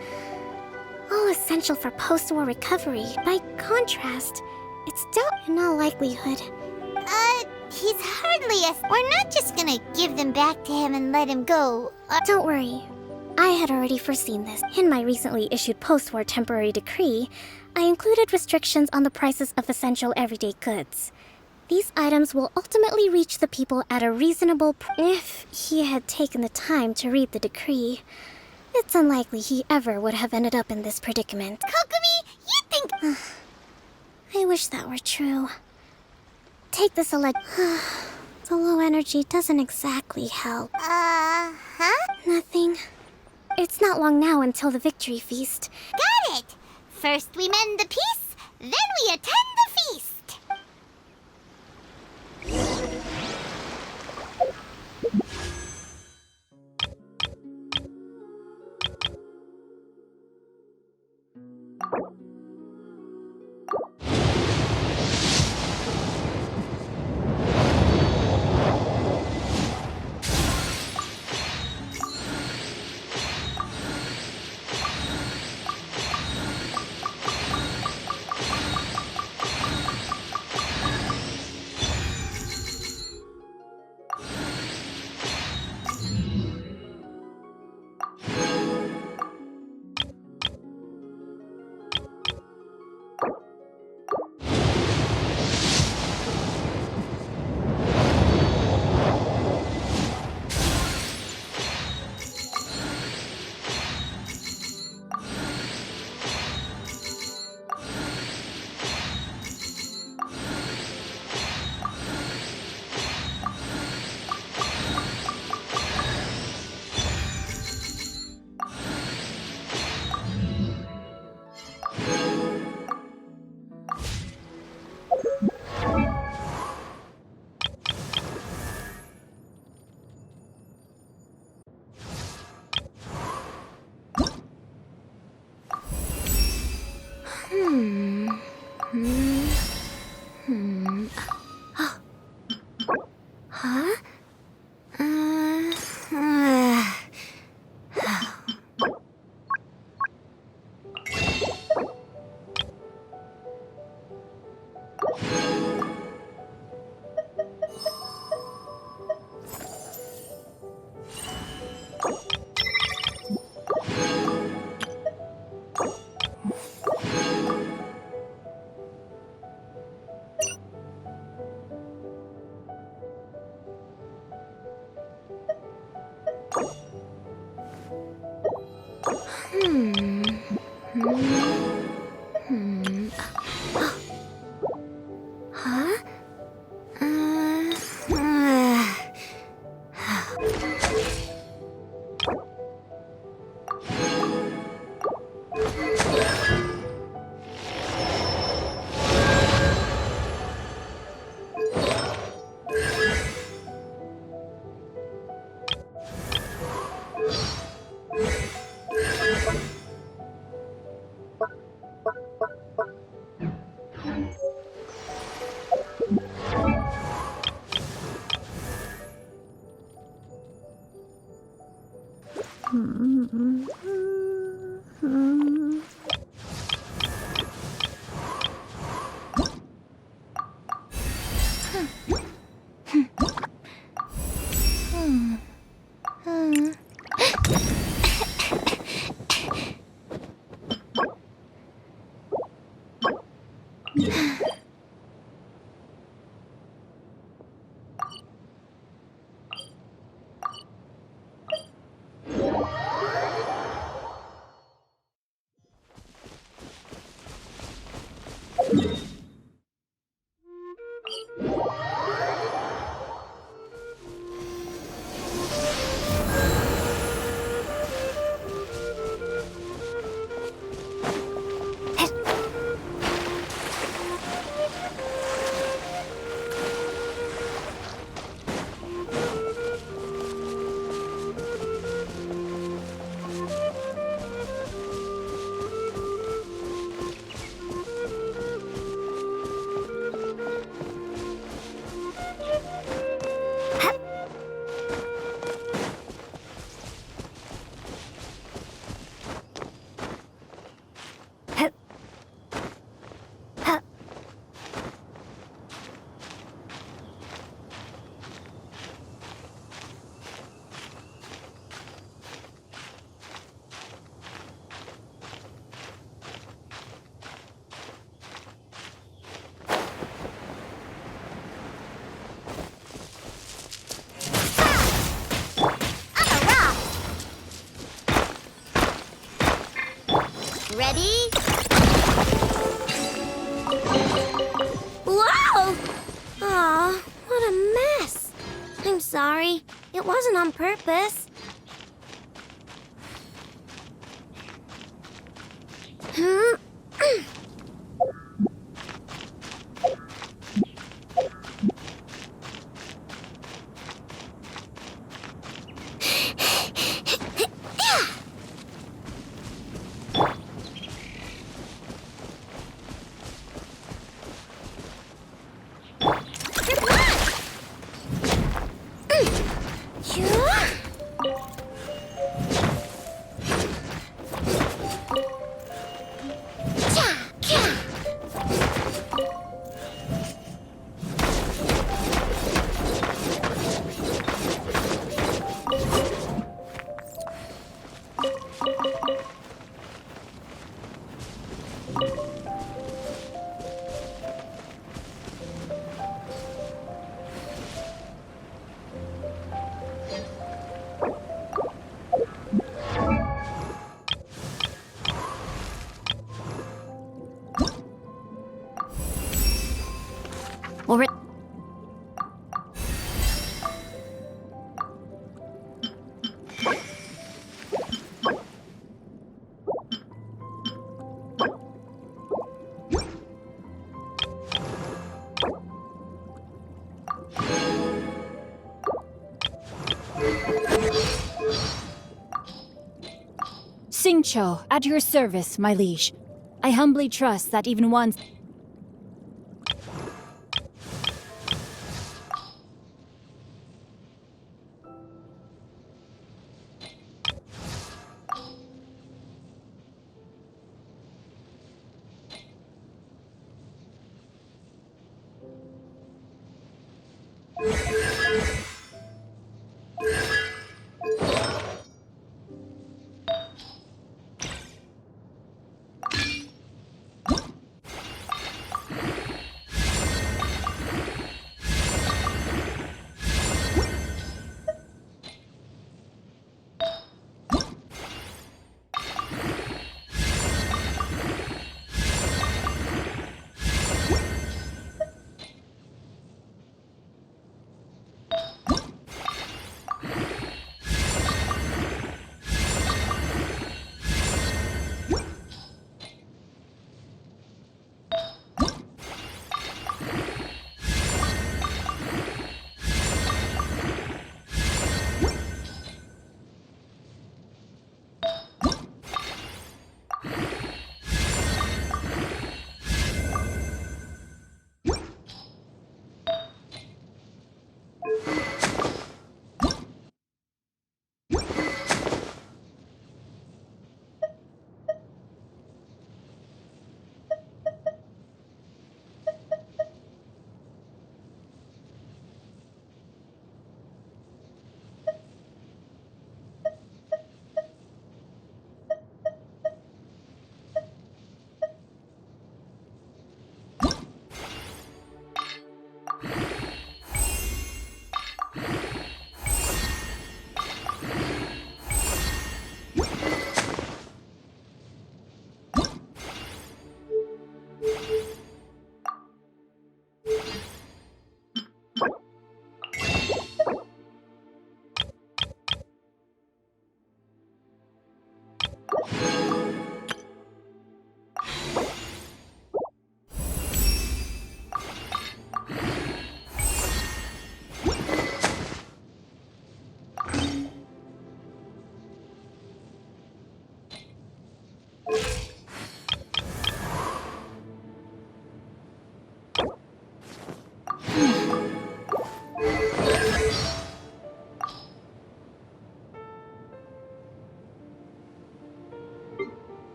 All essential for post-war recovery. By contrast, it's doubt in all likelihood. He's hardly a... We're not just gonna give them back to him and let him go. Don't worry. I had already foreseen this. In my recently issued post-war temporary decree, I included restrictions on the prices of essential everyday goods. These items will ultimately reach the people at a reasonable If he had taken the time to read the decree, it's unlikely he ever would have ended up in this predicament. Kokomi, you think... I wish that were true. Take this The low energy doesn't exactly help. Huh? Nothing. It's not long now until the victory feast. Got it! First we mend the peace, then we attend the feast! Huh? Huh? sorry. It wasn't on purpose. Or Singcho, at your service, my liege. I humbly trust that even once...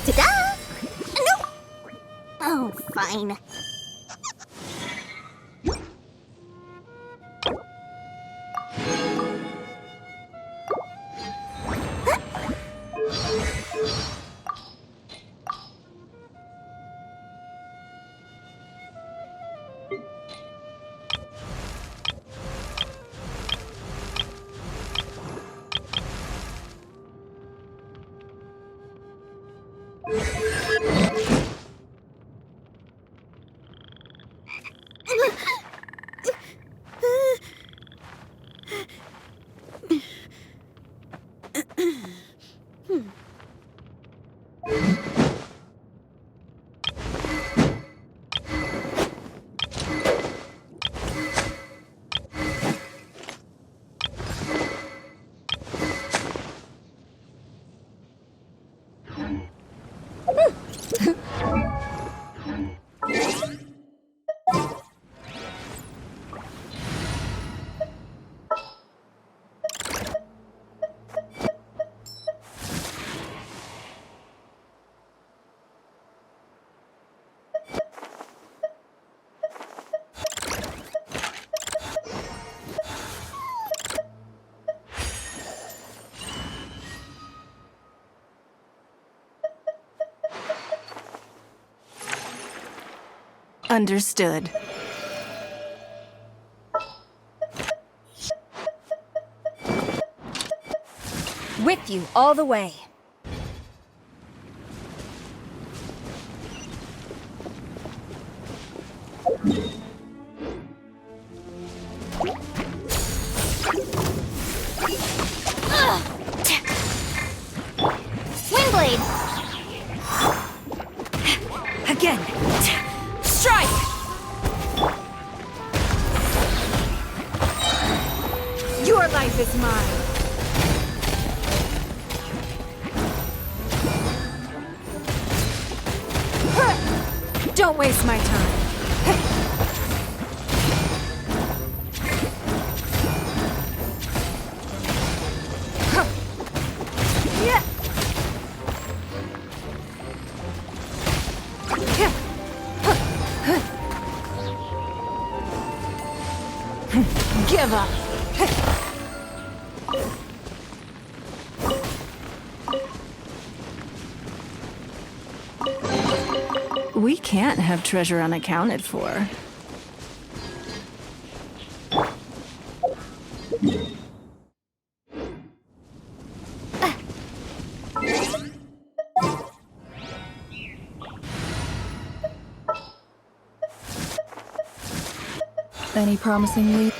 Ta-da! No! Oh, fine. Understood. With you all the way. Windblade! Again. Strike! Your life is mine. Don't waste my time. Give up. We can't have treasure unaccounted for. Any promising lead?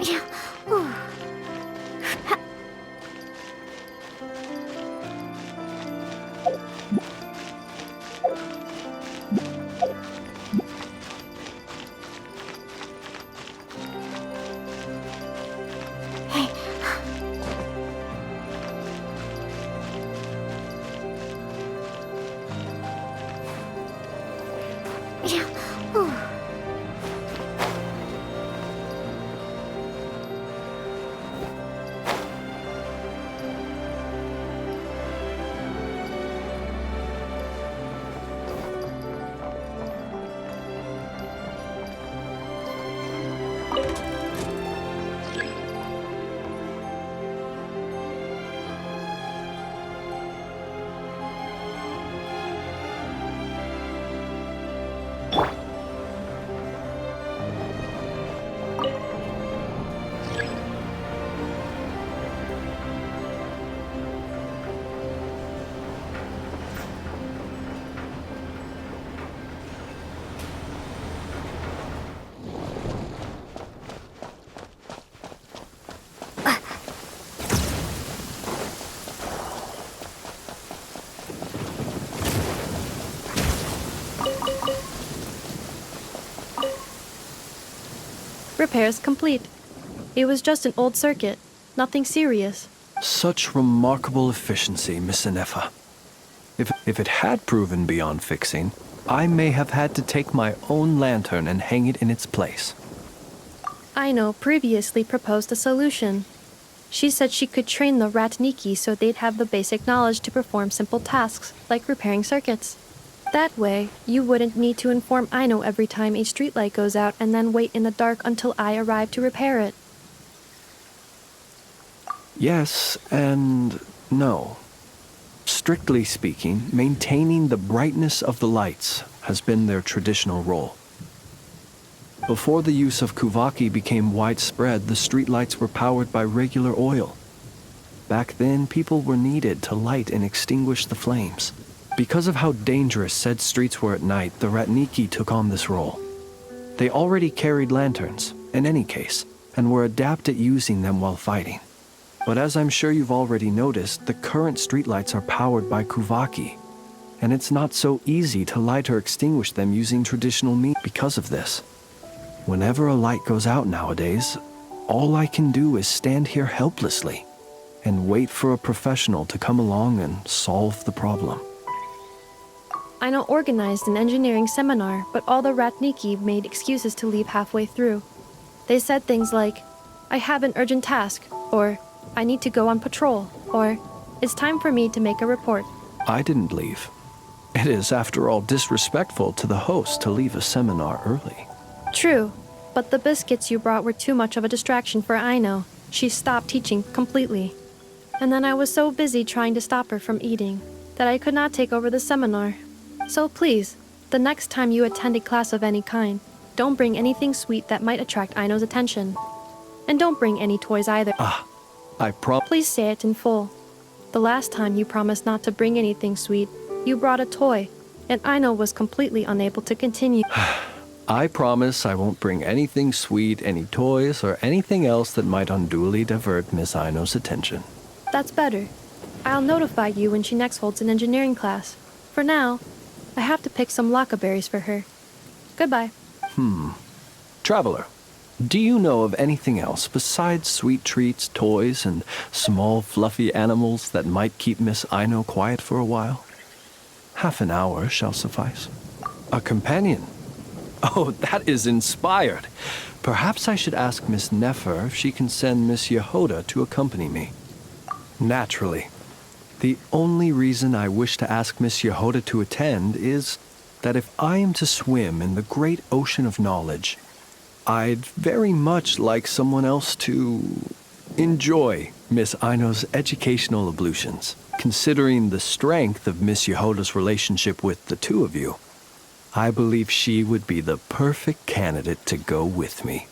Yeah. Whew. Yeah. Whew. Repairs complete. It was just an old circuit. Nothing serious. Such remarkable efficiency, Miss Inefa. If it had proven beyond fixing, I may have had to take my own lantern and hang it in its place. Aino previously proposed a solution. She said she could train the Ratniki so they'd have the basic knowledge to perform simple tasks, like repairing circuits. That way, you wouldn't need to inform Aino every time a streetlight goes out and then wait in the dark until I arrive to repair it. Yes and no. Strictly speaking, maintaining the brightness of the lights has been their traditional role. Before the use of Kuvaki became widespread, the streetlights were powered by regular oil. Back then, people were needed to light and extinguish the flames. Because of how dangerous said streets were at night, the Ratniki took on this role. They already carried lanterns, in any case, and were adept at using them while fighting. But as I'm sure you've already noticed, the current streetlights are powered by Kuvaki, and it's not so easy to light or extinguish them using traditional means because of this. Whenever a light goes out nowadays, all I can do is stand here helplessly and wait for a professional to come along and solve the problem. Aino organized an engineering seminar, but all the Ratniki made excuses to leave halfway through. They said things like, I have an urgent task, or I need to go on patrol, or it's time for me to make a report. I didn't leave. It is, after all, disrespectful to the host to leave a seminar early. True, but the biscuits you brought were too much of a distraction for Aino. She stopped teaching completely. And then I was so busy trying to stop her from eating that I could not take over the seminar. So please, the next time you attend a class of any kind, don't bring anything sweet that might attract Aino's attention. And don't bring any toys either. Please say it in full. The last time you promised not to bring anything sweet, you brought a toy, and Aino was completely unable to continue. I promise I won't bring anything sweet, any toys, or anything else that might unduly divert Miss Aino's attention. That's better. I'll notify you when she next holds an engineering class. For now, I have to pick some laka berries for her. Goodbye. Traveler, do you know of anything else besides sweet treats, toys, and small fluffy animals that might keep Miss Aino quiet for a while? Half an hour shall suffice. A companion? Oh, that is inspired. Perhaps I should ask Miss Nefer if she can send Miss Yehoda to accompany me. Naturally. The only reason I wish to ask Miss Yehoda to attend is that if I am to swim in the great ocean of knowledge, I'd very much like someone else to enjoy Miss Aino's educational ablutions. Considering the strength of Miss Yehoda's relationship with the two of you, I believe she would be the perfect candidate to go with me.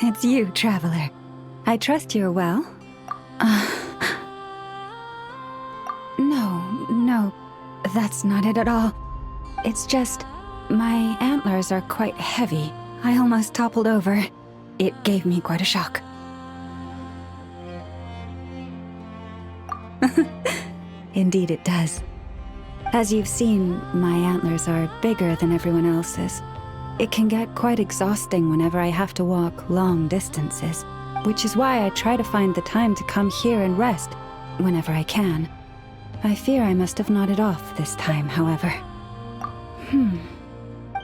It's you, Traveler. I trust you're well. No, that's not it at all. It's just, my antlers are quite heavy. I almost toppled over. It gave me quite a shock. Indeed it does. As you've seen, my antlers are bigger than everyone else's. It can get quite exhausting whenever I have to walk long distances, which is why I try to find the time to come here and rest whenever I can. I fear I must have nodded off this time, however.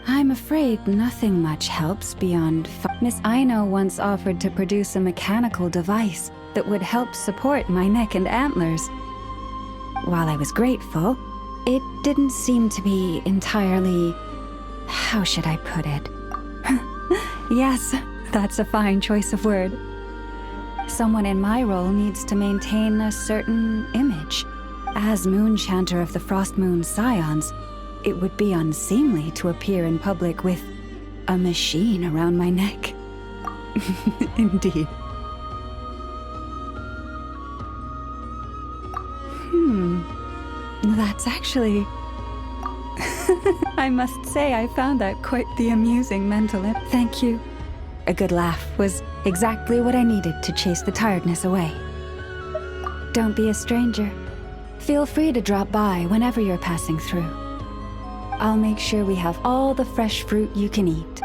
I'm afraid nothing much helps beyond... Miss Aino once offered to produce a mechanical device that would help support my neck and antlers. While I was grateful, it didn't seem to be entirely... How should I put it? Yes, that's a fine choice of word. Someone in my role needs to maintain a certain image. As Moonchanter of the Frost Moon Scions, it would be unseemly to appear in public with a machine around my neck. Indeed. That's actually... I must say I found that quite the amusing mental Thank you. A good laugh was exactly what I needed to chase the tiredness away. Don't be a stranger. Feel free to drop by whenever you're passing through. I'll make sure we have all the fresh fruit you can eat.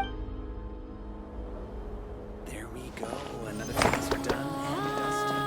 There we go. Another task done and dusted.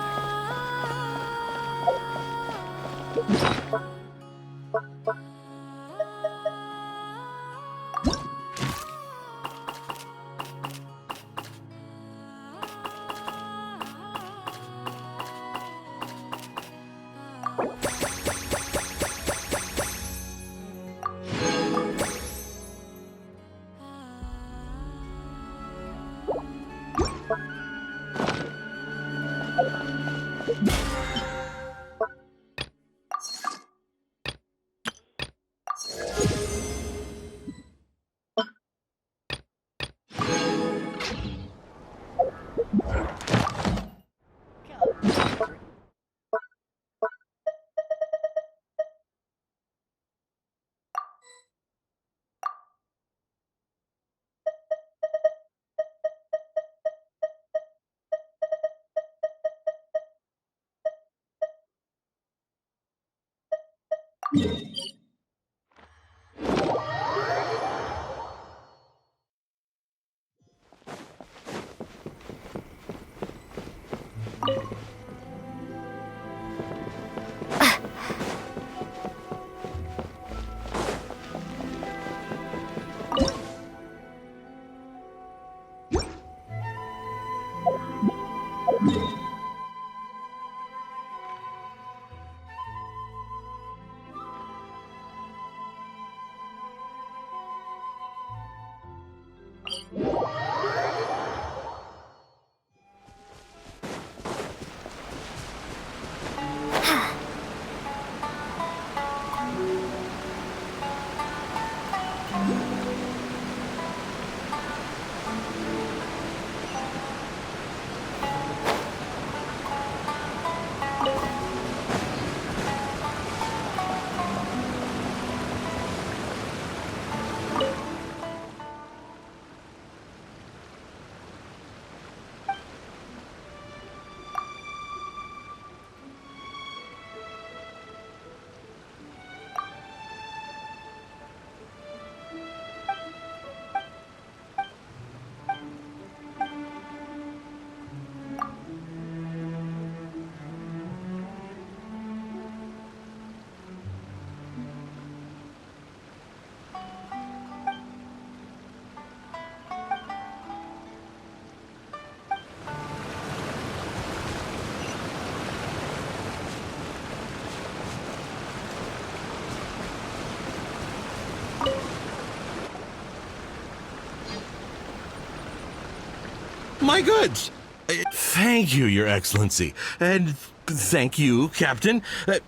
My goods! Thank you, Your Excellency. And thank you, Captain.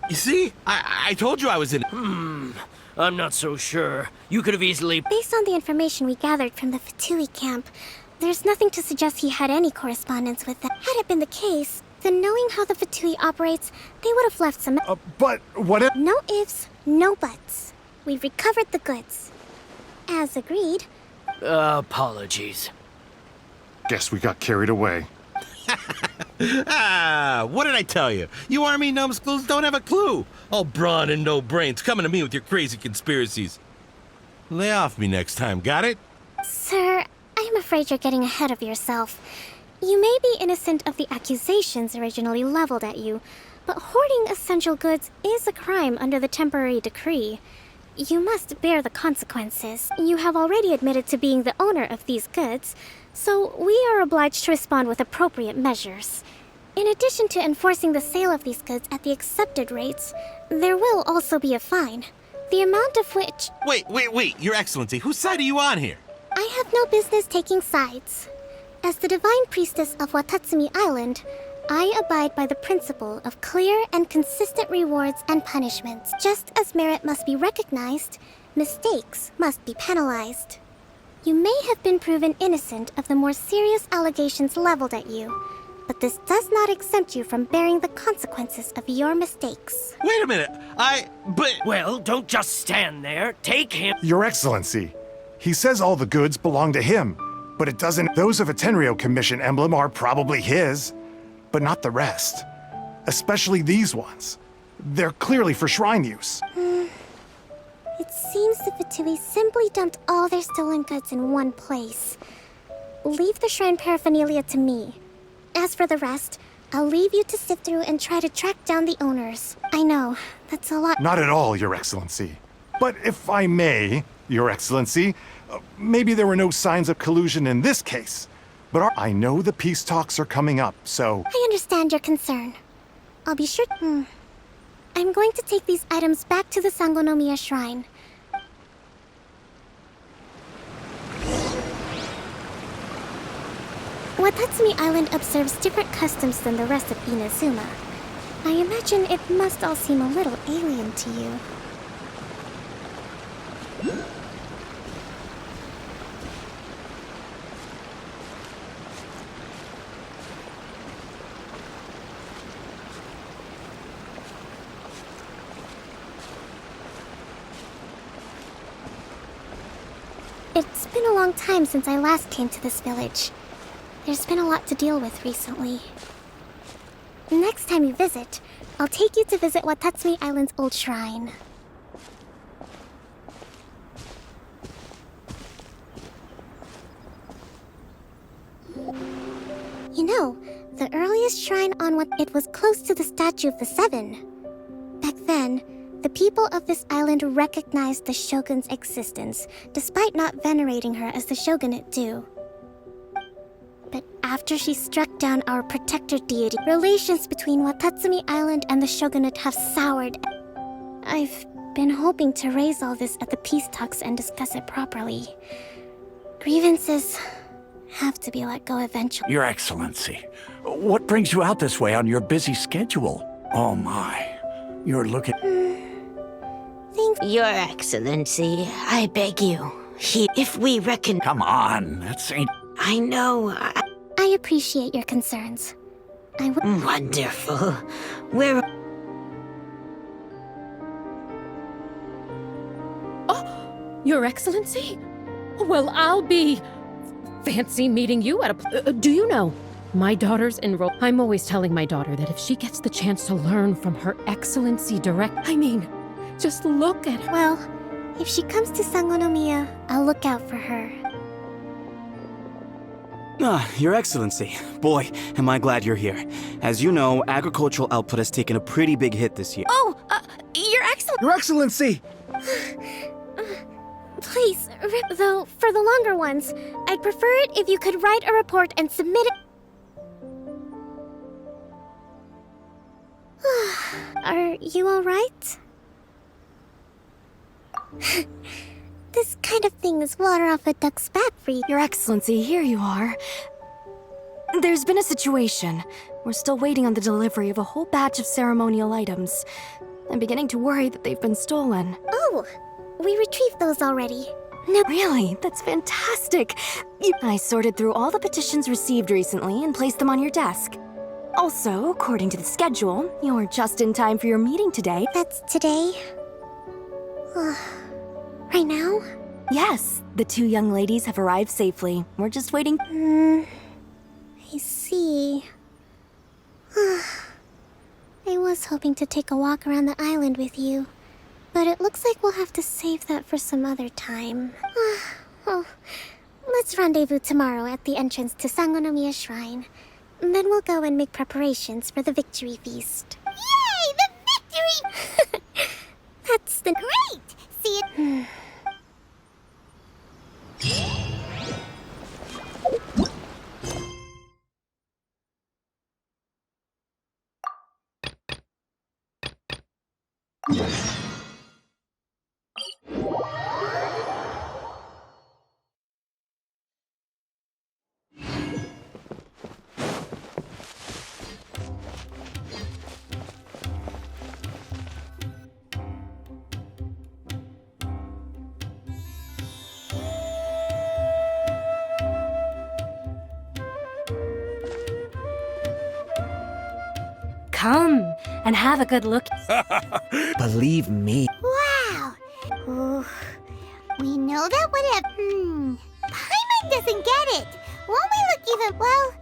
You see, I told you I was in... I'm not so sure. You could have easily... Based on the information we gathered from the Fatui camp, There's nothing to suggest he had any correspondence with them. Had it been the case, then knowing how the Fatui operates, they would have left some... But what if... No ifs, no buts. We've recovered the goods. As agreed. Apologies. Guess we got carried away. What did I tell you? You army numbskulls don't have a clue. All brawn and no brains, coming to me with your crazy conspiracies. Lay off me next time, got it? Sir, I'm afraid you're getting ahead of yourself. You may be innocent of the accusations originally leveled at you, but hoarding essential goods is a crime under the temporary decree. You must bear the consequences. You have already admitted to being the owner of these goods, so we are obliged to respond with appropriate measures. In addition to enforcing the sale of these goods at the accepted rates, there will also be a fine, the amount of which... Wait, Your Excellency, whose side are you on here? I have no business taking sides. As the Divine Priestess of Watatsumi Island, I abide by the principle of clear and consistent rewards and punishments. Just as merit must be recognized, mistakes must be penalized. You may have been proven innocent of the more serious allegations leveled at you, but this does not exempt you from bearing the consequences of your mistakes. Wait a minute, Well, don't just stand there. Take him. Your Excellency, he says all the goods belong to him, but it doesn't. Those of a Tenryou Commission emblem are probably his, but not the rest. Especially these ones. They're clearly for shrine use. It seems the Fatui simply dumped all their stolen goods in one place. Leave the shrine paraphernalia to me. As for the rest, I'll leave you to sift through and try to track down the owners. I know, that's a lot. Not at all, Your Excellency. But if I may, Your Excellency, maybe there were no signs of collusion in this case. But I know the peace talks are coming up, so... I understand your concern. I'll be sure... I'm going to take these items back to the Sangonomiya Shrine. Watatsumi Island observes different customs than the rest of Inazuma. I imagine it must all seem a little alien to you. It's been a long time since I last came to this village. There's been a lot to deal with recently. Next time you visit, I'll take you to visit Watatsumi Island's old shrine. You know, the earliest shrine on it was close to the Statue of the Seven. Back then, the people of this island recognized the shogun's existence, despite not venerating her as the shogunate do. But after she struck down our protector deity, relations between Watatsumi Island and the shogunate have soured. I've been hoping to raise all this at the peace talks and discuss it properly. Grievances have to be let go eventually. Your Excellency, what brings you out this way on your busy schedule? Oh my, you're looking... Your Excellency, I beg you. If we reckon... Come on, that's ain't... I know. I appreciate your concerns. Wonderful. We're... Oh, Your Excellency? Well, I'll be... Fancy meeting you at a... do you know? My daughter's enrolled... I'm always telling my daughter that if she gets the chance to learn from Her Excellency just look at her. Well, if she comes to Sangonomiya, I'll look out for her. Your Excellency. Boy, am I glad you're here. As you know, agricultural output has taken a pretty big hit this year. Oh, Your Excellency! Your Excellency! Please, though, for the longer ones, I'd prefer it if you could write a report and submit it. Are you alright? This kind of thing is water off a duck's back for you. Your Excellency, here you are. There's been a situation. We're still waiting on the delivery of a whole batch of ceremonial items. I'm beginning to worry that they've been stolen. Oh, we retrieved those already. No, really, that's fantastic. I sorted through all the petitions received recently and placed them on your desk. Also, according to the schedule, you're just in time for your meeting today. That's today? Right now? Yes, the two young ladies have arrived safely. We're just waiting. I see. I was hoping to take a walk around the island with you, but it looks like we'll have to save that for some other time. Oh, let's rendezvous tomorrow at the entrance to Sangonomiya Shrine. Then we'll go and make preparations for the victory feast. Yay! The victory! That's the... Great! See it. Come and have a good look. Believe me. Wow. Ooh. We know that would have... Paimon doesn't get it. Won't we look even... Well...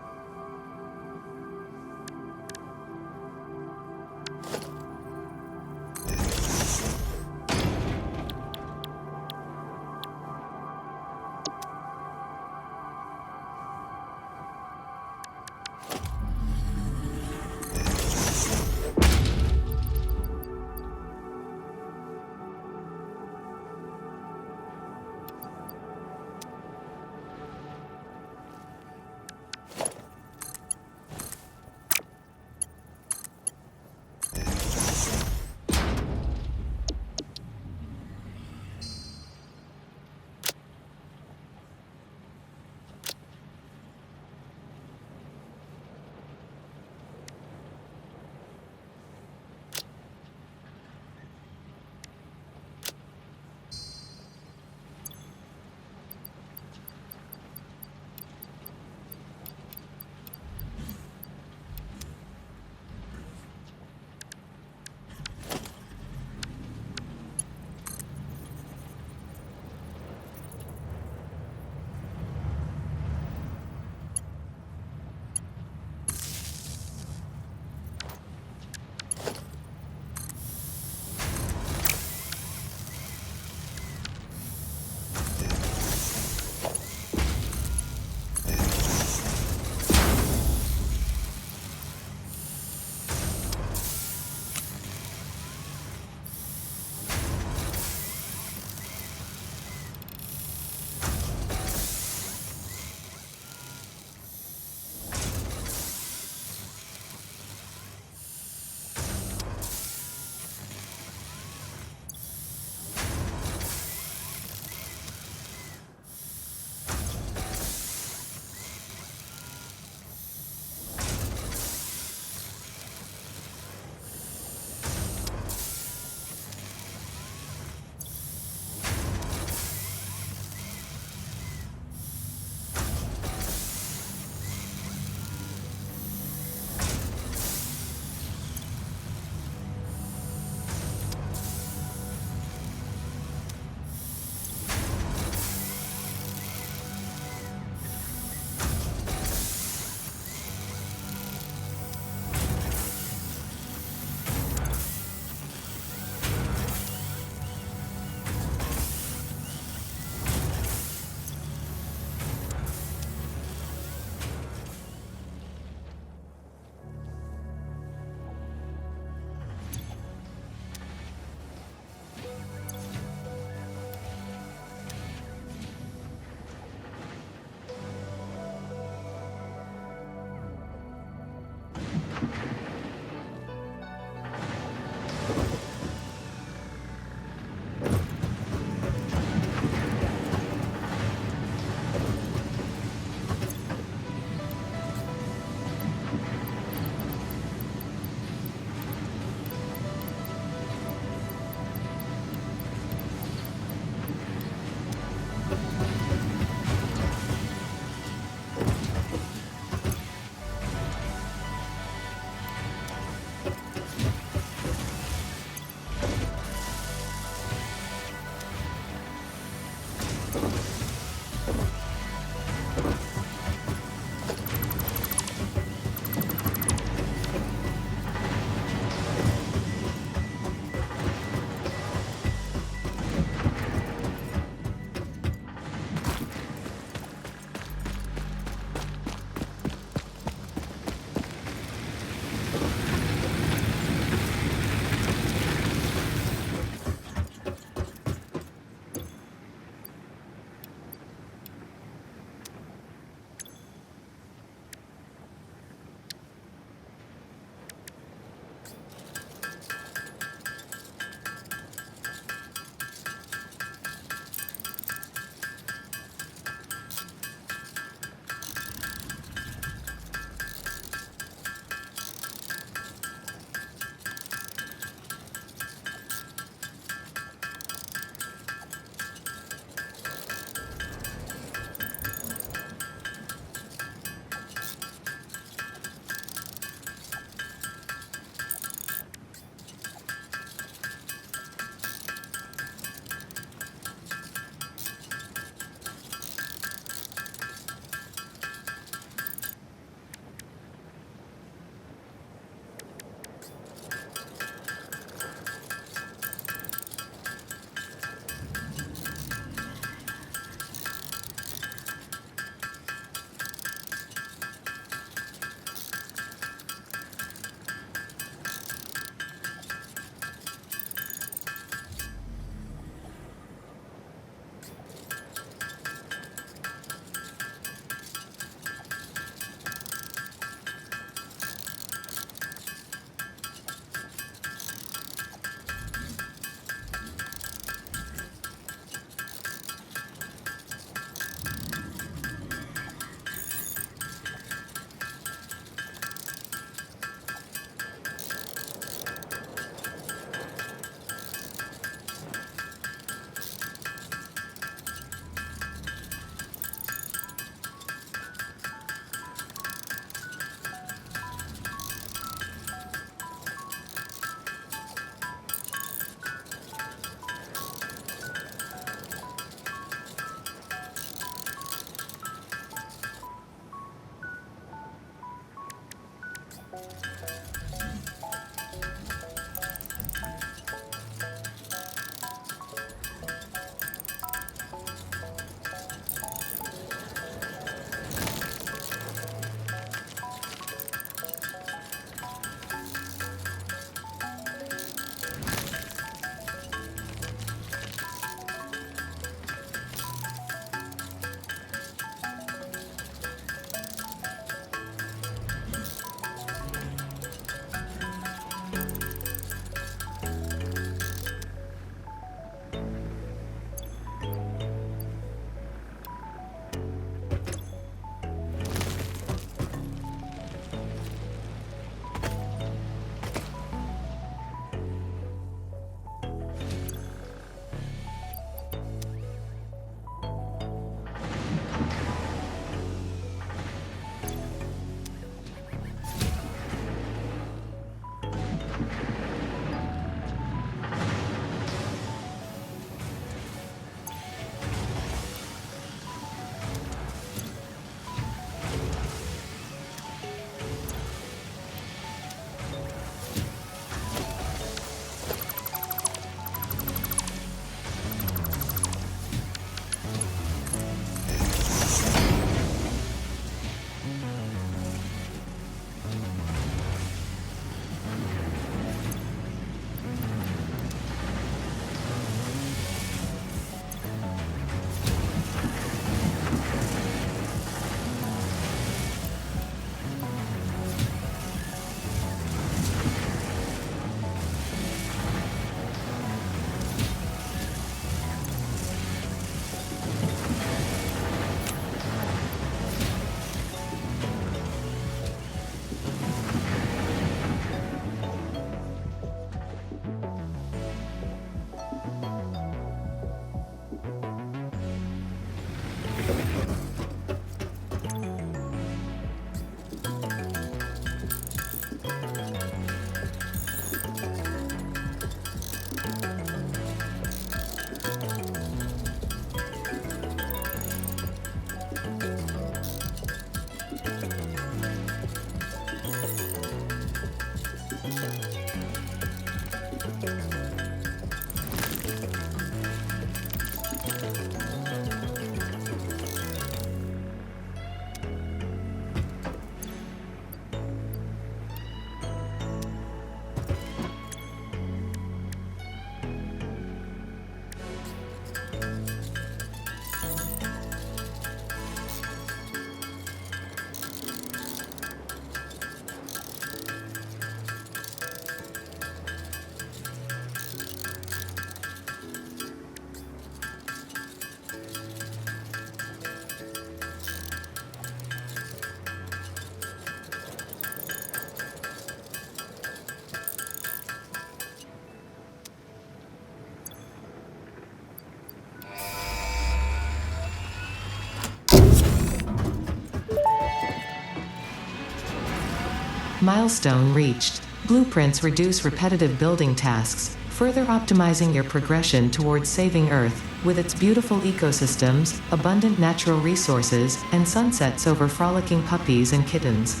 Milestone reached. Blueprints reduce repetitive building tasks, further optimizing your progression towards saving Earth. With its beautiful ecosystems, abundant natural resources, and sunsets over frolicking puppies and kittens.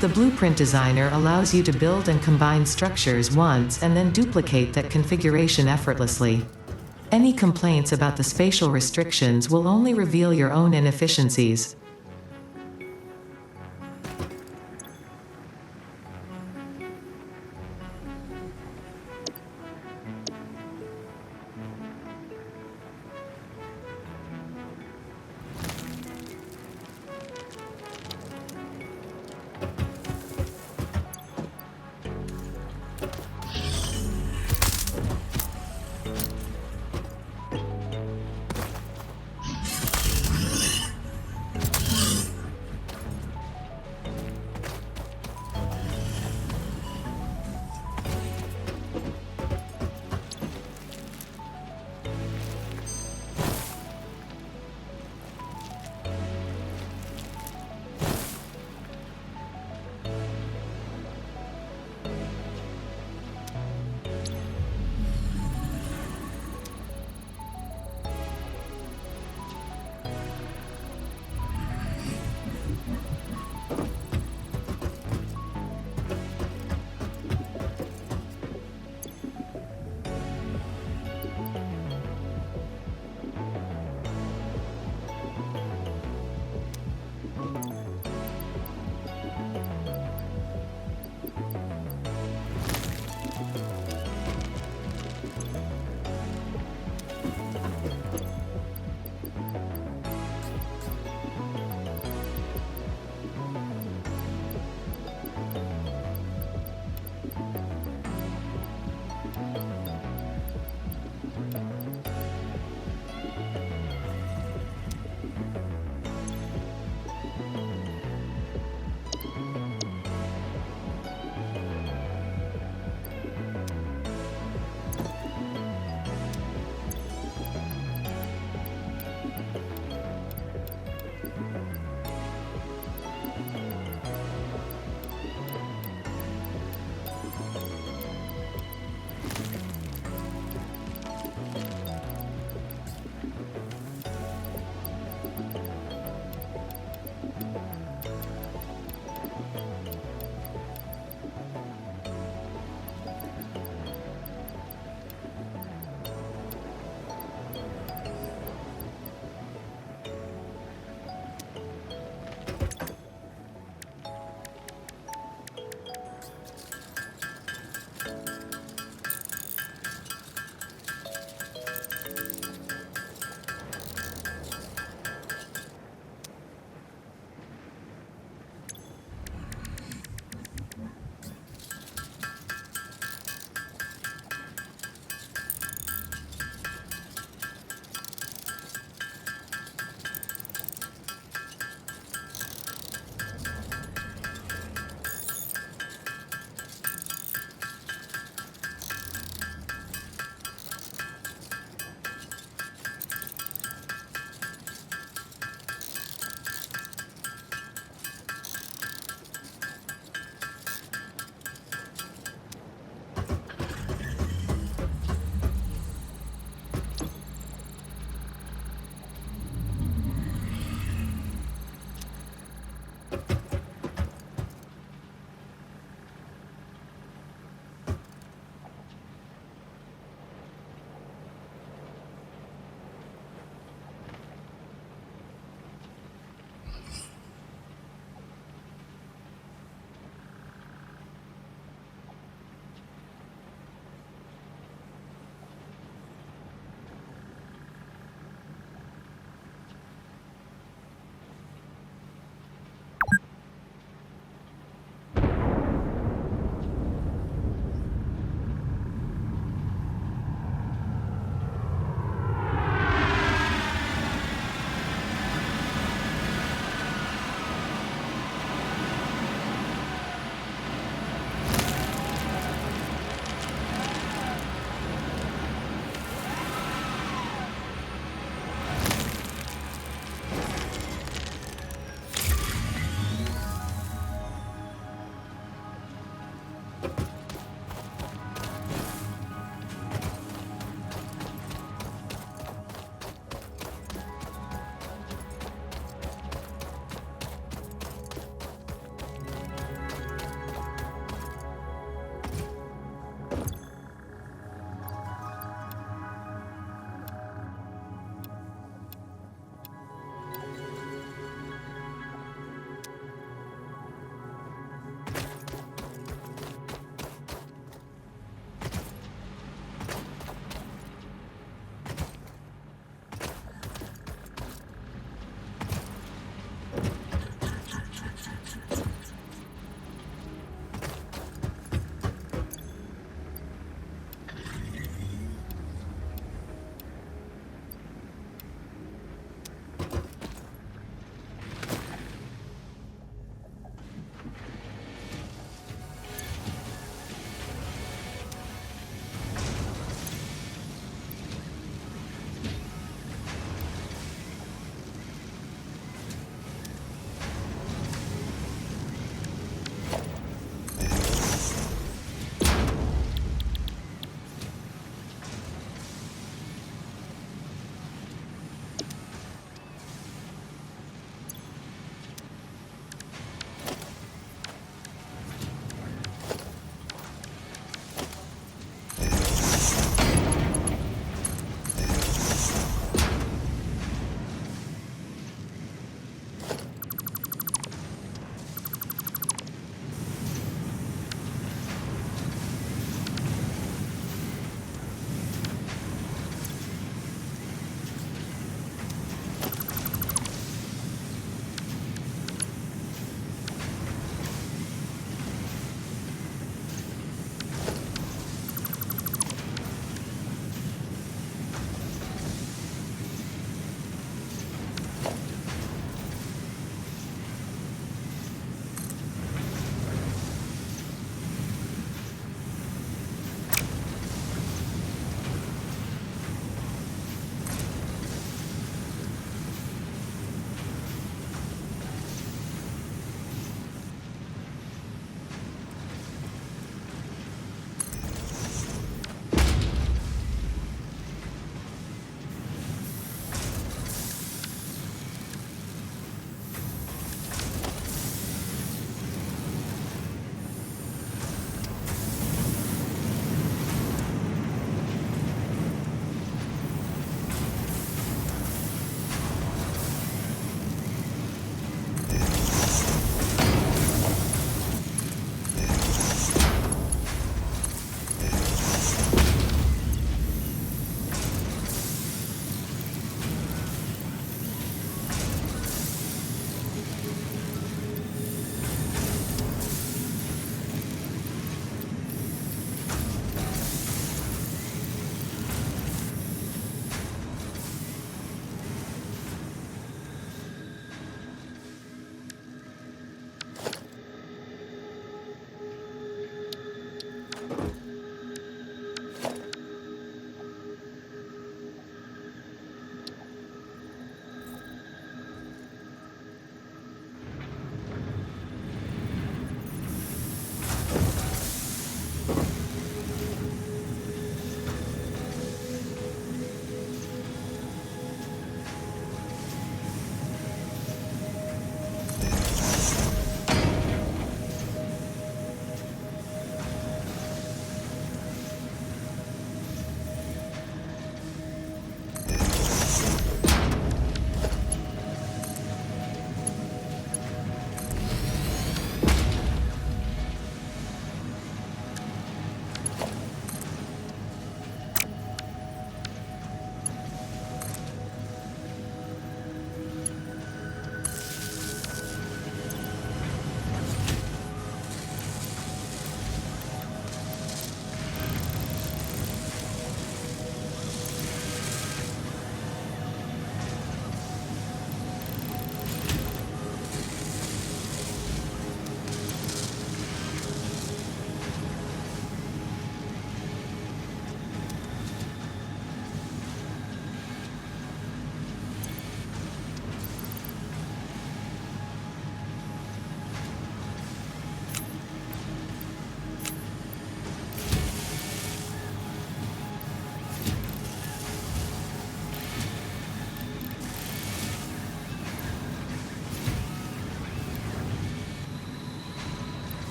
The Blueprint Designer allows you to build and combine structures once and then duplicate that configuration effortlessly. Any complaints about the spatial restrictions will only reveal your own inefficiencies.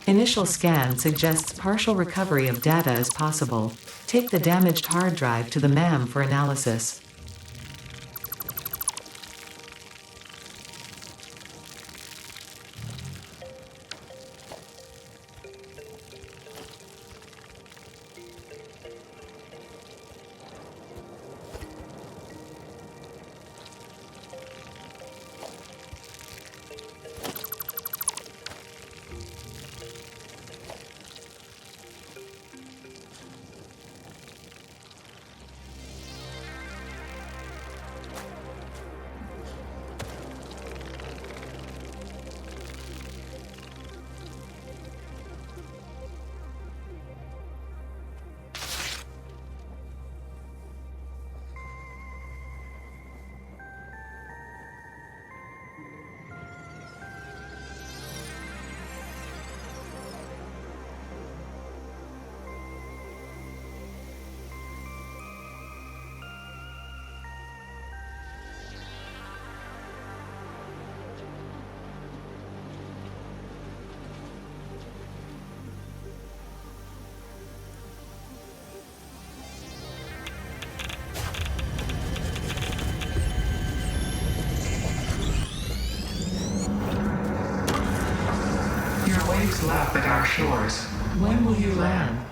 Initial scan suggests partial recovery of data is possible. Take the damaged hard drive to the MAM for analysis. Your waves lap at our shores. When will you land?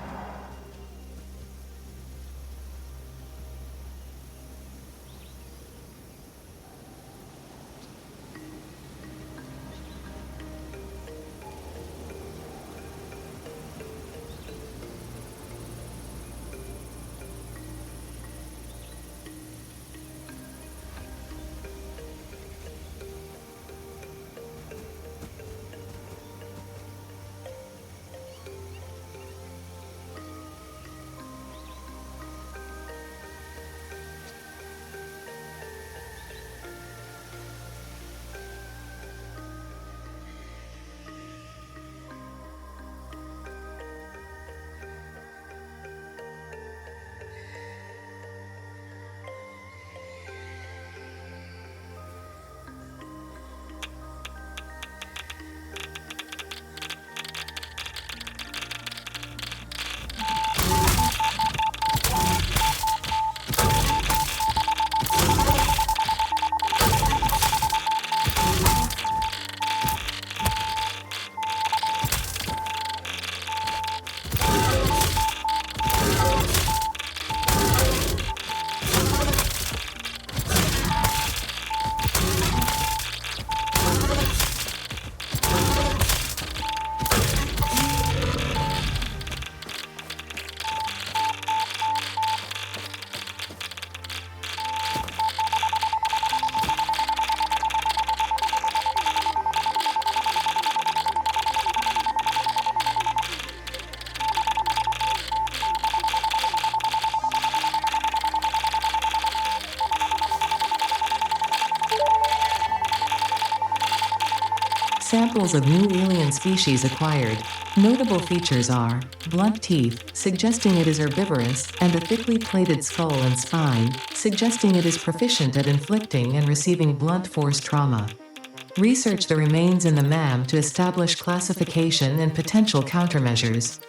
Samples of new alien species acquired. Notable features are blunt teeth, suggesting it is herbivorous, and a thickly plated skull and spine, suggesting it is proficient at inflicting and receiving blunt force trauma. Research the remains in the MAM to establish classification and potential countermeasures.